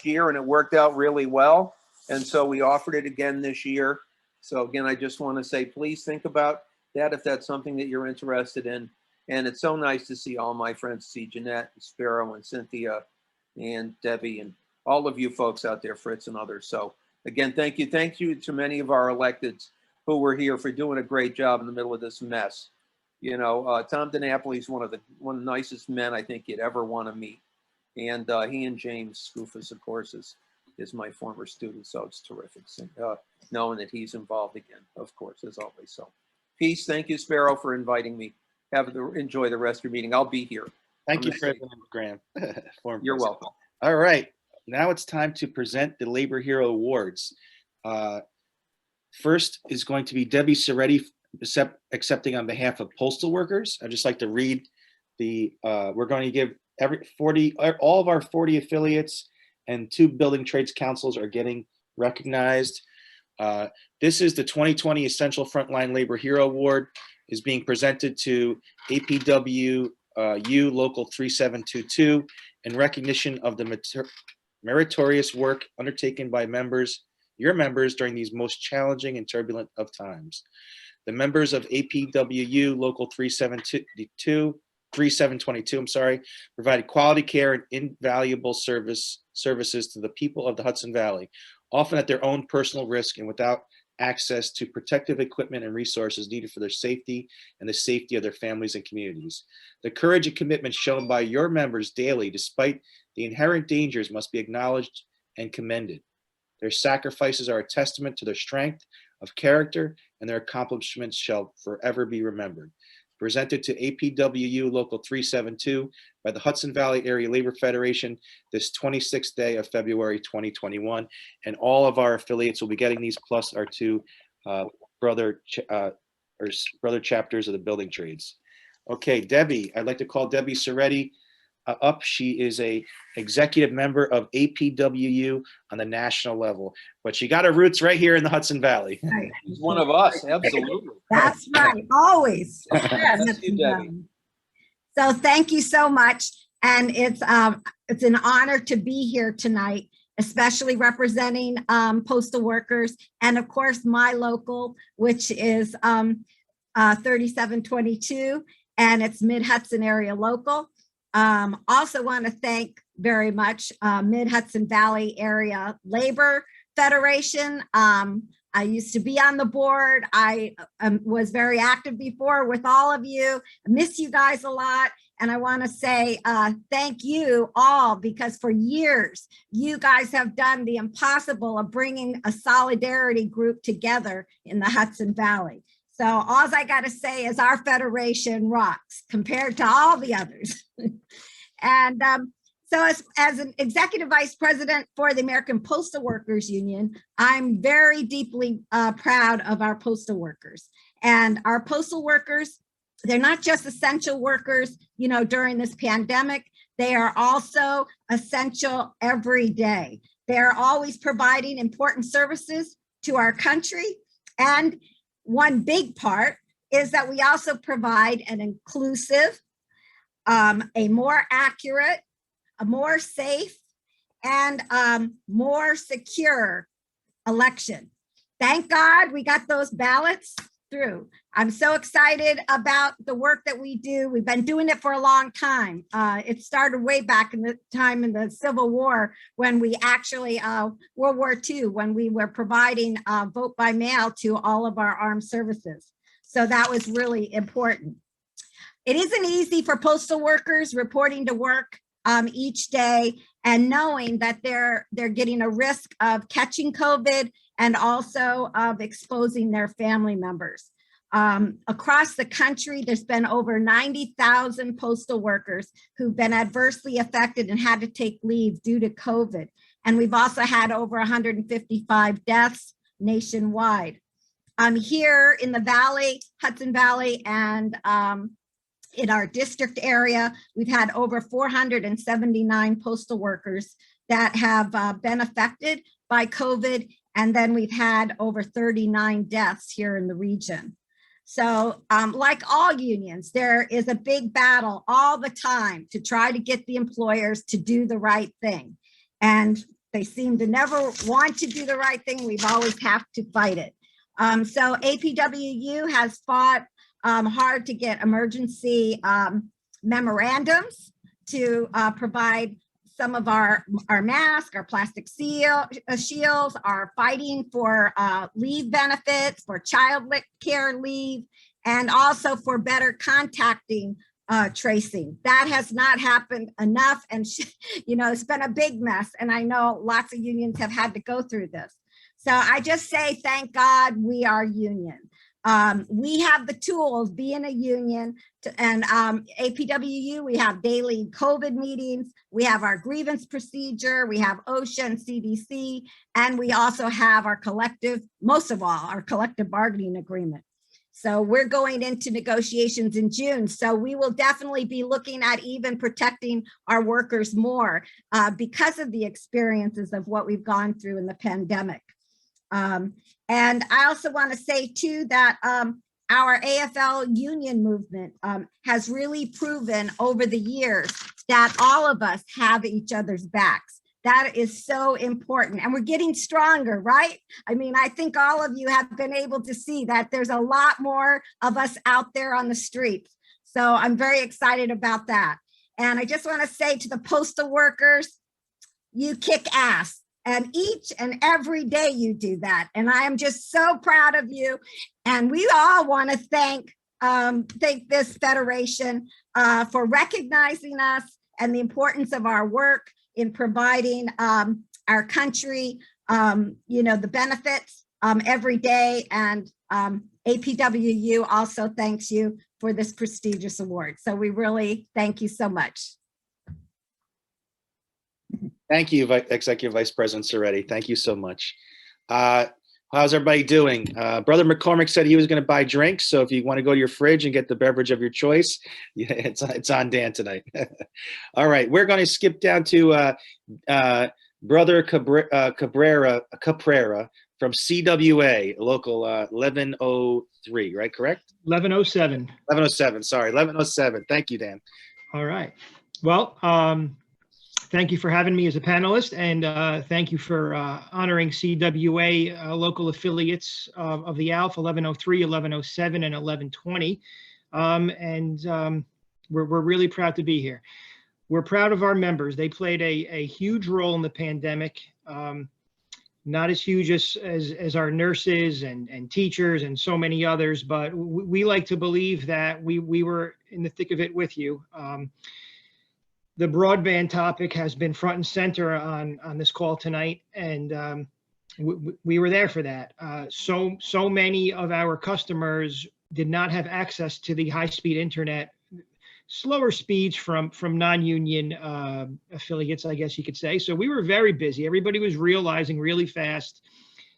year, and it worked out really well, and so we offered it again this year. So again, I just want to say, please think about that if that's something that you're interested in. And it's so nice to see all my friends, see Jeanette and Sparrow and Cynthia and Debbie and all of you folks out there, Fritz and others. So again, thank you. Thank you to many of our electeds who were here for doing a great job in the middle of this mess. Tom DiNapoli is one of the nicest men I think you'd ever want to meet. And he and James Skoufis, of course, is my former student. So it's terrific knowing that he's involved again, of course, as always. So peace. Thank you, Sparrow, for inviting me. Enjoy the rest of your meeting. I'll be here. Thank you, President Graham. You're welcome. All right. Now it's time to present the Labor Hero Awards. First is going to be Debbie Soretti accepting on behalf of postal workers. I'd just like to read we're going to give all of our 40 affiliates and 2 building trades councils are getting recognized. This is the 2020 Essential Frontline Labor Hero Award, is being presented to APWU Local 3722 in recognition of the meritorious work undertaken by your members during these most challenging and turbulent of times. The members of APWU Local 3722, provided quality care and invaluable services to the people of the Hudson Valley, often at their own personal risk and without access to protective equipment and resources needed for their safety and the safety of their families and communities. The courage and commitment shown by your members daily, despite the inherent dangers, must be acknowledged and commended. Their sacrifices are a testament to their strength of character, and their accomplishments shall forever be remembered. Presented to APWU Local 372 by the Hudson Valley Area Labor Federation this 26th day of February 2021. And all of our affiliates will be getting these, plus our 2 brother chapters of the building trades. Okay, Debbie, I'd like to call Debbie Soretti up. She is a executive member of APWU on the national level, but she got her roots right here in the Hudson Valley. She's one of us, absolutely. That's right, always. Thank you, Debbie. So thank you so much, and it's an honor to be here tonight, especially representing postal workers, and of course my local, which is 3722, and it's Mid-Hudson Area Local. Also want to thank very much Mid-Hudson Valley Area Labor Federation. I used to be on the board. I was very active before with all of you. I miss you guys a lot. And I want to say thank you all, because for years, you guys have done the impossible of bringing a solidarity group together in the Hudson Valley. So all I got to say is our federation rocks compared to all the others. And so as an executive vice president for the American Postal Workers Union, I'm very deeply proud of our postal workers. And our postal workers, they're not just essential workers, during this pandemic, they are also essential every day. They're always providing important services to our country. And one big part is that we also provide an inclusive, a more accurate, a more safe, and more secure election. Thank God we got those ballots through. I'm so excited about the work that we do. We've been doing it for a long time. It started way back in the time in the Civil War, when we actually, World War II, when we were providing vote by mail to all of our armed services. So that was really important. It isn't easy for postal workers reporting to work each day and knowing that they're getting a risk of catching COVID and also of exposing their family members. Across the country, there's been over 90,000 postal workers who've been adversely affected and had to take leave due to COVID. And we've also had over 155 deaths nationwide. Here in the Valley, Hudson Valley, and in our district area, we've had over 479 postal workers that have been affected by COVID. And then we've had over 39 deaths here in the region. So like all unions, there is a big battle all the time to try to get the employers to do the right thing. And they seem to never want to do the right thing. We've always have to fight it. So APWU has fought hard to get emergency memorandums to provide some of our masks, our plastic shields, are fighting for leave benefits, for child care leave, and also for better contacting tracing. That has not happened enough, and it's been a big mess, and I know lots of unions have had to go through this. So I just say, thank God we are union. We have the tools, being a union, and APWU, we have daily COVID meetings, we have our grievance procedure, we have OSHA and CDC, and we also have our collective, most of all, our collective bargaining agreement. So we're going into negotiations in June. So we will definitely be looking at even protecting our workers more because of the experiences of what we've gone through in the pandemic. And I also want to say too that our AFL union movement has really proven over the years that all of us have each other's backs. That is so important, and we're getting stronger, right? I mean, I think all of you have been able to see that there's a lot more of us out there on the streets. So I'm very excited about that. And I just want to say to the postal workers, you kick ass. And each and every day you do that. And I am just so proud of you. And we all want to thank this federation for recognizing us and the importance of our work in providing our country, the benefits every day. And APWU also thanks you for this prestigious award. So we really thank you so much. Thank you, Executive Vice President Serretti. Thank you so much. How's everybody doing? Brother McCormick said he was going to buy drinks. So if you want to go to your fridge and get the beverage of your choice, yeah, it's on Dan tonight. All right, we're going to skip down to Brother Cabrera from CWA, local 1103, right? Correct? 1107. 1107, sorry, 1107. Thank you, Dan. All right. Well, thank you for having me as a panelist, and thank you for honoring CWA local affiliates of the ALF 1103, 1107, and 1120. We're really proud to be here. We're proud of our members. They played a huge role in the pandemic, not as huge as our nurses and teachers and so many others, but we like to believe that we were in the thick of it with you. The broadband topic has been front and center on this call tonight, and we were there for that. So many of our customers did not have access to the high-speed internet, slower speeds from non-union affiliates, I guess you could say. So we were very busy. Everybody was realizing really fast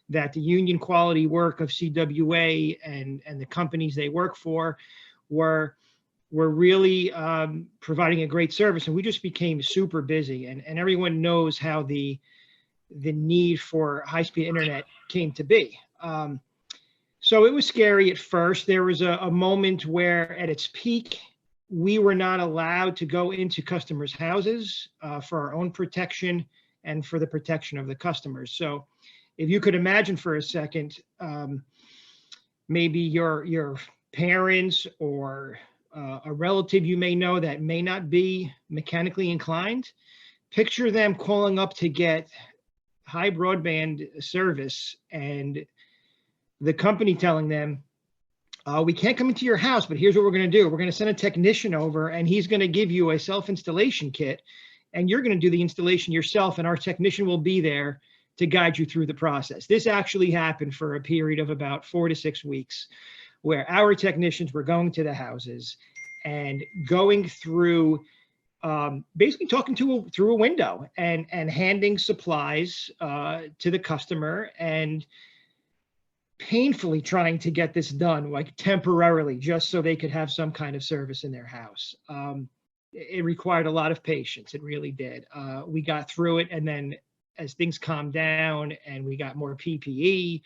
that the union quality work of CWA and the companies they work for were really providing a great service, and we just became super busy. And everyone knows how the need for high-speed internet came to be. So it was scary at first. There was a moment where, at its peak, we were not allowed to go into customers' houses for our own protection and for the protection of the customers. So if you could imagine for a second, maybe your parents or a relative you may know that may not be mechanically inclined, picture them calling up to get high broadband service and the company telling them, we can't come into your house, but here's what we're going to do. We're going to send a technician over, and he's going to give you a self-installation kit, and you're going to do the installation yourself, and our technician will be there to guide you through the process. This actually happened for a period of about 4 to 6 weeks, where our technicians were going to the houses and going through, basically talking through a window and handing supplies to the customer. And painfully trying to get this done, like temporarily, just so they could have some kind of service in their house. It required a lot of patience. It really did. We got through it, and then as things calmed down and we got more PPE,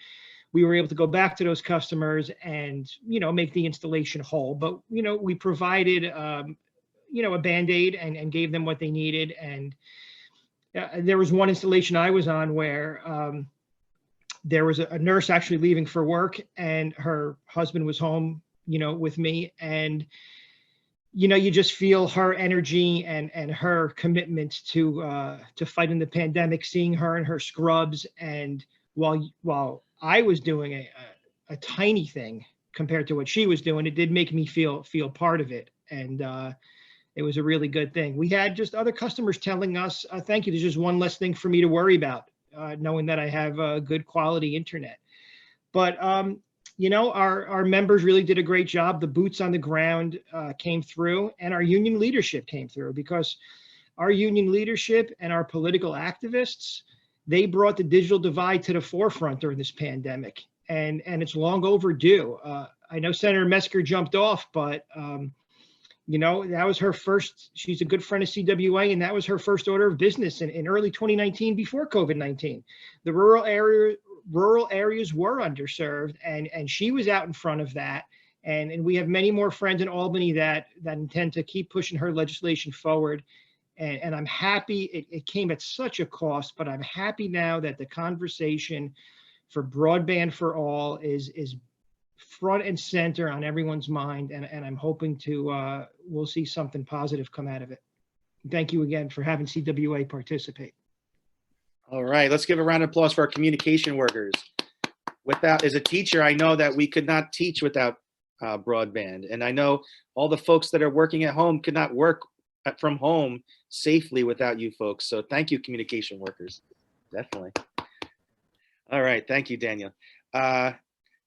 we were able to go back to those customers and, make the installation whole. But, we provided, a Band-Aid and gave them what they needed. And there was one installation I was on where there was a nurse actually leaving for work, and her husband was home, with me. And, you just feel her energy and her commitment to fighting the pandemic, seeing her in her scrubs. And while I was doing a tiny thing compared to what she was doing, it did make me feel part of it. And it was a really good thing. We had just other customers telling us, thank you, there's just one less thing for me to worry about, knowing that I have good quality internet. But, our members really did a great job. The boots on the ground came through, and our union leadership came through, because our union leadership and our political activists, they brought the digital divide to the forefront during this pandemic, and it's long overdue. I know Senator Metzger jumped off, but that was her first. She's a good friend of CWA, and that was her first order of business in early 2019, before COVID-19. The rural areas were underserved, and she was out in front of that. And we have many more friends in Albany that intend to keep pushing her legislation forward. And I'm happy it came at such a cost, but I'm happy now that the conversation for broadband for all is front and center on everyone's mind. And I'm hoping we'll see something positive come out of it. Thank you again for having CWA participate. All right, let's give a round of applause for our communication workers. As a teacher, I know that we could not teach without broadband. And I know all the folks that are working at home could not work from home safely without you folks. So thank you, communication workers. Definitely. All right, thank you, Daniel.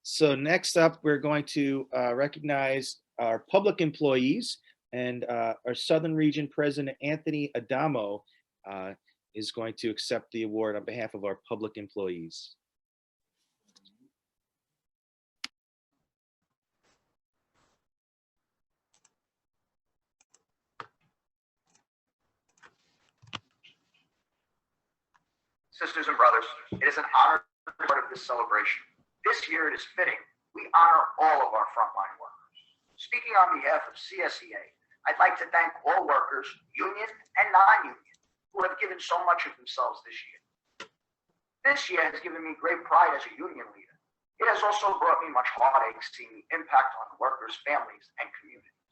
So next up, we're going to recognize our public employees, and our Southern Region President, Anthony Adamo, is going to accept the award on behalf of our public employees. Sisters and brothers, it is an honor to be part of this celebration. This year it is fitting we honor all of our frontline workers. Speaking on behalf of CSEA, I'd like to thank all workers, union and non-union, who have given so much of themselves this year. This year has given me great pride as a union leader. It has also brought me much heartache seeing the impact on workers, families, and communities.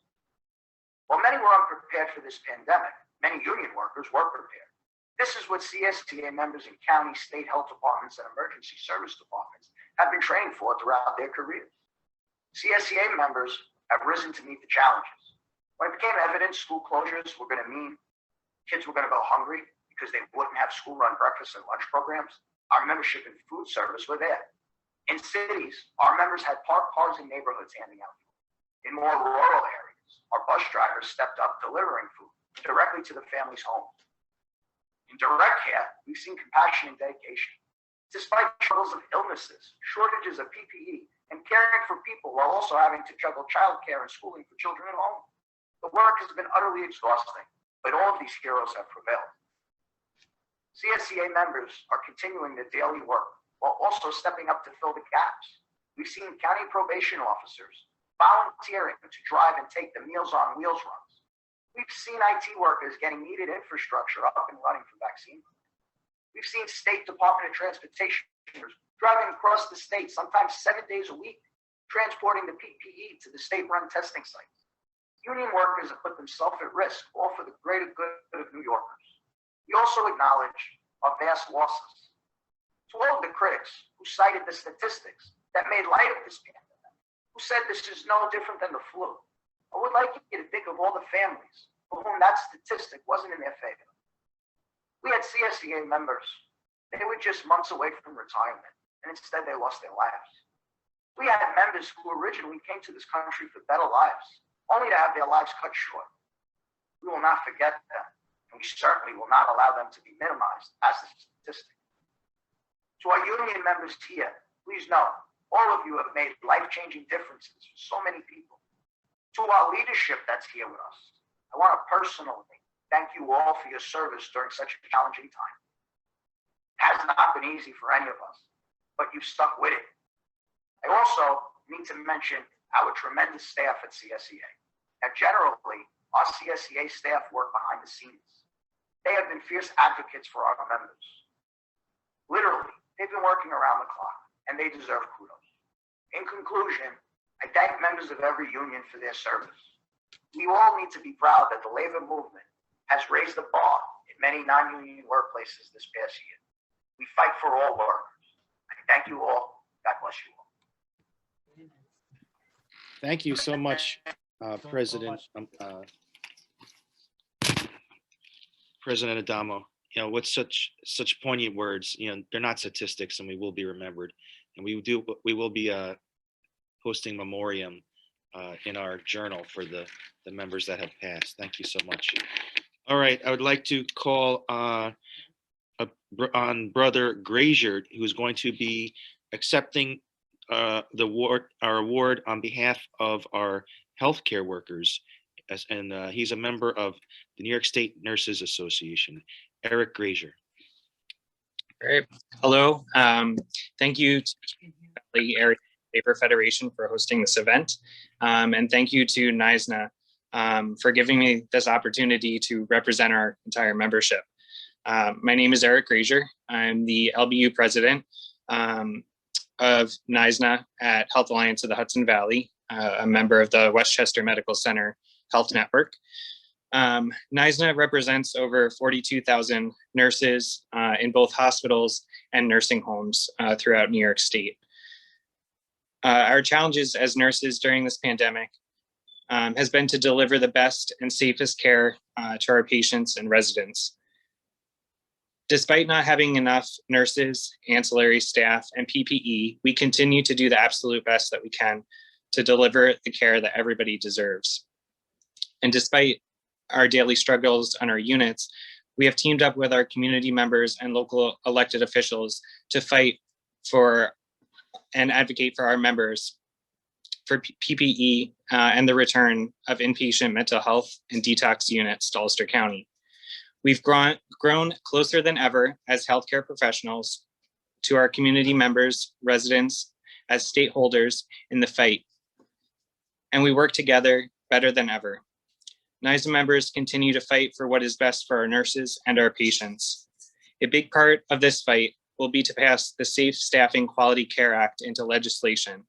While many were unprepared for this pandemic, many union workers were prepared. This is what CSEA members in county, state health departments, and emergency service departments have been trained for throughout their careers. CSEA members have risen to meet the challenges. When it became evident school closures were going to mean kids were going to go hungry because they wouldn't have school-run breakfast and lunch programs, our membership in food service were there. In cities, our members had parked cars in neighborhoods handing out food. In more rural areas, our bus drivers stepped up delivering food directly to the families' homes. In direct care, we've seen compassion and dedication. Despite struggles of illnesses, shortages of PPE, and caring for people while also having to juggle childcare and schooling for children at home, the work has been utterly exhausting, but all of these heroes have prevailed. CSEA members are continuing their daily work while also stepping up to fill the gaps. We've seen county probation officers volunteering to drive and take the Meals on Wheels runs. We've seen IT workers getting needed infrastructure up and running for vaccines. We've seen State Department of Transportation driving across the state, sometimes 7 days a week, transporting the PPE to the state-run testing sites. Union workers have put themselves at risk, all for the greater good of New Yorkers. We also acknowledge our vast losses. To all of the critics who cited the statistics that made light of this pandemic, who said this is no different than the flu, I would like you to think of all the families for whom that statistic wasn't in their favor. We had CSEA members. They were just months away from retirement, and instead they lost their lives. We had members who originally came to this country for better lives, only to have their lives cut short. We will not forget them, and we certainly will not allow them to be minimized as a statistic. To our union members here, please know All of you have made life-changing differences for so many people. To our leadership that's here with us, I want to personally thank you all for your service during such a challenging time. It has not been easy for any of us, but you've stuck with it. I also need to mention our tremendous staff at CSEA. Now, generally, our CSEA staff work behind the scenes. They have been fierce advocates for our members. Literally, they've been working around the clock, and they deserve kudos. In conclusion, I thank members of every union for their service. We all need to be proud that the labor movement has raised the bar in many non-union workplaces this past year. We fight for all workers. I thank you all. God bless you all. Thank you so much, President Adamo. You know, with such poignant words, you know, they're not statistics, and we will be remembered. And we will be posting memoriam in our journal for the members that have passed. Thank you so much. All right, I would like to call on Brother Grazier, who is going to be accepting our award on behalf of our healthcare workers, and he's a member of the New York State Nurses Association. Eric Grazier. Great. Hello. Thank you to the Area Labor Federation for hosting this event. And thank you to NYSNA for giving me this opportunity to represent our entire membership. My name is Eric Grazier. I'm the LBU president of NYSNA at Health Alliance of the Hudson Valley, a member of the Westchester Medical Center Health Network. NYSNA represents over 42,000 nurses in both hospitals and nursing homes throughout New York State. Our challenges as nurses during this pandemic has been to deliver the best and safest care to our patients and residents. Despite not having enough nurses, ancillary staff, and PPE, we continue to do the absolute best that we can to deliver the care that everybody deserves. And despite our daily struggles on our units, we have teamed up with our community members and local elected officials to fight for and advocate for our members for PPE and the return of inpatient mental health and detox units to Ulster County. We've grown closer than ever as healthcare professionals to our community members, residents, as stakeholders in the fight, and we work together better than ever. NYSNA members continue to fight for what is best for our nurses and our patients. A big part of this fight will be to pass the Safe Staffing Quality Care Act into legislation.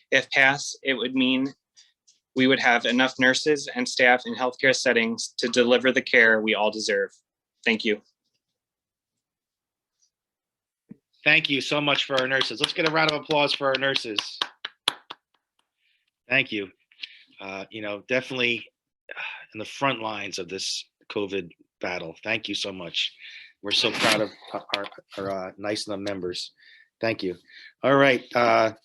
If passed, it would mean we would have enough nurses and staff in healthcare settings to deliver the care we all deserve. Thank you. Thank you so much for our nurses. Let's get a round of applause for our nurses. Thank you. You know, definitely in the front lines of this COVID battle. Thank you so much. We're so proud of our NYSNA members. Thank you. All right. And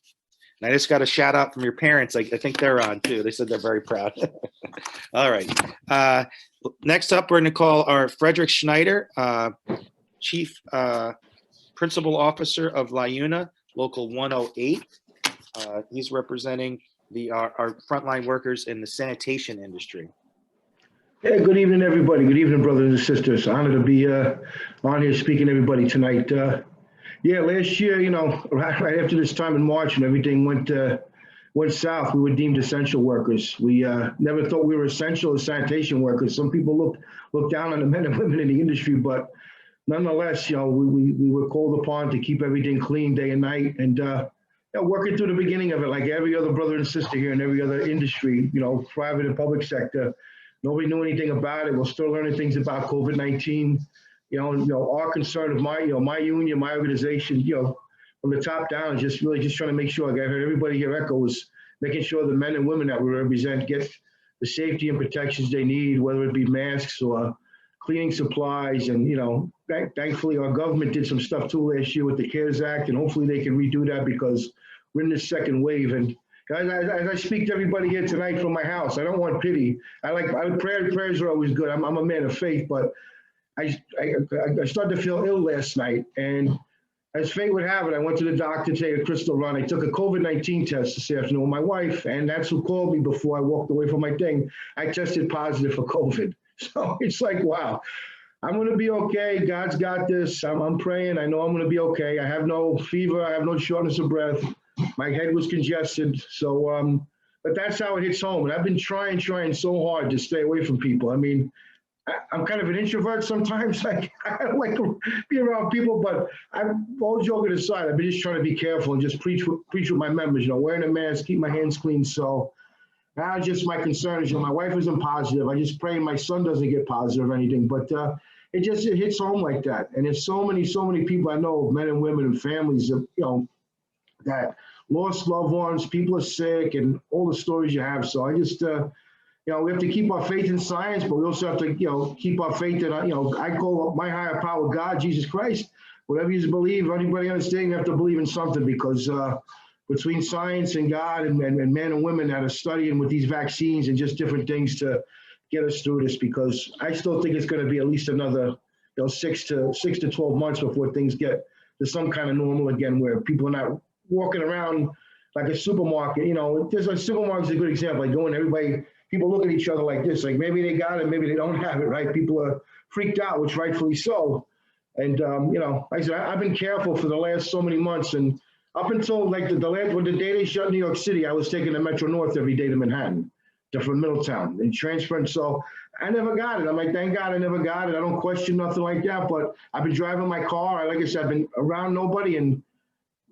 I just got a shout out from your parents. I think they're on too. They said they're very proud. All right. Next up, we're going to call our Frederick Schneider, Chief Principal Officer of LIUNA, Local 108. He's representing our frontline workers in the sanitation industry. Hey, good evening, everybody. Good evening, brothers and sisters. Honored to be on here speaking to everybody tonight. Yeah, last year, you know, right after this time in March when everything went south, we were deemed essential workers. We never thought we were essential as sanitation workers. Some people look down on the men and women in the industry, but nonetheless, you know, we were called upon to keep everything clean day and night, and you know, working through the beginning of it, like every other brother and sister here in every other industry, you know, private and public sector. Nobody knew anything about it. We're still learning things about COVID-19. You know, our concern of my union, my organization, you know, from the top down is just really trying to make sure, like I heard everybody here echo, is making sure the men and women that we represent get the safety and protections they need, whether it be masks or cleaning supplies. And, you know, thankfully our government did some stuff too last year with the CARES Act, and hopefully they can redo that because we're in this second wave. And guys, as I speak to everybody here tonight from my house, I don't want pity. Prayers are always good. I'm a man of faith, but I started to feel ill last night, and as fate would have it, I went to the doctor to take a crystal run. I took a COVID-19 test this afternoon with my wife, and that's who called me before I walked away from my thing. I tested positive for COVID. So it's like, wow, I'm going to be okay. God's got this. I'm praying. I know I'm going to be okay. I have no fever. I have no shortness of breath. My head was congested. So, but that's how it hits home. And I've been trying so hard to stay away from people. I mean, I'm kind of an introvert sometimes. I don't like to be around people, but all joking aside, I've been just trying to be careful and just preach with my members, wearing a mask, keep my hands clean. So now just my concern is, my wife isn't positive. I just pray my son doesn't get positive or anything, but it hits home like that. And there's so many people I know, men and women and families, that lost loved ones, people are sick, and all the stories you have. So I just, we have to keep our faith in science, but we also have to, keep our faith in, I call my higher power God, Jesus Christ. Whatever you believe, anybody understand, you have to believe in something, because between science and God and men and women that are studying with these vaccines and just different things to get us through this, because I still think it's going to be at least another 6 to 12 months before things get to some kind of normal again, where people are not walking around like a supermarket. There's a supermarket's a good example. Like going, people look at each other like this, like maybe they got it, maybe they don't have it, right? People are freaked out, which rightfully so. And like I said, I've been careful for the last so many months, and up until like the day they shut New York City, I was taking the Metro North every day to Manhattan, from Middletown, and transferring. So I never got it. I'm like, thank God I never got it. I don't question nothing like that. But I've been driving my car. Like I said, I've been around nobody, and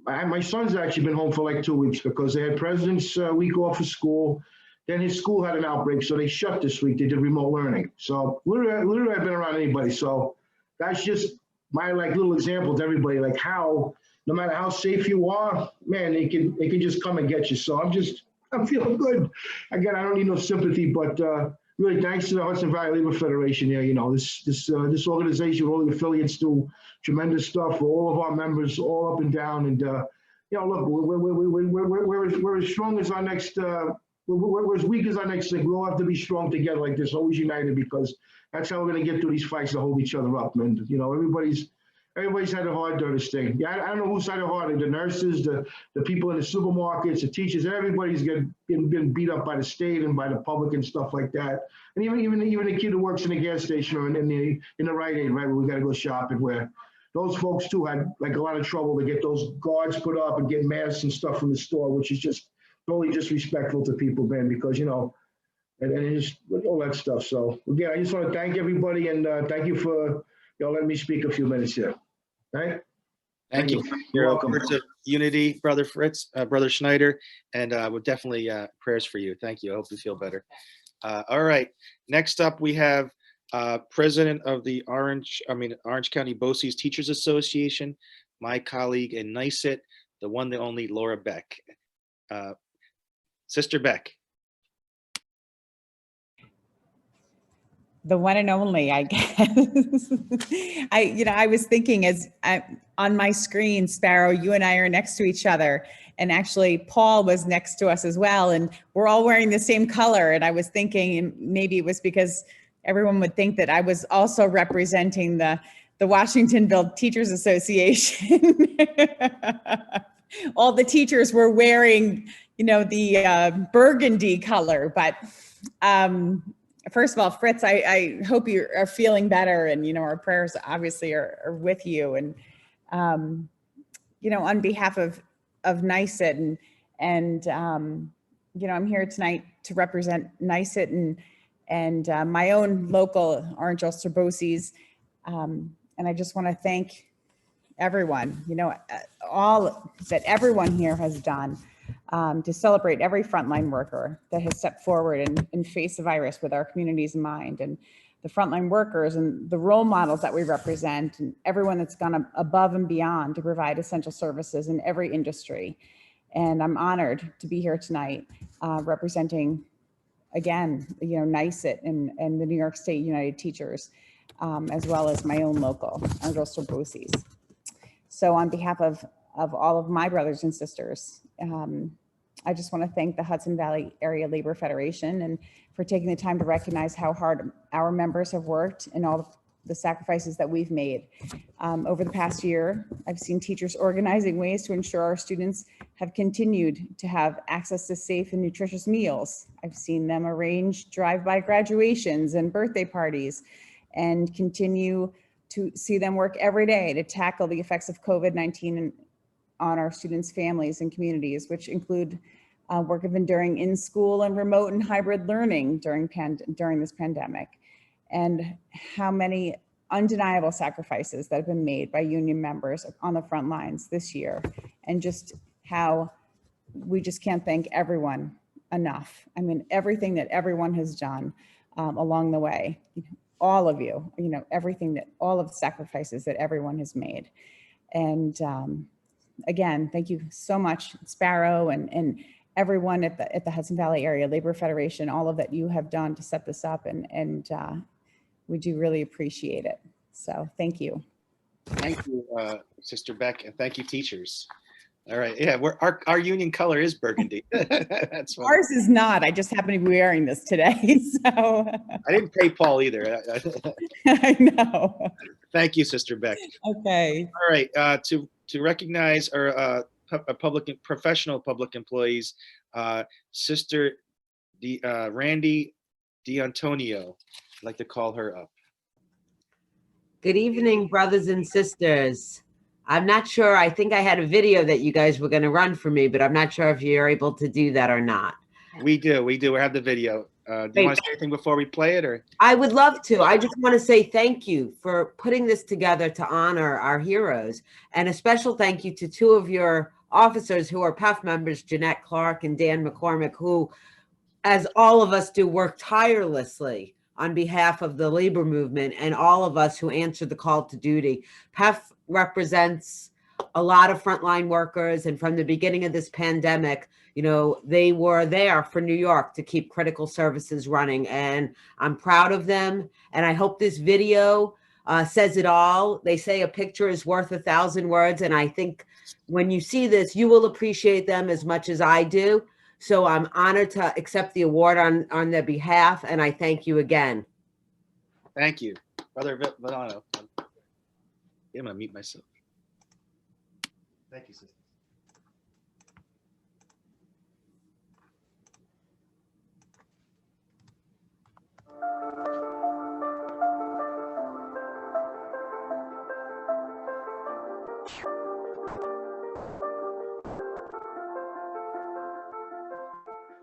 my son's actually been home for like 2 weeks because they had President's Week off of school. Then his school had an outbreak, so they shut this week. They did remote learning. So literally I've been around anybody. So that's just my little example to everybody, like how no matter how safe you are, man, they can just come and get you. So I'm feeling good. Again, I don't need no sympathy, but really thanks to the Hudson Valley Labor Federation here. This organization, all the affiliates do tremendous stuff for all of our members, all up and down. And look, we're as strong as our next. We're as weak as our next thing. We all have to be strong together like this, always united, because that's how we're going to get through these fights to hold each other up. And everybody's had a hard during this thing. Yeah, I don't know who's had it harder: the nurses, the people in the supermarkets, the teachers. Everybody's been beat up by the state and by the public and stuff like that. And even the kid who works in the gas station or in the Rite Aid, right, where we got to go shopping, where those folks too had like a lot of trouble to get those guards put up and get masks and stuff from the store, which is just totally disrespectful to people, man, because, and just all that stuff. So again, I just want to thank everybody, and thank you for letting me speak a few minutes here. All right? Thank you. You're welcome. Words of unity, Brother Fritz, Brother Schneider, and we're definitely prayers for you. Thank you. I hope you feel better. All right. Next up, we have President of the Orange County BOCES Teachers Association, my colleague in NYSET, the one, the only Laura Beck. Sister Beck. The one and only, I guess. I was thinking on my screen, Sparrow, you and I are next to each other. And actually, Paul was next to us as well. And we're all wearing the same color. And I was thinking, and maybe it was because everyone would think that I was also representing the Washingtonville Teachers Association. All the teachers were wearing, the burgundy color. But first of all, Fritz, I hope you are feeling better, and our prayers obviously are with you. And on behalf of NYSET and I'm here tonight to represent NYSET and my own local Orange Ulster BOCES, and I just want to thank everyone, all that everyone here has done to celebrate every frontline worker that has stepped forward and faced the virus with our communities in mind, and the frontline workers and the role models that we represent, and everyone that's gone above and beyond to provide essential services in every industry. And I'm honored to be here tonight representing, again, NYSET and the New York State United Teachers, as well as my own local Orange Ulster BOCES. So on behalf of all of my brothers and sisters, I just want to thank the Hudson Valley Area Labor Federation and for taking the time to recognize how hard our members have worked and all the sacrifices that we've made. Over the past year, I've seen teachers organizing ways to ensure our students have continued to have access to safe and nutritious meals. I've seen them arrange drive-by graduations and birthday parties, and continue to see them work every day to tackle the effects of COVID-19 on our students' families and communities, which include work of enduring in-school and remote and hybrid learning during this pandemic, and how many undeniable sacrifices that have been made by union members on the front lines this year, and just how we just can't thank everyone enough. I mean, everything that everyone has done along the way, all of you, everything that, all of the sacrifices that everyone has made. And again, thank you so much, Sparrow, and everyone at the Hudson Valley Area Labor Federation, all of that you have done to set this up, and we do really appreciate it. So thank you. Thank you, Sister Beck, and thank you, teachers. All right, yeah, our union color is burgundy. That's funny. Ours is not. I just happen to be wearing this today, so. I didn't pay Paul either. I know. Thank you, Sister Beck. Okay. All right, to recognize our professional public employees, Sister Randy D'Antonio. I'd like to call her up. Good evening, brothers and sisters. I'm not sure, I think I had a video that you guys were going to run for me, but I'm not sure if you're able to do that or not. We do. We have the video. Do you want to say anything before we play it, or? I would love to. I just want to say thank you for putting this together to honor our heroes. And a special thank you to two of your officers who are PEF members, Jeanette Clark and Dan McCormick, who, as all of us do, work tirelessly on behalf of the labor movement and all of us who answered the call to duty. PEF represents a lot of frontline workers, and from the beginning of this pandemic, they were there for New York to keep critical services running, and I'm proud of them. And I hope this video says it all. They say a picture is worth 1,000 words, and I think when you see this, you will appreciate them as much as I do. So I'm honored to accept the award on their behalf, and I thank you again. Thank you, Brother Milano. I'm gonna mute myself. Thank you, sister.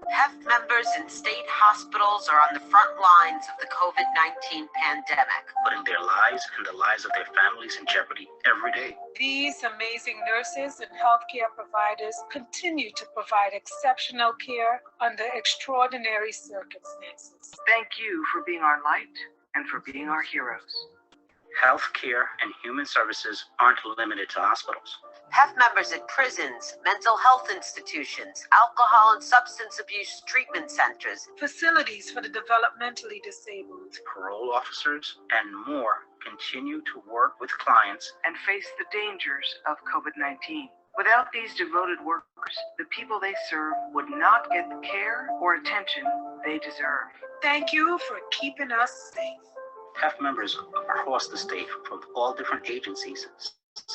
PEF members in state hospitals are on the front lines of the COVID-19 pandemic, putting their lives and the lives of their families in jeopardy every day. These amazing nurses and healthcare providers continue to provide exceptional care under extraordinary circumstances. Thank you for being our light and for being our heroes. Healthcare and human services aren't limited to hospitals. PEF members at prisons, mental health institutions, alcohol and substance abuse treatment centers, facilities for the developmentally disabled, parole officers, and more continue to work with clients and face the dangers of COVID-19. Without these devoted workers, the people they serve would not get the care or attention they deserve. Thank you for keeping us safe. PEF members across the state from all different agencies,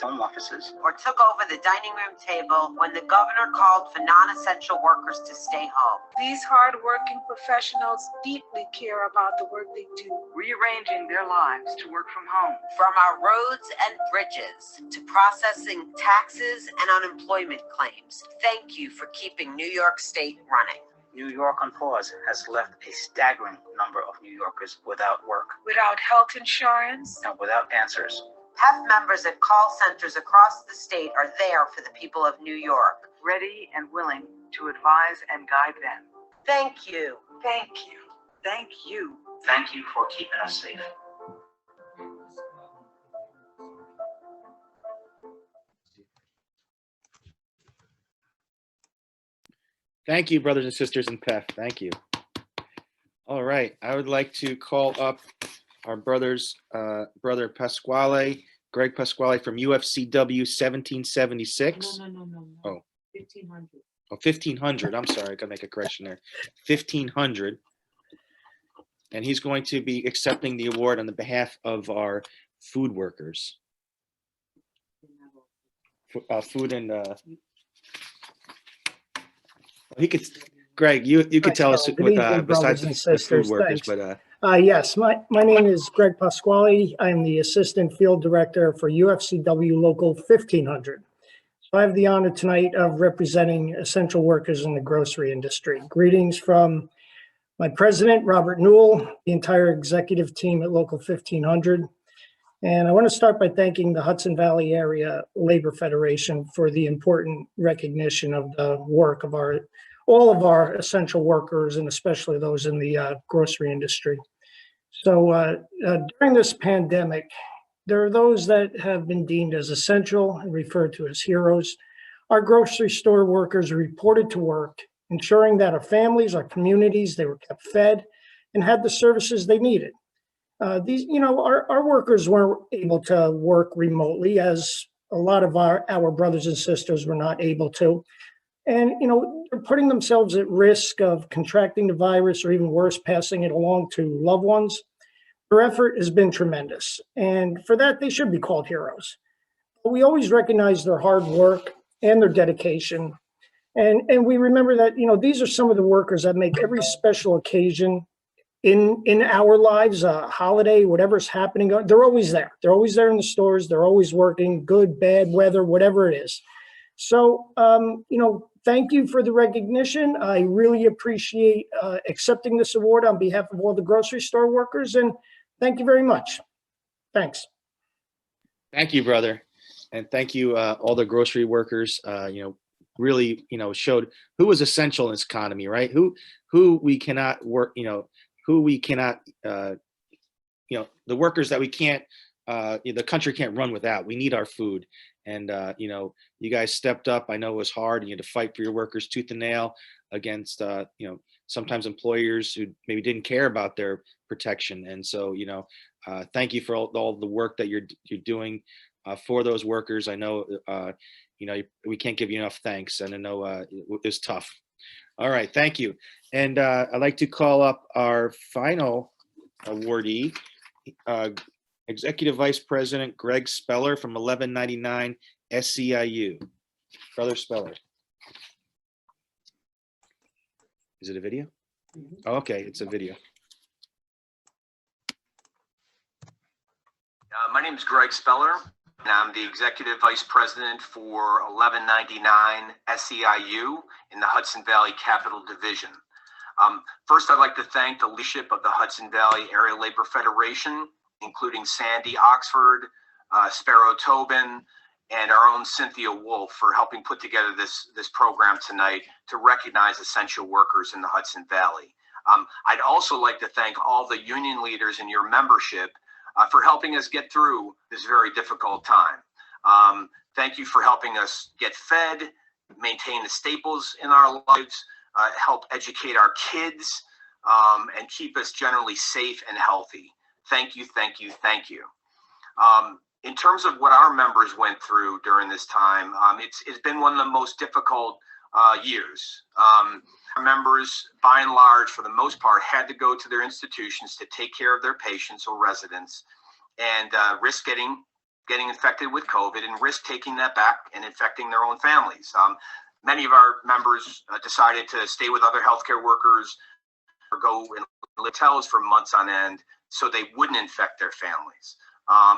home offices, or took over the dining room table when the governor called for non-essential workers to stay home. These hard-working professionals deeply care about the work they do, rearranging their lives to work from home. From our roads and bridges to processing taxes and unemployment claims, thank you for keeping New York State running. New York on Pause has left a staggering number of New Yorkers without work, without health insurance, and without answers. PEF members at call centers across the state are there for the people of New York, ready and willing to advise and guide them. Thank you. Thank you. Thank you. Thank you for keeping us safe. Thank you, brothers and sisters in PEF. Thank you. All right, I would like to call up our brothers, brother Pasquale, Greg Pasquale from UFCW 1776. No. Oh. 1500. Oh, 1500. I'm sorry, I gotta make a correction there. 1500. and he's going to be accepting the award on the behalf of our food workers. Food and he could, Greg, you could tell us Good with evening, besides brothers and the food sisters. workers, Thanks. but Yes, my name is Greg Pasquale. I'm the Assistant Field Director for UFCW Local 1500. So I have the honor tonight of representing essential workers in the grocery industry. Greetings from my president, Robert Newell, the entire executive team at Local 1500. And I want to start by thanking the Hudson Valley Area Labor Federation for the important recognition of the work of all of our essential workers, and especially those in the grocery industry. So during this pandemic, there are those that have been deemed as essential and referred to as heroes. Our grocery store workers are reported to work, ensuring that our families, our communities, they were kept fed and had the services they needed. Our workers weren't able to work remotely, as a lot of our brothers and sisters were not able to. And, they're putting themselves at risk of contracting the virus, or even worse, passing it along to loved ones. Their effort has been tremendous. And for that, they should be called heroes. But we always recognize their hard work and their dedication. And we remember that, these are some of the workers that make every special occasion in our lives, holiday, whatever's happening, they're always there. They're always there in the stores. They're always working, good, bad weather, whatever it is. So, thank you for the recognition. I really appreciate accepting this award on behalf of all the grocery store workers, and thank you very much. Thanks. thank you, brother. And thank you, all the grocery workers, really, showed who was essential in this economy, right? Who we cannot work, who we cannot, the workers that we can't, the country can't run without. We need our food. And, you guys stepped up. I know it was hard, and you had to fight for your workers tooth and nail against, sometimes employers who maybe didn't care about their protection. And so, thank you for all the work that you're doing for those workers. I know, we can't give you enough thanks, and I know it's tough. All right, thank you. And I'd like to call up our final awardee, Executive Vice President Greg Speller from 1199 SEIU. Brother Speller. Is it a video? Oh, okay, it's a video. My name is Greg Speller, and I'm the Executive Vice President for 1199 SEIU in the Hudson Valley Capital Division. First, I'd like to thank the leadership of the Hudson Valley Area Labor Federation, including Sandy Oxford, Sparrow Tobin, and our own Cynthia Wolf, for helping put together this program tonight to recognize essential workers in the Hudson Valley. I'd also like to thank all the union leaders in your membership for helping us get through this very difficult time. Thank you for helping us get fed, maintain the staples in our lives, help educate our kids, and keep us generally safe and healthy. Thank you, thank you, thank you. In terms of what our members went through during this time, it's been one of the most difficult years. Our members, by and large, for the most part, had to go to their institutions to take care of their patients or residents, and risk getting infected with COVID, and risk taking that back and infecting their own families. Many of our members decided to stay with other healthcare workers or go in hotels for months on end so they wouldn't infect their families.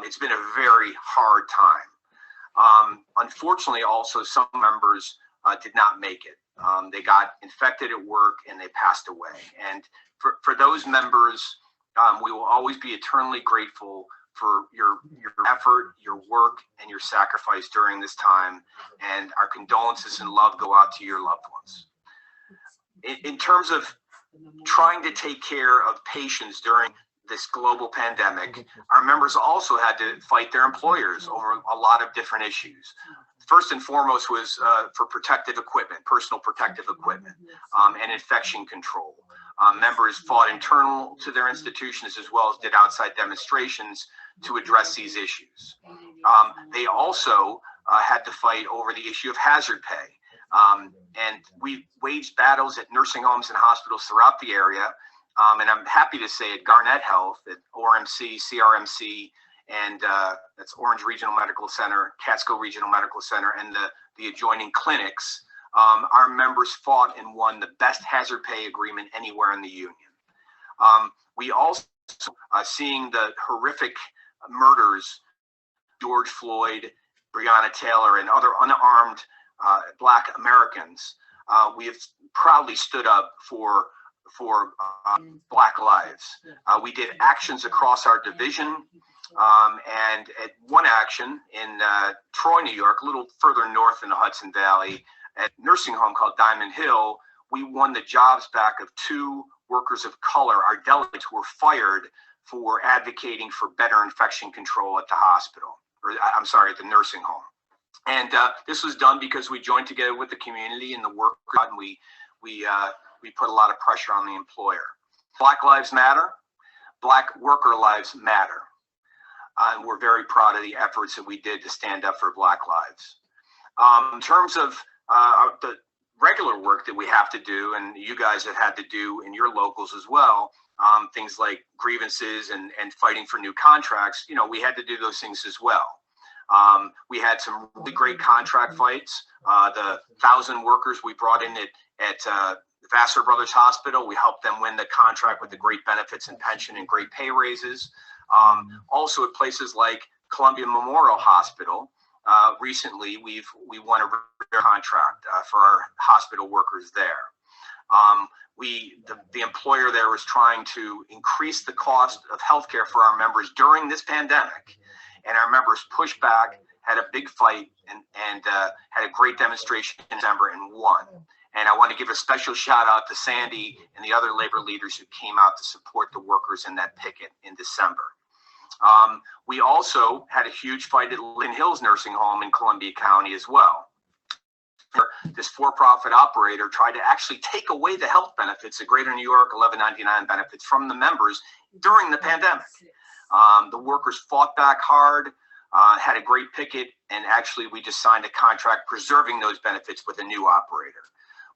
It's been a very hard time. Unfortunately, also, some members did not make it. They got infected at work and they passed away. And for those members, we will always be eternally grateful for your effort, your work, and your sacrifice during this time. And our condolences and love go out to your loved ones. In terms of trying to take care of patients during this global pandemic, our members also had to fight their employers over a lot of different issues. First and foremost was for protective equipment, personal protective equipment, and infection control. Members fought internal to their institutions as well as did outside demonstrations to address these issues. They also had to fight over the issue of hazard pay. And we waged battles at nursing homes and hospitals throughout the area And I'm happy to say at Garnett Health, at ORMC, CRMC, and that's Orange Regional Medical Center, Catskill Regional Medical Center, and the adjoining clinics, our members fought and won the best hazard pay agreement anywhere in the union. We also, seeing the horrific murders, George Floyd, Breonna Taylor, and other unarmed Black Americans, we have proudly stood up for Black lives. We did actions across our division, and at one action in Troy, New York, a little further north in the Hudson Valley, at a nursing home called Diamond Hill, we won the jobs back of 2 workers of color, our delegates, who were fired for advocating for better infection control at the hospital, or I'm sorry, at the nursing home. And this was done because we joined together with the community and the work, and we put a lot of pressure on the employer. Black lives matter. Black worker lives matter. And we're very proud of the efforts that we did to stand up for Black lives. In terms of the regular work that we have to do, and you guys have had to do in your locals as well, things like grievances and fighting for new contracts, you know, we had to do those things as well. We had some really great contract fights. The 1,000 workers we brought in at Vassar Brothers Hospital, we helped them win the contract with the great benefits and pension and great pay raises. Also at places like Columbia Memorial Hospital, recently we won a contract for our hospital workers there. The employer there was trying to increase the cost of healthcare for our members during this pandemic, and our members pushed back, had a big fight, and had a great demonstration in December and won. And I want to give a special shout out to Sandy and the other labor leaders who came out to support the workers in that picket in December. We also had a huge fight at Lynn Hills Nursing Home in Columbia County as well. This for-profit operator tried to actually take away the health benefits, the Greater New York 1199 benefits, from the members during the pandemic. The workers fought back hard, had a great picket, and actually we just signed a contract preserving those benefits with a new operator.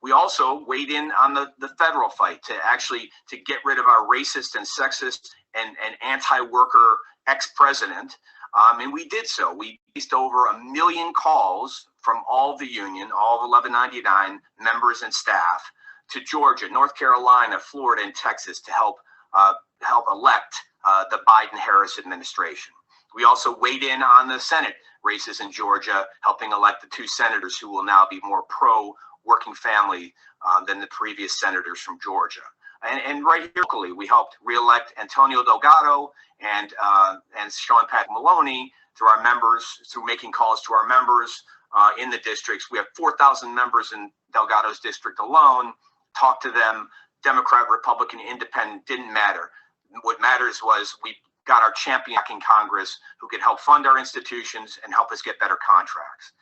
We also weighed in on the federal fight to get rid of our racist and sexist and anti-worker ex-president. And we did so. We released over 1 million calls from all of the union, all of 1199 members and staff, to Georgia, North Carolina, Florida, and Texas to help elect the Biden-Harris administration. We also weighed in on the Senate races in Georgia, helping elect the 2 senators who will now be more pro-working family than the previous senators from Georgia. And right here locally, we helped reelect Antonio Delgado and Sean Patrick Maloney through our members, through making calls to our members in the districts. We have 4,000 members in Delgado's district alone. Talk to them, Democrat, Republican, Independent, didn't matter. What matters was we got our champion back in Congress who could help fund our institutions and help us get better contracts.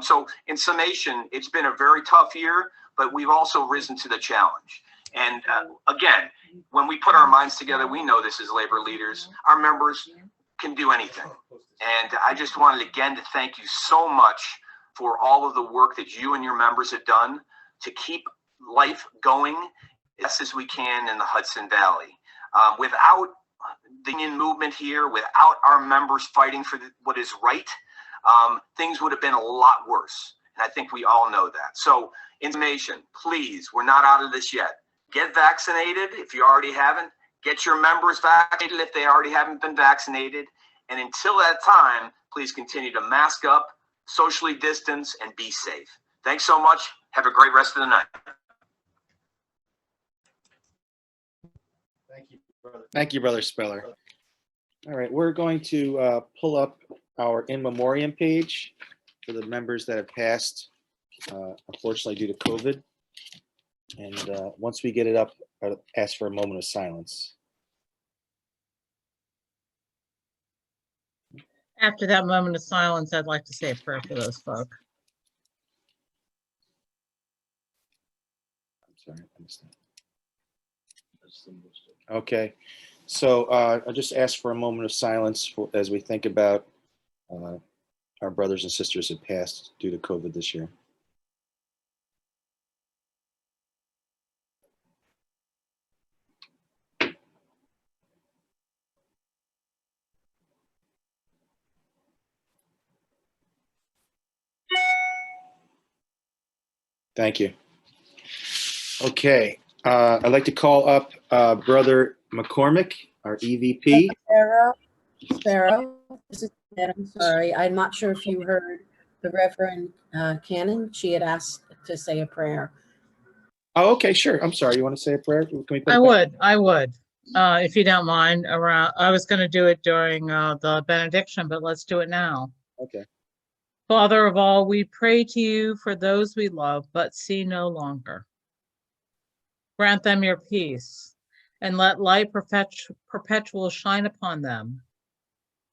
So in summation, it's been a very tough year, but we've also risen to the challenge. And again, when we put our minds together, we know this as labor leaders, our members can do anything. And I just wanted again to thank you so much for all of the work that you and your members have done to keep life going as best as we can in the Hudson Valley. Without the union movement here, without our members fighting for what is right, things would have been a lot worse. And I think we all know that. So information, please, we're not out of this yet. Get vaccinated if you already haven't. Get your members vaccinated if they already haven't been vaccinated. And until that time, please continue to mask up, socially distance, and be safe. Thanks so much. Have a great rest of the night. Thank you, Brother Speller. All right, we're going to pull up our in memoriam page for the members that have passed, unfortunately, due to COVID. And once we get it up, I'll ask for a moment of silence. After that moment of silence, I'd like to say a prayer for those folk. I'm sorry, I missed that. Okay, so I'll just ask for a moment of silence as we think about our brothers and sisters who passed due to COVID this year. Thank you. Okay, I'd like to call up Brother McCormick, our EVP. Sparrow, this is Ed. I'm sorry. I'm not sure if you heard the Reverend Cannon. She had asked to say a prayer. Oh, okay, sure. I'm sorry. You want to say a prayer? Can we put I it back? would, if you don't mind. I was going to do it during the benediction, but let's do it now. Okay. Father of all, we pray to you for those we love but see no longer. Grant them your peace, and let light perpetual shine upon them.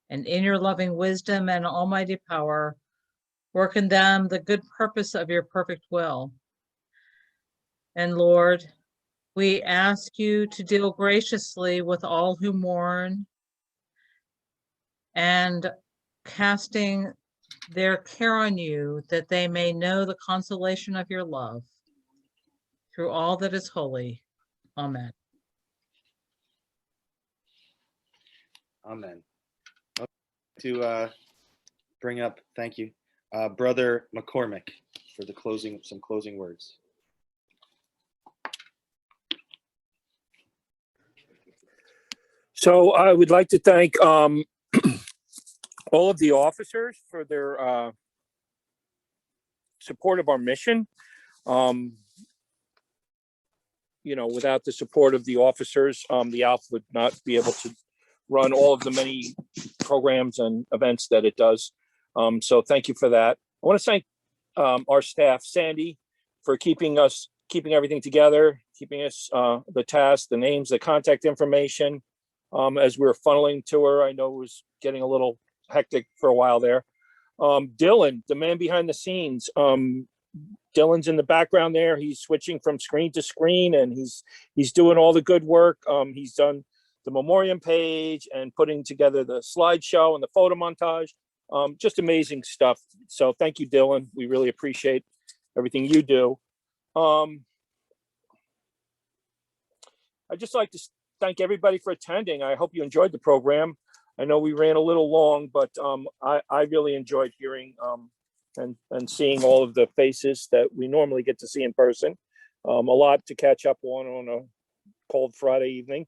And in your loving wisdom and almighty power, work in them the good purpose of your perfect will. And Lord, we ask you to deal graciously with all who mourn, and casting their care on you, that they may know the consolation of your love through all that is holy. Amen. Amen. To bring up, thank you, Brother McCormick for the some closing words. So I would like to thank all of the officers for their support of our mission. You know, without the support of the officers, the ALF would not be able to run all of the many programs and events that it does. So thank you for that. I want to thank our staff, Sandy, for keeping everything together, keeping us the tasks, the names, the contact information as we were funneling to her. I know it was getting a little hectic for a while there. Dylan, the man behind the scenes. Dylan's in the background there. He's switching from screen to screen, and he's doing all the good work. He's done the memoriam page and putting together the slideshow and the photo montage. Just amazing stuff. So thank you, Dylan. We really appreciate everything you do. I'd just like to thank everybody for attending. I hope you enjoyed the program. I know we ran a little long, but I really enjoyed hearing and seeing all of the faces that we normally get to see in person. A lot to catch up on a cold Friday evening.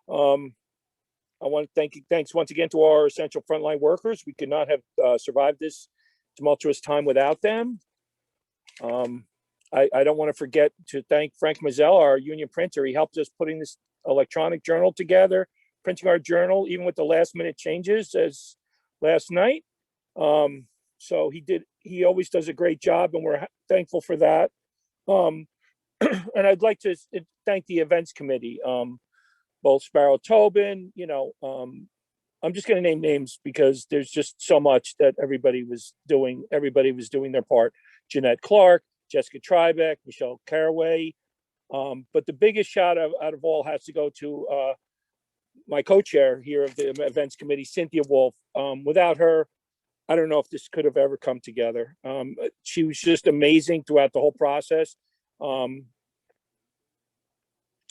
I want to thanks once again to our essential frontline workers. We could not have survived this tumultuous time without them. I don't want to forget to thank Frank Mazzella, our union printer. He helped us putting this electronic journal together, printing our journal, even with the last minute changes as last night. So he always does a great job, and we're thankful for that. And I'd like to thank the events committee, both Sparrow Tobin, I'm just going to name names because there's just so much that everybody was doing their part. Jeanette Clark, Jessica Tribeck, Michelle Caraway. But the biggest shout out of all has to go to my co-chair here of the events committee, Cynthia Wolf. Without her, I don't know if this could have ever come together. She was just amazing throughout the whole process.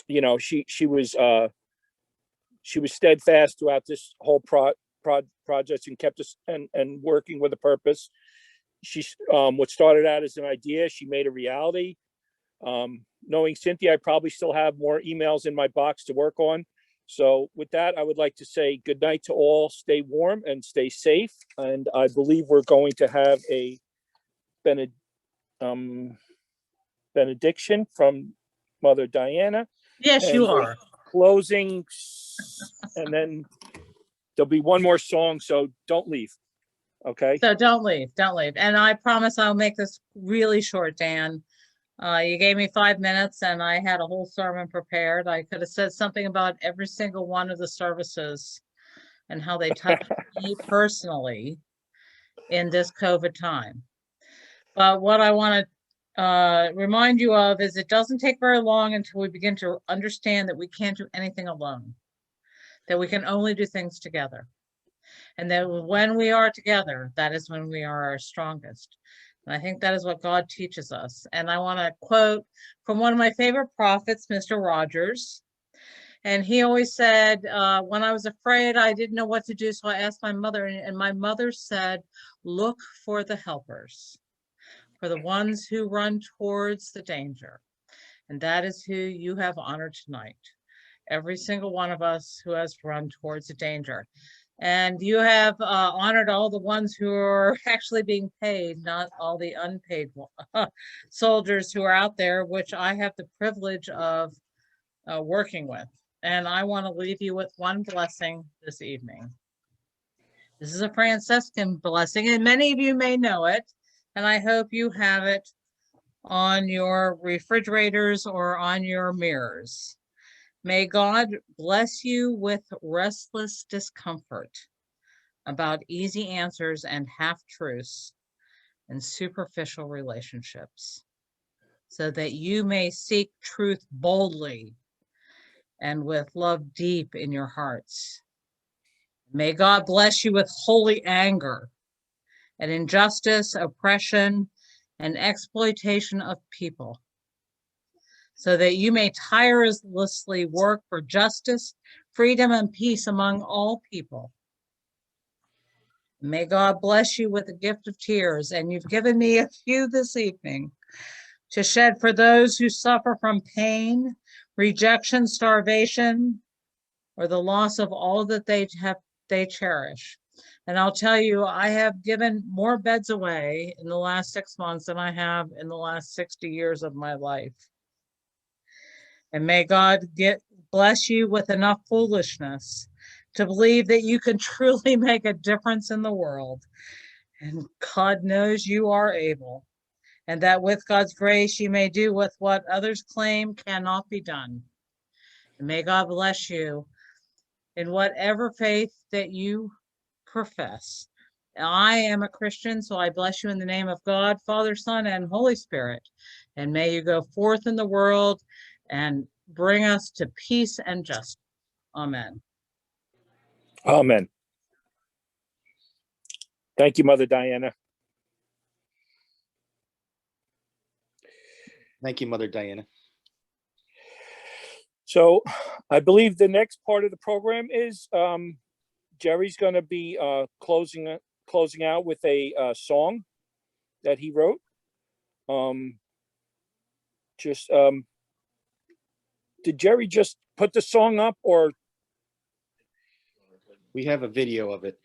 She was steadfast throughout this whole project and kept us and working with a purpose. She what started out as an idea, she made a reality. Knowing Cynthia, I probably still have more emails in my box to work on. So with that, I would like to say good night to all. Stay warm and stay safe. And I believe we're going to have a benediction from Mother Diana. Yes, you are. Closing, and then there'll be one more song, so don't leave. Okay? So don't leave. And I promise I'll make this really short, Dan. You gave me 5 minutes and I had a whole sermon prepared. I could have said something about every single one of the services and how they touched me personally in this COVID time. But what I want to remind you of is it doesn't take very long until we begin to understand that we can't do anything alone, that we can only do things together. And that when we are together, that is when we are our strongest. And I think that is what God teaches us. And I want to quote from one of my favorite prophets, Mr. Rogers. And he always said, when I was afraid, I didn't know what to do. So I asked my mother, and my mother said, look for the helpers. for the ones who run towards the danger. And that is who you have honored tonight. Every single one of us who has run towards the danger. And you have honored all the ones who are actually being paid, not all the unpaid soldiers who are out there, which I have the privilege of working with. And I want to leave you with one blessing this evening. This is a Franciscan blessing, and many of you may know it, and I hope you have it on your refrigerators or on your mirrors. May God bless you with restless discomfort about easy answers and half-truths and superficial relationships, so that you may seek truth boldly and with love deep in your hearts. May God bless you with holy anger at injustice, oppression, and exploitation of people, so that you may tirelessly work for justice, freedom, and peace among all people. May God bless you with the gift of tears, and you've given me a few this evening, to shed for those who suffer from pain, rejection, starvation, or the loss of all that they cherish. And I'll tell you, I have given more beds away in the last 6 months than I have in the last 60 years of my life. And may God bless you with enough foolishness to believe that you can truly make a difference in the world. And God knows you are able. And that with God's grace, you may do with what others claim cannot be done. And may God bless you in whatever faith that you profess. I am a Christian, so I bless you in the name of God, Father, Son, and Holy Spirit. And may you go forth in the world and bring us to peace and justice. Amen. Amen. Thank you, Mother Diana. Thank you, Mother Diana. So I believe the next part of the program is Jerry's going to be closing out with a song that he wrote. Did Jerry just put the song up, or? We have a video of it.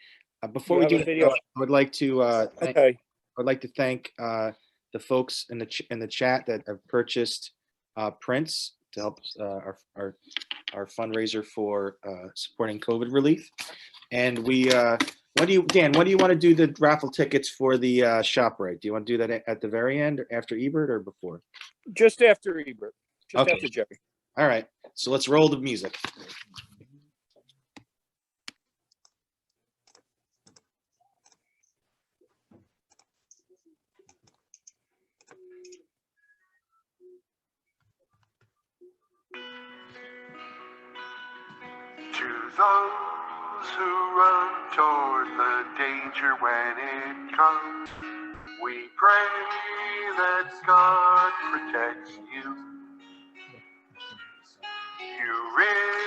Before we do video, I would like to okay. I'd like to thank the folks in the chat that have purchased prints to help our fundraiser for supporting COVID relief. And we Dan, when do you want to do the raffle tickets for the ShopRite? Do you want to do that at the very end, or after Ebert, or before? Just after Ebert. Just Okay. after Jerry. All right. So let's roll the music. To those who run toward the danger when it comes, we pray that God protects you. You really